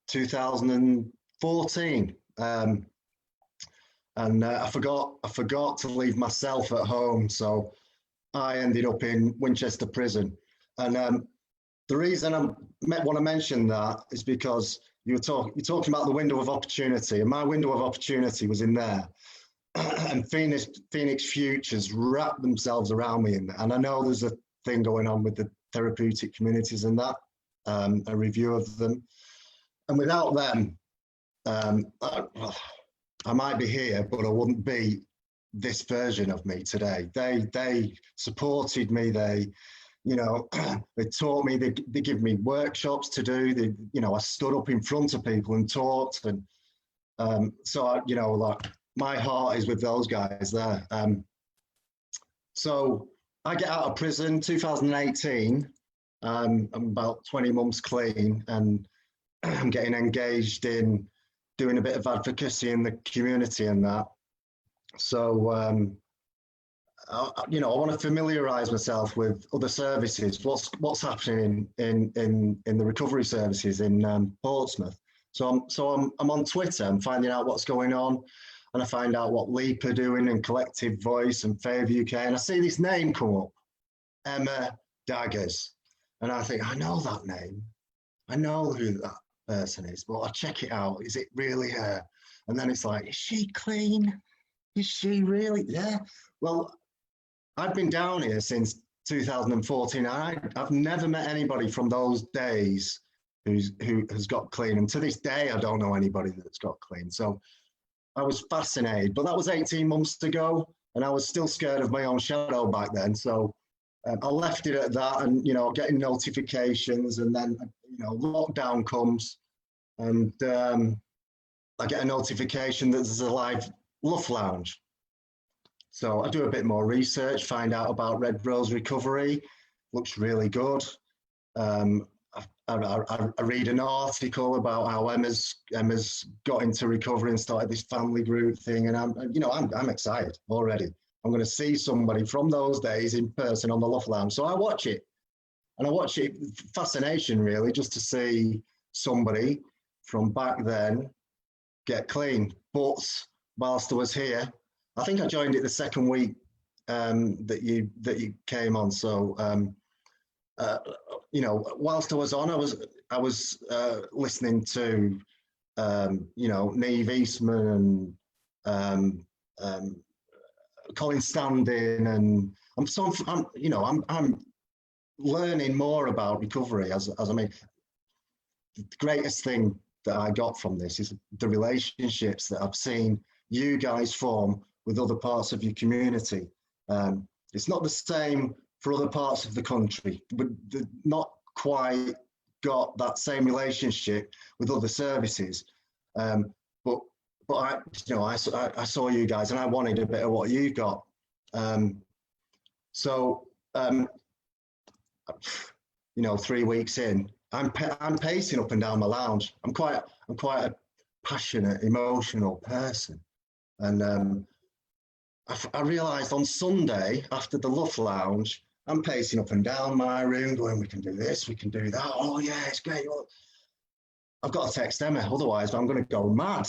[SPEAKER 3] 2014. And I forgot to leave myself at home, so I ended up in Winchester Prison. And the reason I want to mention that is because you're talking about the window of opportunity, and my window of opportunity was in there. And Phoenix Futures wrapped themselves around me in there. And I know there's a thing going on with the therapeutic communities and that, a review of them. And without them, I might be here, but I wouldn't be this version of me today. They supported me. They taught me. They give me workshops to do. I stood up in front of people and talked. And so my heart is with those guys there. So I get out of prison 2018. I'm about 20 months clean, and I'm getting engaged in doing a bit of advocacy in the community and that. So, I want to familiarise myself with other services, what's happening in the recovery services in Portsmouth. So I'm on Twitter, I'm finding out what's going on, and I find out what LEAP are doing and Collective Voice and Favour UK, and I see this name come up, Emma Daggers, and I think, I know that name, I know who that person is, but I check it out. Is it really her? And then it's like, is she clean? Is she really? Yeah. Well, I've been down here since 2014. I've never met anybody from those days who has got clean, and to this day I don't know anybody that's got clean. So I was fascinated, but that was 18 months ago, and I was still scared of my own shadow back then. So I left it at that, and getting notifications, and then lockdown comes, and I get a notification that there's a live LUF Lounge. So I do a bit more research, find out about Red Rose Recovery. Looks really good. I read an article about how Emma's got into recovery and started this family group thing, and I'm excited already. I'm going to see somebody from those days in person on the LUF Lounge. So I watch it, and I watch it with fascination, really, just to see somebody from back then get clean. But whilst I was here, I think I joined it the second week that you came on. So whilst I was on, I was listening to Neve Eastman and Colin Standing, and I'm learning more about recovery as I mean. The greatest thing that I got from this is the relationships that I've seen you guys form with other parts of your community. It's not the same for other parts of the country, but not quite got that same relationship with other services. But I saw you guys, and I wanted a bit of what you got. So 3 weeks in, I'm pacing up and down my lounge. I'm quite a passionate, emotional person, and I realised on Sunday after the LUF Lounge, I'm pacing up and down my room, going, "We can do this, we can do that. Oh yeah, it's great." Well, I've got to text Emma, otherwise I'm going to go mad.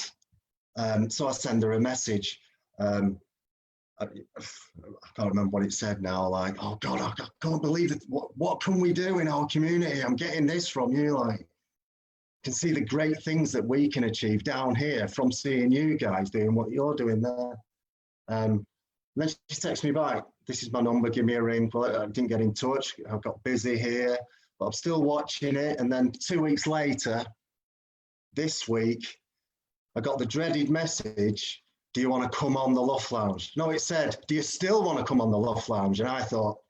[SPEAKER 3] So I send her a message. I can't remember what it said now. Like, "Oh God, I can't believe it. What can we do in our community? I'm getting this from you. Like, can see the great things that we can achieve down here from seeing you guys doing what you're doing there." And then she texts me back, "This is my number, give me a ring." Well, I didn't get in touch. I got busy here, but I'm still watching it. And then 2 weeks later, this week, I got the dreaded message, "Do you want to come on the LUF Lounge?" No, it said, "Do you still want to come on the LUF Lounge?" And I thought,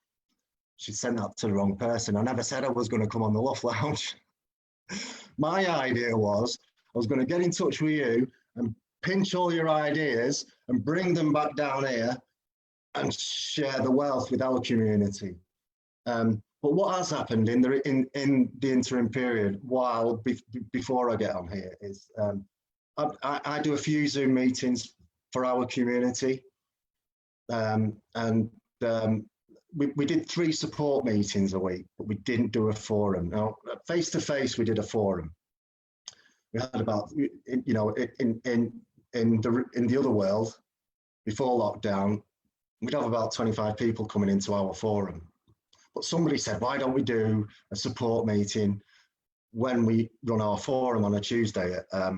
[SPEAKER 3] she sent that to the wrong person. I never said I was going to come on the LUF Lounge. My idea was I was going to get in touch with you and pinch all your ideas and bring them back down here and share the wealth with our community. But what has happened in the interim period, while before I get on here, is I do a few Zoom meetings for our community, and we did 3 support meetings a week, but we didn't do a forum. Now, face to face, we did a forum. We had about, you know, in the other world, before lockdown, we'd have about 25 people coming into our forum. But somebody said, why don't we do a support meeting when we run our forum on a Tuesday at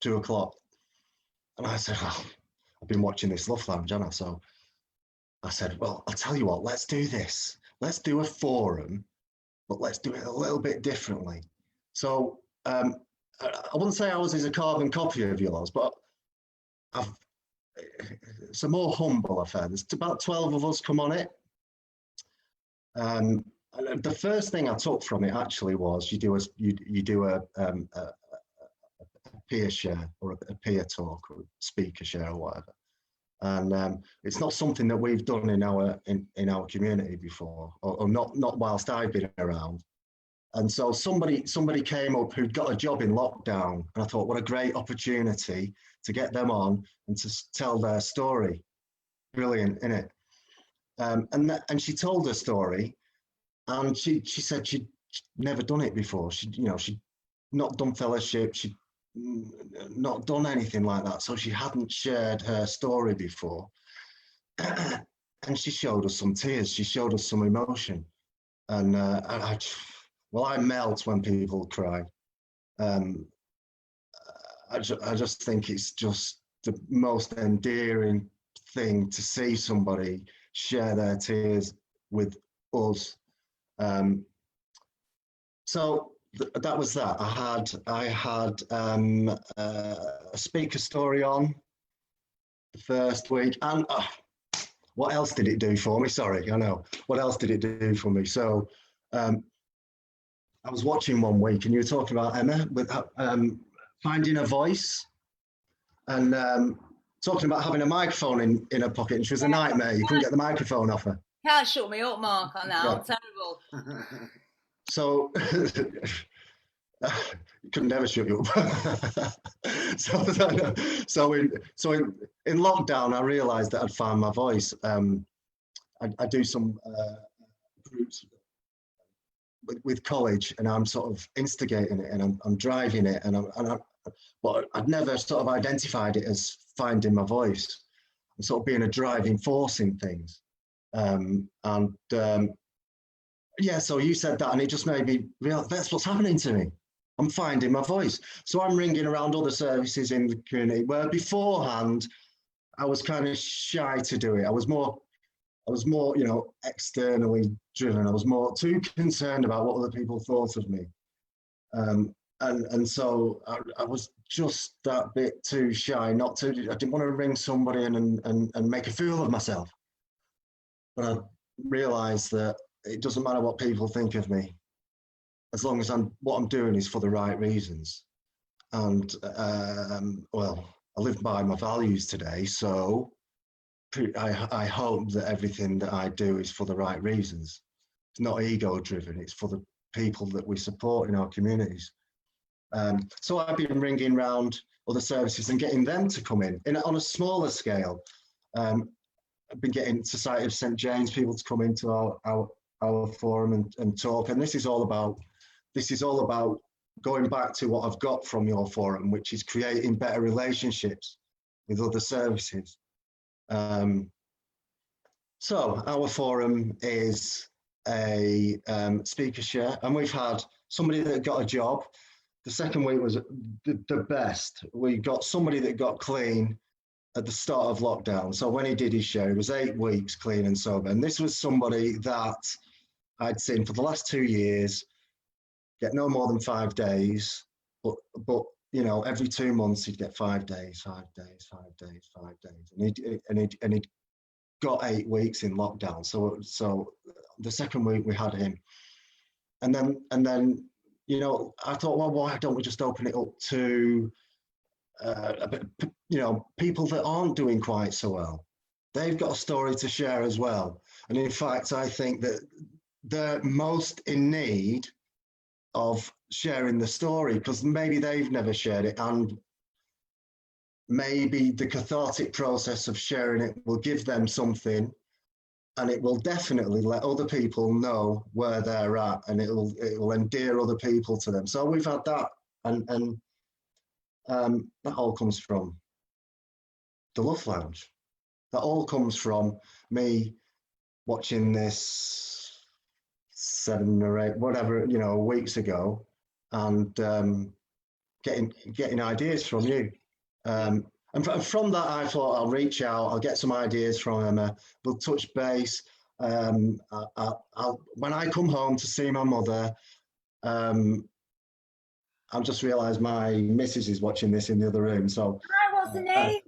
[SPEAKER 3] 2 o'clock? And I said, well, I've been watching this LUF Lounge, haven't I? So I said, well, I'll tell you what, let's do this. Let's do a forum, but let's do it a little bit differently. So I wouldn't say ours is a carbon copy of yours, but it's a more humble affair. There's about 12 of us come on it. And the first thing I took from it actually was you do a peer share or a peer talk or speaker share or whatever. And it's not something that we've done in our community before, or not whilst I've been around. And so somebody came up who'd got a job in lockdown, and I thought, what a great opportunity to get them on and to tell their story. Brilliant, innit? And she told her story, and she said she'd never done it before. She'd not done fellowship, she'd not done anything like that, so she hadn't shared her story before. And she showed us some tears, she showed us some emotion, and I melt when people cry. I just think it's just the most endearing thing to see somebody share their tears with us. So that was that. I had a speaker story on the first week, and what else did it do for me? Sorry, I know. What else did it do for me? So I was watching one week, and you were talking about Emma with finding a voice, and talking about having a microphone in her pocket, and she was a nightmare. You couldn't get the microphone off her.
[SPEAKER 2] Can't shut me up, Mark, on that. Yeah. I'm terrible.
[SPEAKER 3] So you couldn't ever shut you up. so in lockdown, I realised that I'd found my voice. I do some groups with college, and I'm sort of instigating it, and I'm driving it, but I'd never sort of identified it as finding my voice. I'm sort of being a driving force in things. Yeah, so you said that, and it just made me realize that's what's happening to me. I'm finding my voice. So I'm ringing around other services in the community where beforehand I was kind of shy to do it. I was more, you know, externally driven. I was more too concerned about what other people thought of me. And so I was just that bit too shy, I didn't want to ring somebody and make a fool of myself. But I realized that it doesn't matter what people think of me, as long as what I'm doing is for the right reasons. And well, I live by my values today, so I hope that everything that I do is for the right reasons. It's not ego driven, it's for the people that we support in our communities. So I've been ringing around other services and getting them to come in on a smaller scale. I've been getting Society of St. James people to come into our forum and talk, and this is all about going back to what I've got from your forum, which is creating better relationships with other services. So our forum is a speaker share, and we've had somebody that got a job. The second week was the best. We got somebody that got clean at the start of lockdown. So when he did his share, it was 8 weeks clean and sober. And this was somebody that I'd seen for the last 2 years get no more than 5 days, but you know, every 2 months he'd get 5 days, 5 days, 5 days, 5 days, and he got 8 weeks in lockdown. So the second week we had him, and then you know, I thought, well, why don't we just open it up to you know, people that aren't doing quite so well? They've got a story to share as well. And in fact, I think that they're most in need of sharing the story, because maybe they've never shared it, and maybe the cathartic process of sharing it will give them something, and it will definitely let other people know where they're at, and it will endear other people to them. So we've had that, and that all comes from the LUF Lounge. That all comes from me watching this 7 or 8, whatever, you know, weeks ago, and getting ideas from you. And from that, I thought I'll reach out, I'll get some ideas from Emma, we'll touch base. When I come home to see my mother, I've just realised my missus is watching this in the other room. So,
[SPEAKER 2] Hi, what's the name?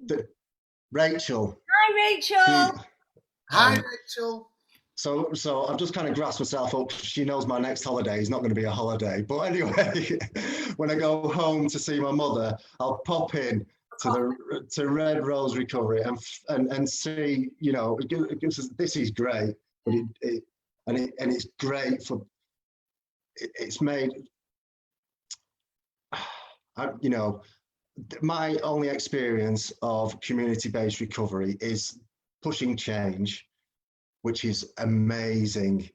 [SPEAKER 3] Rachel.
[SPEAKER 2] Hi, Rachel.
[SPEAKER 1] Hi, Rachel.
[SPEAKER 3] So I've just kind of grasped myself up. She knows my next holiday is not going to be a holiday. But anyway, when I go home to see my mother, I'll pop in to Red Rose Recovery and see, you know, this is great, but it's great for, it's made, you know, my only experience of community-based recovery is pushing change, which is amazing.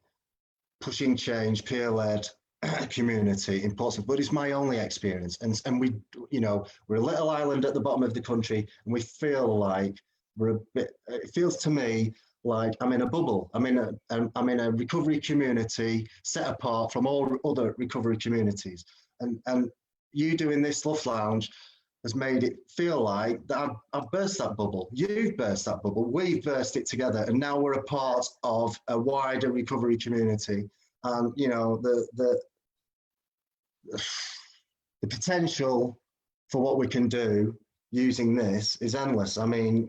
[SPEAKER 3] Pushing change, peer-led community in Portsmouth, but it's my only experience. And we, you know, we're a little island at the bottom of the country, and we feel like we're a bit, it feels to me like I'm in a bubble. I'm in a recovery community set apart from all other recovery communities. And you doing this LUF Lounge has made it feel like that I've burst that bubble. You've burst that bubble. We've burst it together, and now we're a part of a wider recovery community. And you know, the potential for what we can do using this is endless. I mean,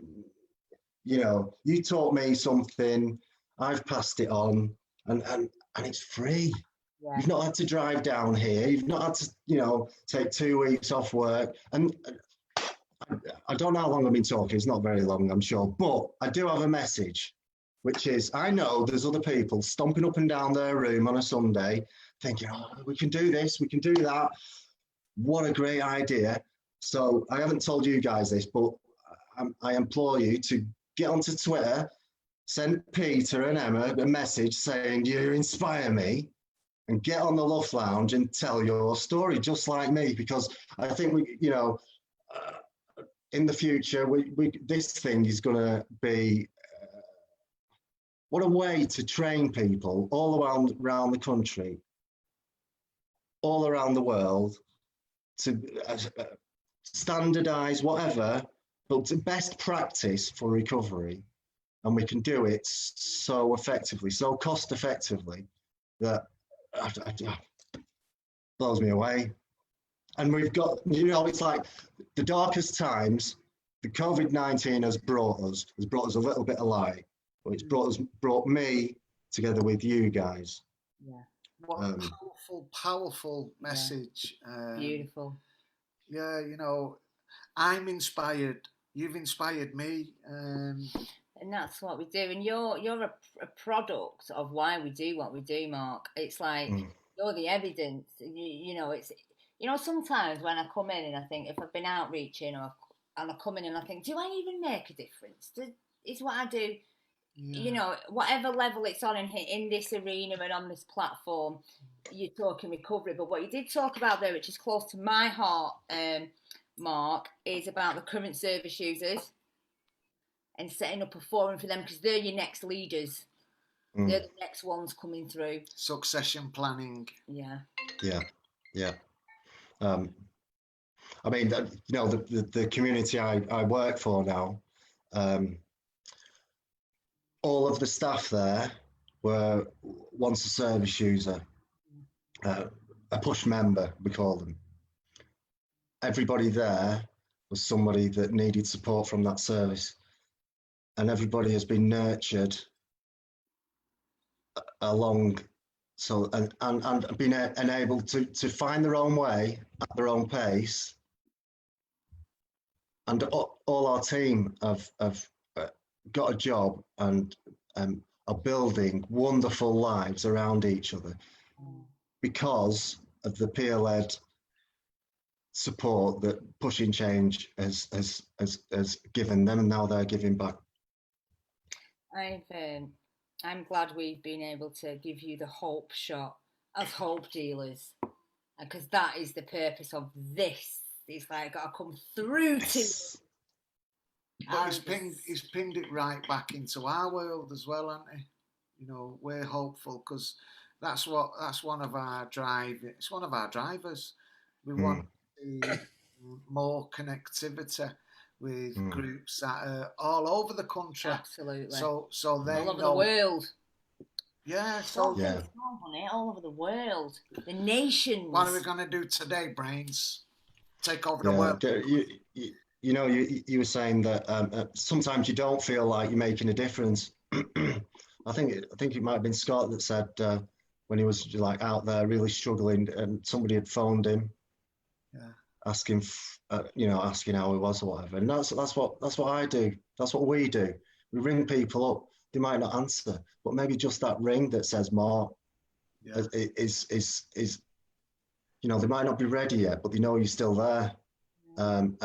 [SPEAKER 3] you know, you taught me something, I've passed it on, and it's free. Yeah. You've not had to drive down here. You've not had to, you know, take 2 weeks off work. And I don't know how long I've been talking. It's not very long, I'm sure. But I do have a message, which is, I know there's other people stomping up and down their room on a Sunday thinking, oh, we can do this, we can do that. What a great idea. So I haven't told you guys this, but I implore you to get onto Twitter, send Peter and Emma a message saying you inspire me, and get on the LUF Lounge and tell your story just like me, because I think we, you know, in the future, this thing is going to be, what a way to train people all around the country, all around the world, to standardize whatever, but to best practice for recovery. And we can do it so effectively, so cost effectively, that blows me away. And we've got, you know, it's like the darkest times, the COVID-19 has brought us a little bit of light, but it's brought me together with you guys.
[SPEAKER 2] Yeah.
[SPEAKER 1] What a powerful message.
[SPEAKER 2] Yeah. Beautiful.
[SPEAKER 1] Yeah, you know, I'm inspired. You've inspired me.
[SPEAKER 2] And that's what we do. And you're a product of why we do what we do, Mark. It's like you're the evidence. You know, it's, you know, sometimes when I come in and I think, if I've been outreaching and I come in and I think, do I even make a difference? Is what I do, you know, whatever level it's on in this arena and on this platform, you're talking recovery. But what you did talk about there, which is close to my heart, Mark, is about the current service users and setting up a forum for them, because they're your next leaders. They're the next ones coming through.
[SPEAKER 1] Succession planning.
[SPEAKER 2] Yeah.
[SPEAKER 3] I mean, you know, the community I work for now, all of the staff there were once a service user, a push member, we call them. Everybody there was somebody that needed support from that service. And everybody has been nurtured along, so and being enabled to find their own way at their own pace. And all our team have got a job and are building wonderful lives around each other because of the peer-led support that Pushing Change has given them, and now they're giving back.
[SPEAKER 2] I'm glad we've been able to give you the hope shot as hope dealers, because that is the purpose of this. It's like got to come through to.
[SPEAKER 1] But he's pinned it right back into our world as well, hasn't he? You know, we're hopeful because that's one of our It's one of our drivers. We want more connectivity with groups that are all over the country.
[SPEAKER 2] Absolutely.
[SPEAKER 1] So they
[SPEAKER 2] all over the world.
[SPEAKER 1] Yeah.
[SPEAKER 2] All over the world. The nations.
[SPEAKER 1] What are we going to do today, Brains? Take over the world.
[SPEAKER 3] You were saying that sometimes you don't feel like you're making a difference. I think it might have been Scott that said when he was like out there really struggling, and somebody had phoned him, asking how he was or whatever. And that's what I do. That's what we do. We ring people up. They might not answer, but maybe just that ring that says Mark is they might not be ready yet, but they know you're still there. And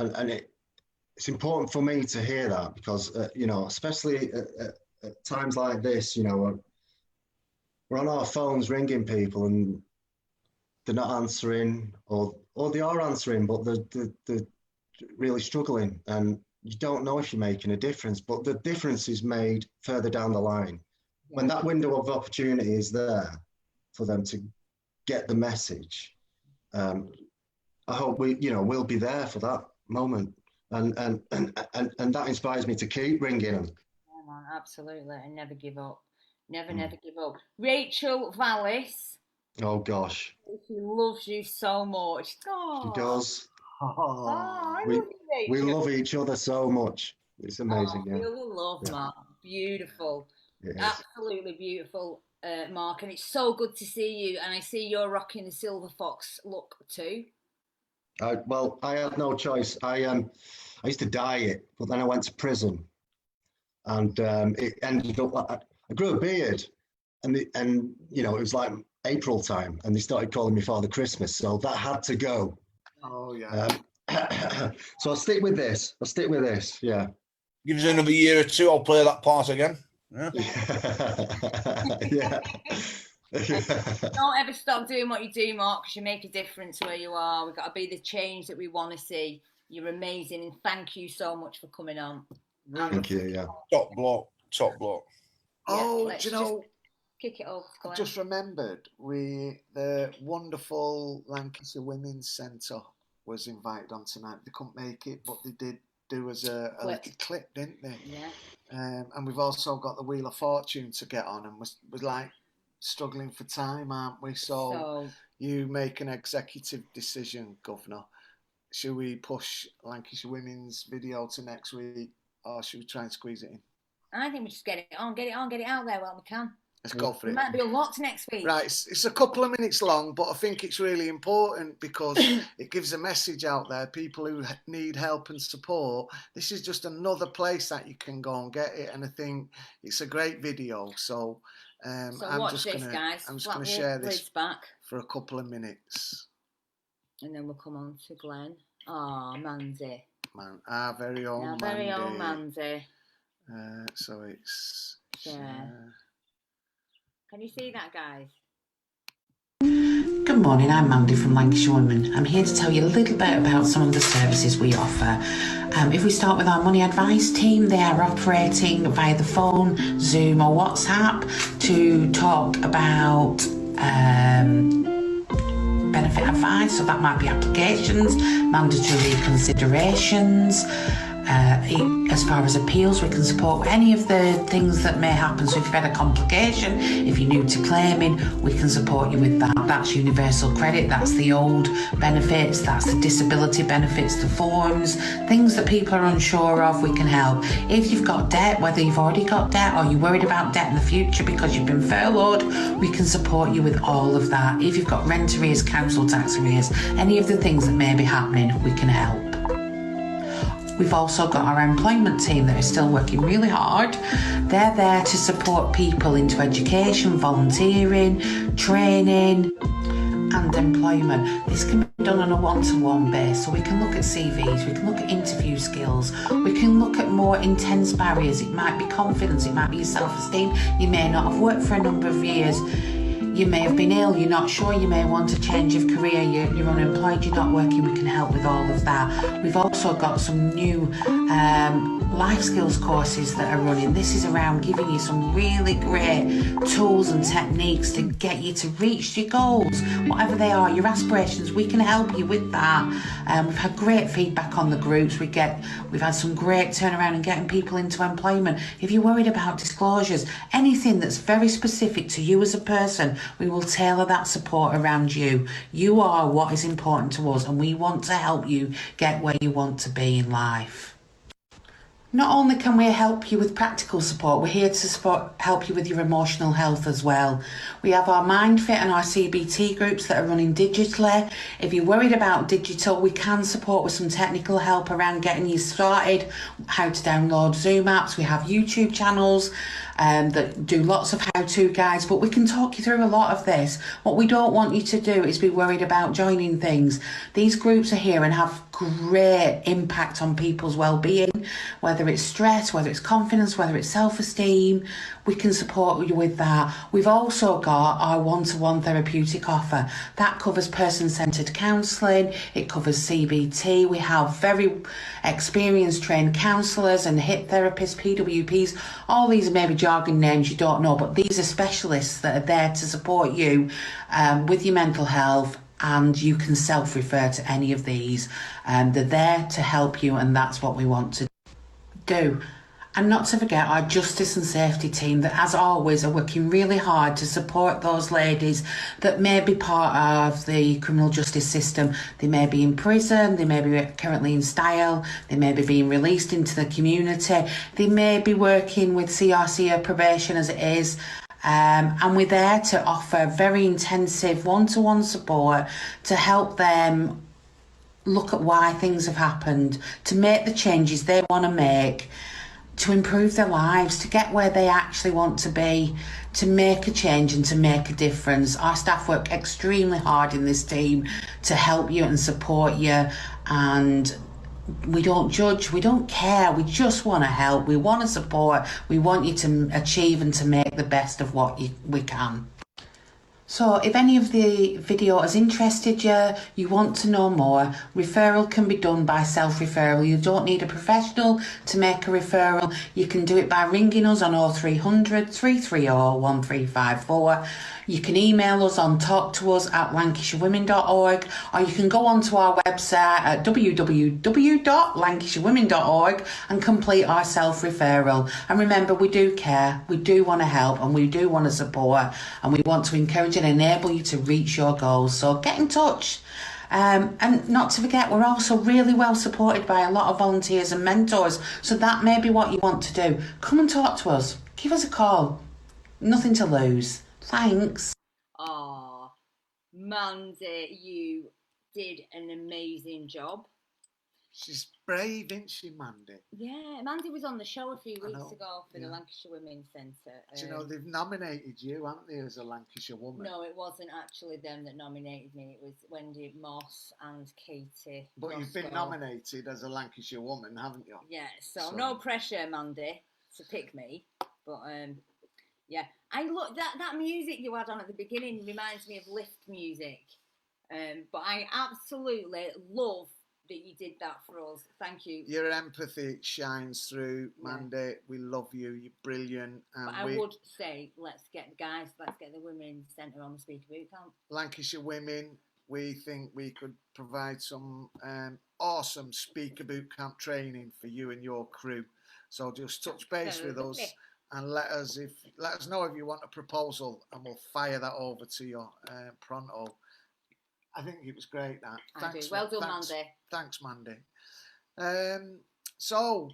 [SPEAKER 3] it's important for me to hear that because especially at times like this, we're on our phones ringing people and they're not answering, or they are answering, but they're really struggling, and you don't know if you're making a difference. But the difference is made further down the line when that window of opportunity is there for them to get the message. I hope we'll be there for that moment, and that inspires me to keep ringing them.
[SPEAKER 2] Yeah, man, absolutely, and never give up. Never give up. Rachel Vallis.
[SPEAKER 3] Oh gosh.
[SPEAKER 2] She loves you so much. Oh.
[SPEAKER 3] She does.
[SPEAKER 2] Oh,
[SPEAKER 3] we love each other so much. It's amazing.
[SPEAKER 2] We love Mark. Beautiful. Absolutely beautiful, Mark. And it's so good to see you. And I see you're rocking the Silver Fox look too.
[SPEAKER 3] Well, I had no choice. I used to dye it, but then I went to prison, and it ended up like I grew a beard, and it was like April time, and they started calling me Father Christmas, so that had to go.
[SPEAKER 1] Oh yeah.
[SPEAKER 3] So I'll stick with this. Yeah.
[SPEAKER 4] Give us another year or two. I'll play that part again. Yeah.
[SPEAKER 3] Yeah.
[SPEAKER 2] Don't ever stop doing what you do, Mark, because you make a difference where you are. We've got to be the change that we want to see. You're amazing, and thank you so much for coming on.
[SPEAKER 3] Thank you. Yeah.
[SPEAKER 4] Top block.
[SPEAKER 1] Oh, do you know?
[SPEAKER 2] Kick it off, Glenn.
[SPEAKER 1] I just remembered the wonderful Lancashire Women's Centre was invited on tonight. They couldn't make it, but they did do us a little clip, didn't they?
[SPEAKER 2] Yeah.
[SPEAKER 1] And we've also got the Wheel of Fortune to get on, and we're like struggling for time, aren't we? So you make an executive decision, Governor. Should we push Lancashire Women's video to next week, or should we try and squeeze it in?
[SPEAKER 2] I think we just get it out there while we can.
[SPEAKER 1] Let's go for it.
[SPEAKER 2] It might be a lot next week.
[SPEAKER 1] Right, it's a couple of minutes long, but I think it's really important because it gives a message out there. People who need help and support, this is just another place that you can go and get it. And I think it's a great video. So, I'm just going to share this
[SPEAKER 2] back
[SPEAKER 1] for a couple of minutes.
[SPEAKER 2] And then we'll come on to Glenn. Oh, Mandy.
[SPEAKER 1] Our very own
[SPEAKER 2] Mandy.
[SPEAKER 1] So it's...
[SPEAKER 2] Can you see that, guys?
[SPEAKER 11] Good morning, I'm Mandy from Lancashire Women. I'm here to tell you a little bit about some of the services we offer. If we start with our money advice team, they are operating via the phone, Zoom or WhatsApp to talk about benefit advice. So that might be applications, mandatory considerations, as far as appeals, we can support any of the things that may happen. So if you've had a complication, if you're new to claiming, we can support you with that. That's universal credit, that's the old benefits, that's the disability benefits, the forms, things that people are unsure of, we can help. If you've got debt, whether you've already got debt or you're worried about debt in the future because you've been furloughed, we can support you with all of that. If you've got rent arrears, council tax arrears, any of the things that may be happening, we can help. We've also got our employment team that is still working really hard. They're there to support people into education, volunteering, training and employment. This can be done on a one-to-one basis, so we can look at CVs, we can look at interview skills, we can look at more intense barriers. It might be confidence, it might be your self-esteem. You may not have worked for a number of years. You may have been ill, you're not sure, you may want a change of career, you're unemployed, you're not working, we can help with all of that. We've also got some new life skills courses that are running. This is around giving you some really great tools and techniques to get you to reach your goals, whatever they are, your aspirations. We can help you with that. We've had great feedback on the groups. We've had some great turnaround in getting people into employment. If you're worried about disclosures, anything that's very specific to you as a person, we will tailor that support around you. You are what is important to us, and we want to help you get where you want to be in life. Not only can we help you with practical support, we're here to help you with your emotional health as well. We have our MindFit and our CBT groups that are running digitally. If you're worried about digital, we can support with some technical help around getting you started, how to download Zoom apps. We have YouTube channels that do lots of how-to guides, but we can talk you through a lot of this. What we don't want you to do is be worried about joining things. These groups are here and have great impact on people's well-being, whether it's stress, whether it's confidence, whether it's self-esteem. We can support you with that. We've also got our one-to-one therapeutic offer. That covers person-centred counselling, it covers CBT. We have very experienced trained counsellors and HIP therapists, PWPs. All these are maybe jargon names you don't know, but these are specialists that are there to support you with your mental health, and you can self-refer to any of these. They're there to help you, and that's what we want to do. And not to forget our justice and safety team that, as always, are working really hard to support those ladies that may be part of the criminal justice system. They may be in prison, they may be currently in style, they may be being released into the community, they may be working with CRC or probation as it is. And we're there to offer very intensive one-to-one support to help them look at why things have happened, to make the changes they want to make, to improve their lives, to get where they actually want to be, to make a change and to make a difference. Our staff work extremely hard in this team to help you and support you, and we don't judge, we don't care, we just want to help, we want to support, we want you to achieve and to make the best of what we can. So if any of the video has interested you, you want to know more, referral can be done by self-referral. You don't need a professional to make a referral. You can do it by ringing us on 0300 330 1354. You can email us on talktous@lancashirewomen.org, or you can go onto our website at www.lancashirewomen.org and complete our self-referral. And remember, we do care, we do want to help, and we do want to support, and we want to encourage and enable you to reach your goals. So get in touch. And not to forget, we're also really well supported by a lot of volunteers and mentors. So that may be what you want to do. Come and talk to us. Give us a call. Nothing to lose. Thanks.
[SPEAKER 2] Oh, Mandy, you did an amazing job.
[SPEAKER 1] She's brave, isn't she, Mandy?
[SPEAKER 2] Yeah, Mandy was on the show a few weeks ago for the Lancashire Women's Centre.
[SPEAKER 1] Do you know, they've nominated you, haven't they, as a Lancashire woman?
[SPEAKER 2] No, it wasn't actually them that nominated me. It was Wendy Moss and Katie.
[SPEAKER 1] But
[SPEAKER 2] Roscoe.
[SPEAKER 1] You've been nominated as a Lancashire woman, haven't you?
[SPEAKER 2] Yeah, so no pressure, Mandy, to pick me. But yeah, I look that music you had on at the beginning reminds me of lift music. But I absolutely love that you did that for us. Thank you.
[SPEAKER 1] Your empathy shines through, Mandy. Yeah. We love you. You're brilliant.
[SPEAKER 2] But I would say, let's get the Women's Centre on the speaker boot camp.
[SPEAKER 1] Lancashire Women, we think we could provide some awesome speaker bootcamp training for you and your crew. So just touch base with us and let us know if you want a proposal, and we'll fire that over to you pronto. I think it was great. That. Thanks,
[SPEAKER 2] well done, Mandy.
[SPEAKER 1] Thanks, Mandy. So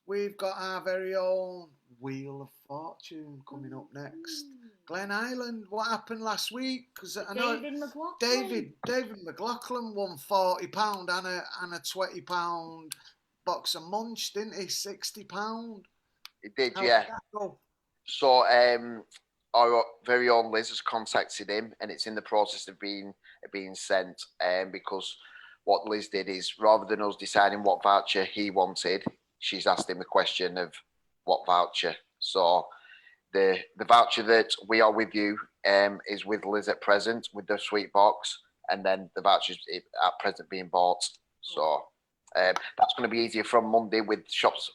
[SPEAKER 1] we've got our very own Wheel of Fortune coming up next. Glen Island, what happened last week? Because I know David McLaughlin won £40 and a £20 box of munch, didn't he? £60.
[SPEAKER 8] He did,
[SPEAKER 1] How
[SPEAKER 8] yeah.
[SPEAKER 1] did that go?
[SPEAKER 8] So our very own Liz has contacted him, and it's in the process of being sent. Because what Liz did is, rather than us deciding what voucher he wanted, she's asked him the question of what voucher. So the voucher that we are with you is with Liz at present with the sweet box, and then the vouchers at present being bought. So that's going to be easier from Monday with shops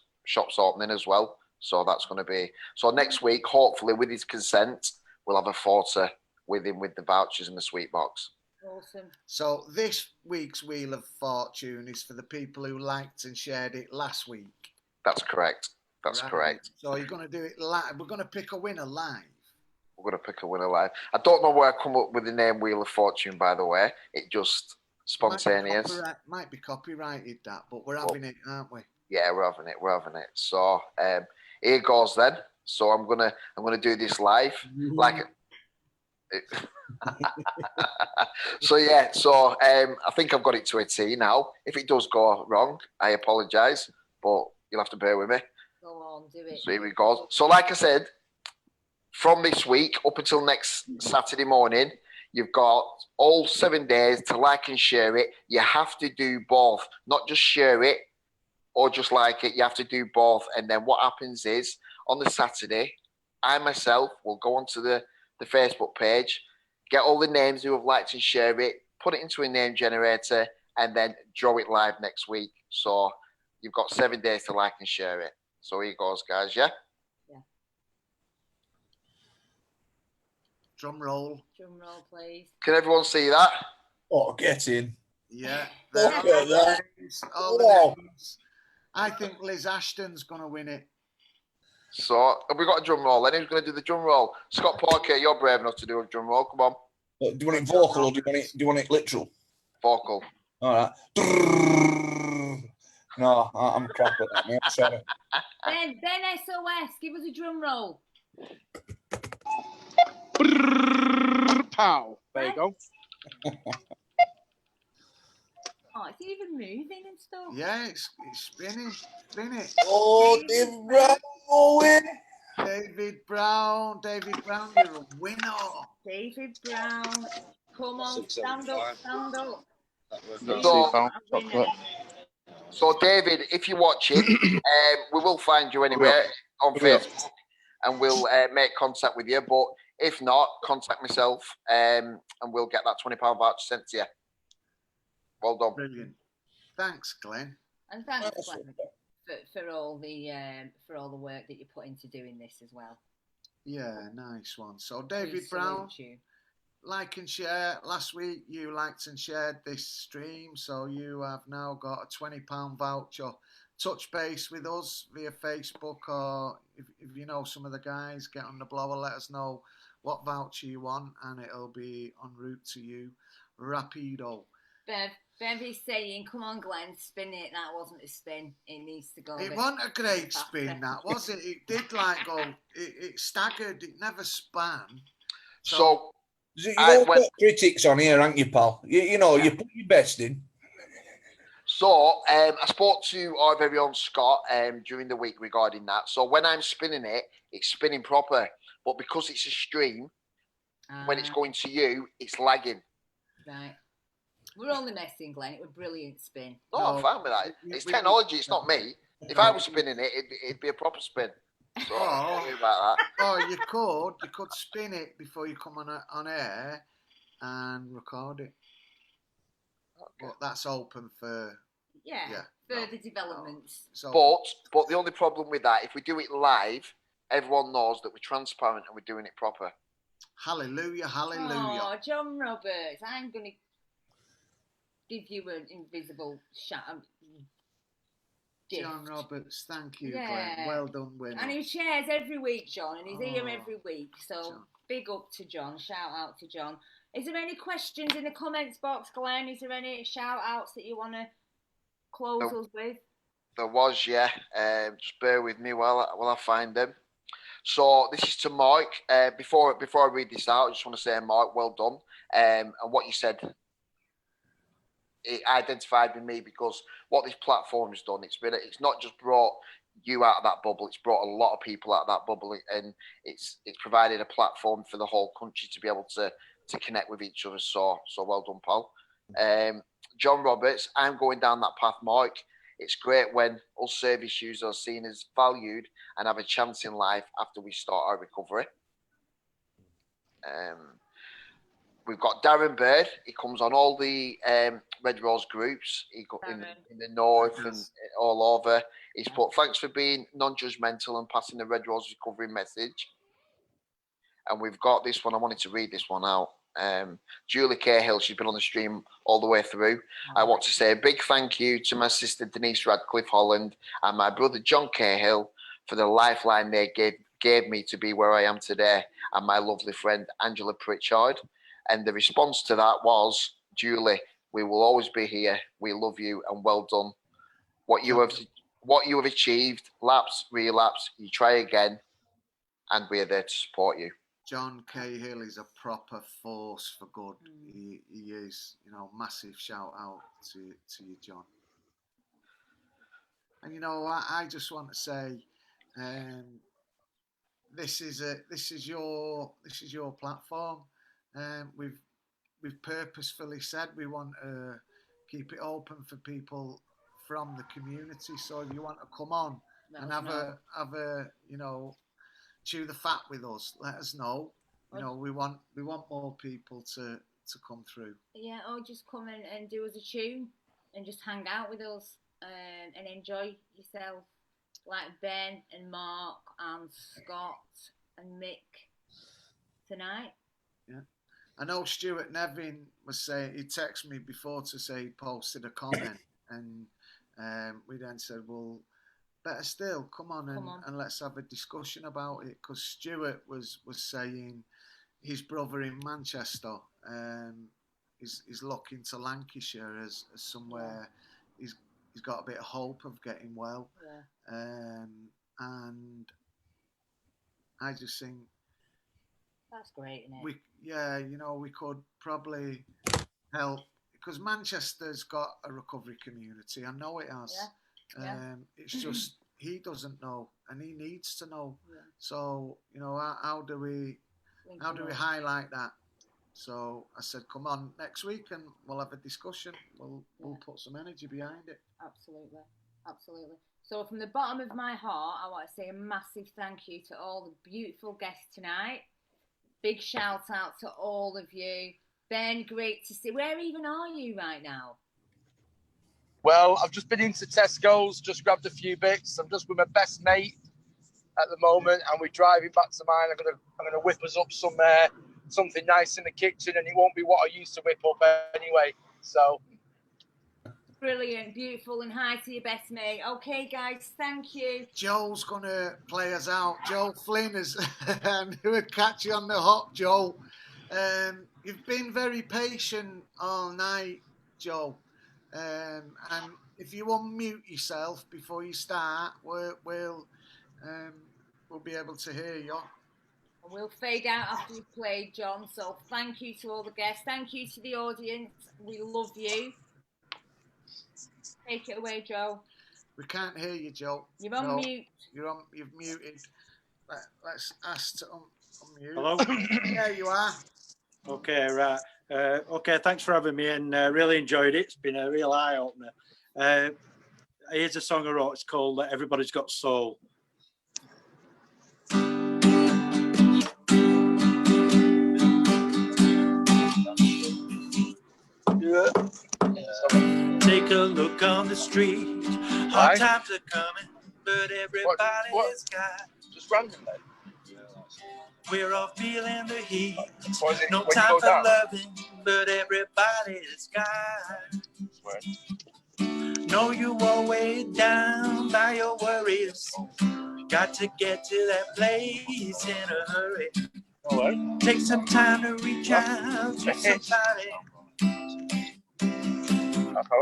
[SPEAKER 8] opening as well. So that's going to be next week. Hopefully, with his consent, we'll have a photo with him with the vouchers and the sweet box.
[SPEAKER 2] Awesome.
[SPEAKER 1] So this week's Wheel of Fortune is for the people who liked and shared it last week.
[SPEAKER 8] That's correct. That's correct.
[SPEAKER 1] So you're going to do it live. We're going to pick a winner live.
[SPEAKER 8] We're going to pick a winner live. I don't know where I come up with the name Wheel of Fortune, by the way. It just spontaneous.
[SPEAKER 1] Might be copyrighted, that, but we're having it, aren't we?
[SPEAKER 8] Yeah, we're having it. So here goes then. So I'm gonna do this live. I think I've got it to a T now. If it does go wrong, I apologise, but you'll have to bear with me.
[SPEAKER 2] Go on, do it.
[SPEAKER 8] So here we go. So like I said, from this week up until next Saturday morning, you've got all 7 days to like and share it. You have to do both, not just share it or just like it. You have to do both. And then what happens is, on the Saturday, I myself will go onto the Facebook page, get all the names who have liked and share it, put it into a name generator, and then draw it live next week. So you've got 7 days to like and share it. So here goes, guys, yeah?
[SPEAKER 2] Yeah.
[SPEAKER 1] Drum roll.
[SPEAKER 2] Drum roll, please.
[SPEAKER 8] Can everyone see that?
[SPEAKER 4] Oh, get in.
[SPEAKER 1] Yeah.
[SPEAKER 4] Look at that.
[SPEAKER 1] I think Liz Ashton's going to win it.
[SPEAKER 8] So have we got a drum roll then? Who's going to do the drum roll? Scott Parker, you're brave enough to do a drum roll. Come on.
[SPEAKER 4] Do you want it vocal or do you want it literal?
[SPEAKER 8] Vocal.
[SPEAKER 4] All right. No, I'm crap at that, mate. Sorry.
[SPEAKER 2] Ben SOS, give us a drum roll.
[SPEAKER 6] Pow. There you go.
[SPEAKER 2] Oh, it's even moving and stuff.
[SPEAKER 1] Yeah, it's spinning. Spin it.
[SPEAKER 4] Oh, David Brown, win.
[SPEAKER 1] David Brown, you're a winner.
[SPEAKER 2] David Brown, come on, stand up.
[SPEAKER 8] So David, if you watch it, we will find you anywhere on Facebook, and we'll make contact with you. But if not, contact myself, and we'll get that £20 voucher sent to you. Well done.
[SPEAKER 1] Brilliant. Thanks, Glenn.
[SPEAKER 2] And thanks, Glenn, for all the work that you put into doing this as well.
[SPEAKER 1] Yeah, nice one. So David Brown, like and share. Last week you liked and shared this stream, so you have now got a £20 voucher. Touch base with us via Facebook, or if you know some of the guys, get on the blower, let us know what voucher you want, and it'll be en route to you rapido.
[SPEAKER 2] Bev is saying, come on, Glenn, spin it. That wasn't a spin. It needs to go.
[SPEAKER 1] It wasn't a great spin, that, was it? It did go, it staggered, it never span.
[SPEAKER 8] So
[SPEAKER 4] you don't put critics on here, haven't you, pal? You know, you put your best in.
[SPEAKER 8] So I spoke to our very own Scott during the week regarding that. So when I'm spinning it, it's spinning proper. But because it's a stream, when it's going to you, it's lagging.
[SPEAKER 2] Right. We're only messing, Glenn. It was a brilliant spin.
[SPEAKER 8] No, I'm fine with that. It's technology. It's not me. If I was spinning it, it'd be a proper spin. So don't worry about that.
[SPEAKER 1] Oh, you could spin it before you come on air and record it. Okay. But that's open for
[SPEAKER 2] further developments.
[SPEAKER 8] But the only problem with that, if we do it live, everyone knows that we're transparent and we're doing it proper.
[SPEAKER 1] Hallelujah, hallelujah.
[SPEAKER 2] Oh, John Roberts, I'm going to give you an invisible shout.
[SPEAKER 1] John Roberts, thank you,
[SPEAKER 2] Yeah.
[SPEAKER 1] Glenn. Well done, winner.
[SPEAKER 2] And he shares every week, John, and he's here every week. So
[SPEAKER 1] John.
[SPEAKER 2] Big up to John. Shout out to John. Is there any questions in the comments box, Glenn? Is there any shout outs that you want to close us with?
[SPEAKER 8] There was, yeah. Just bear with me while I find them. So this is to Mike. Before I read this out, I just want to say, Mike, well done. And what you said, it identified with me, because what this platform has done, it's not just brought you out of that bubble, it's brought a lot of people out of that bubble, and it's provided a platform for the whole country to be able to connect with each other. So well done, pal. John Roberts, I'm going down that path, Mike. It's great when us service users are seen as valued and have a chance in life after we start our recovery. We've got Darren Bird. He comes on all the Red Rose groups. He got in the north and all over. He's put, thanks for being non-judgmental and passing the Red Rose recovery message. And we've got this one. I wanted to read this one out. Julie Cahill, she's been on the stream all the way through. I want to say a big thank you to my sister Denise Radcliffe Holland and my brother John Cahill for the lifeline they gave me to be where I am today, and my lovely friend Angela Pritchard. And the response to that was, Julie, we will always be here. We love you and well done. What you have achieved, lapse, relapse, you try again, and we are there to support you.
[SPEAKER 1] John Cahill is a proper force for good. He is, massive shout out to you, John. And I just want to say, this is your platform. We've purposefully said we want to keep it open for people from the community. So if you want to come on and have a chew the fat with us, let us know. We want more people to come through.
[SPEAKER 2] Yeah, or just come in and do us a tune and just hang out with us and enjoy yourself, like Ben and Mark and Scott and Mick tonight.
[SPEAKER 1] Yeah, I know Stuart Nevin was saying, he texted me before to say he posted a comment, and we then said, well, better still, come on and let's have a discussion about it, because Stuart was saying his brother in Manchester is looking to Lancashire as somewhere he's got a bit of hope of getting well. Yeah. And I just think
[SPEAKER 2] that's great, isn't it?
[SPEAKER 1] We could probably help, because Manchester's got a recovery community. I know it has. Yeah. It's just he doesn't know, and he needs to know. Yeah. So how do we highlight that? So I said, come on next week and we'll have a discussion. We'll put some energy behind it.
[SPEAKER 2] Absolutely. So from the bottom of my heart, I want to say a massive thank you to all the beautiful guests tonight. Big shout out to all of you. Ben, great to see. Where even are you right now?
[SPEAKER 6] Well, I've just been into Tesco's, just grabbed a few bits. I'm just with my best mate at the moment, and we're driving back to mine. I'm gonna whip us up something nice in the kitchen, and it won't be what I used to whip up anyway. So
[SPEAKER 2] brilliant, beautiful, and hi to your best mate. Okay, guys, thank you.
[SPEAKER 1] Joel's gonna play us out. Joel Flynn is, and who would catch you on the hop, Joel? You've been very patient all night, Joel. And if you unmute yourself before you start, we'll be able to hear you.
[SPEAKER 2] And we'll fade out after you've played, John. So thank you to all the guests. Thank you to the audience. We love you. Take it away, Joe.
[SPEAKER 1] We can't hear you, Joe.
[SPEAKER 2] You're on mute.
[SPEAKER 1] You've muted. Let's ask to unmute.
[SPEAKER 12] Hello?
[SPEAKER 1] There you are.
[SPEAKER 12] Okay, right. Okay, thanks for having me, and really enjoyed it. It's been a real eye-opener. Here's a song I wrote. It's called Everybody's Got Soul. Take a look on the street. Hard times are coming, but everybody's got.
[SPEAKER 6] Just randomly.
[SPEAKER 12] We're all feeling the heat. No time for loving, but everybody's got.
[SPEAKER 9] Know you always down by your worries. Got to get to that place in a hurry. Take some time to reach out to somebody.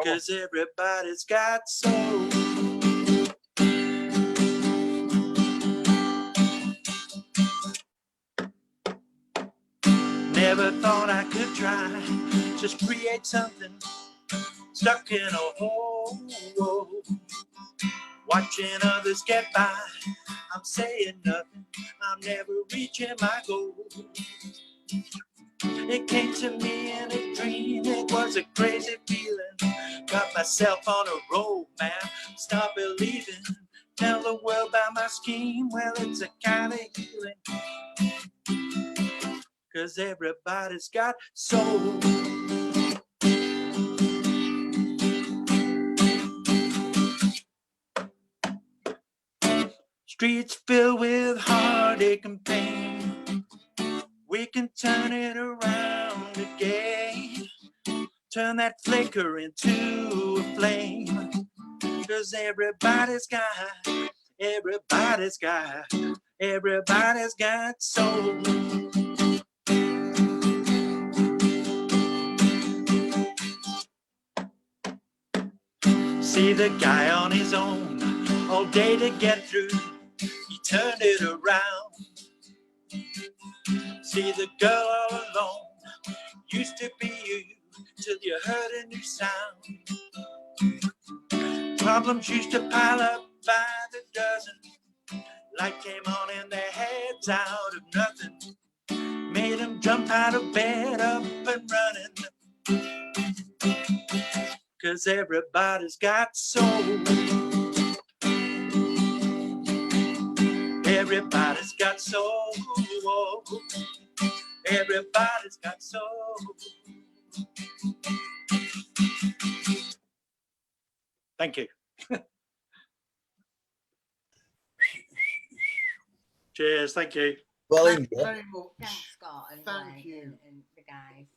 [SPEAKER 9] 'Cause everybody's got soul. Never thought I could try, just create something stuck in a hole. Watching others get by, I'm saying nothing, I'm never reaching my goal. It came to me in a dream, it was a crazy feeling. Got myself on a road, man, start believing. Tell the world about my scheme, well, it's a kind of healing. 'Cause everybody's got soul. Streets filled with heartache and pain. We can turn it around again. Turn that flicker into a flame. 'Cause everybody's got soul. See the guy on his own, all day to get through, he turned it around. See the girl all alone, used to be you, till you heard a new sound. Problems used to pile up by the dozen, light came on in their heads out of nothing. Made them jump out of bed up and running. 'Cause everybody's got soul. Everybody's got soul. Everybody's got soul. Thank you. Cheers. Thank you.
[SPEAKER 1] Well, thank you very much.
[SPEAKER 2] Thanks, Scott, and
[SPEAKER 1] Thank
[SPEAKER 2] Glenn
[SPEAKER 1] you.
[SPEAKER 2] and the guys.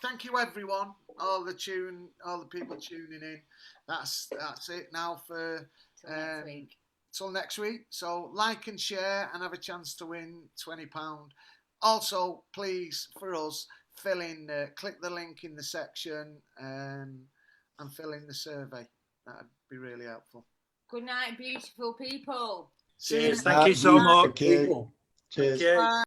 [SPEAKER 1] Thank you, everyone. All the people tuning in. That's it now for till next week. So like and share and have a chance to win £20. Also, please, for us, click the link in the section and fill in the survey. That'd be really helpful.
[SPEAKER 2] Good night, beautiful people.
[SPEAKER 12] Cheers. Thank you so much.
[SPEAKER 3] Thank you. Cheers.
[SPEAKER 1] Bye.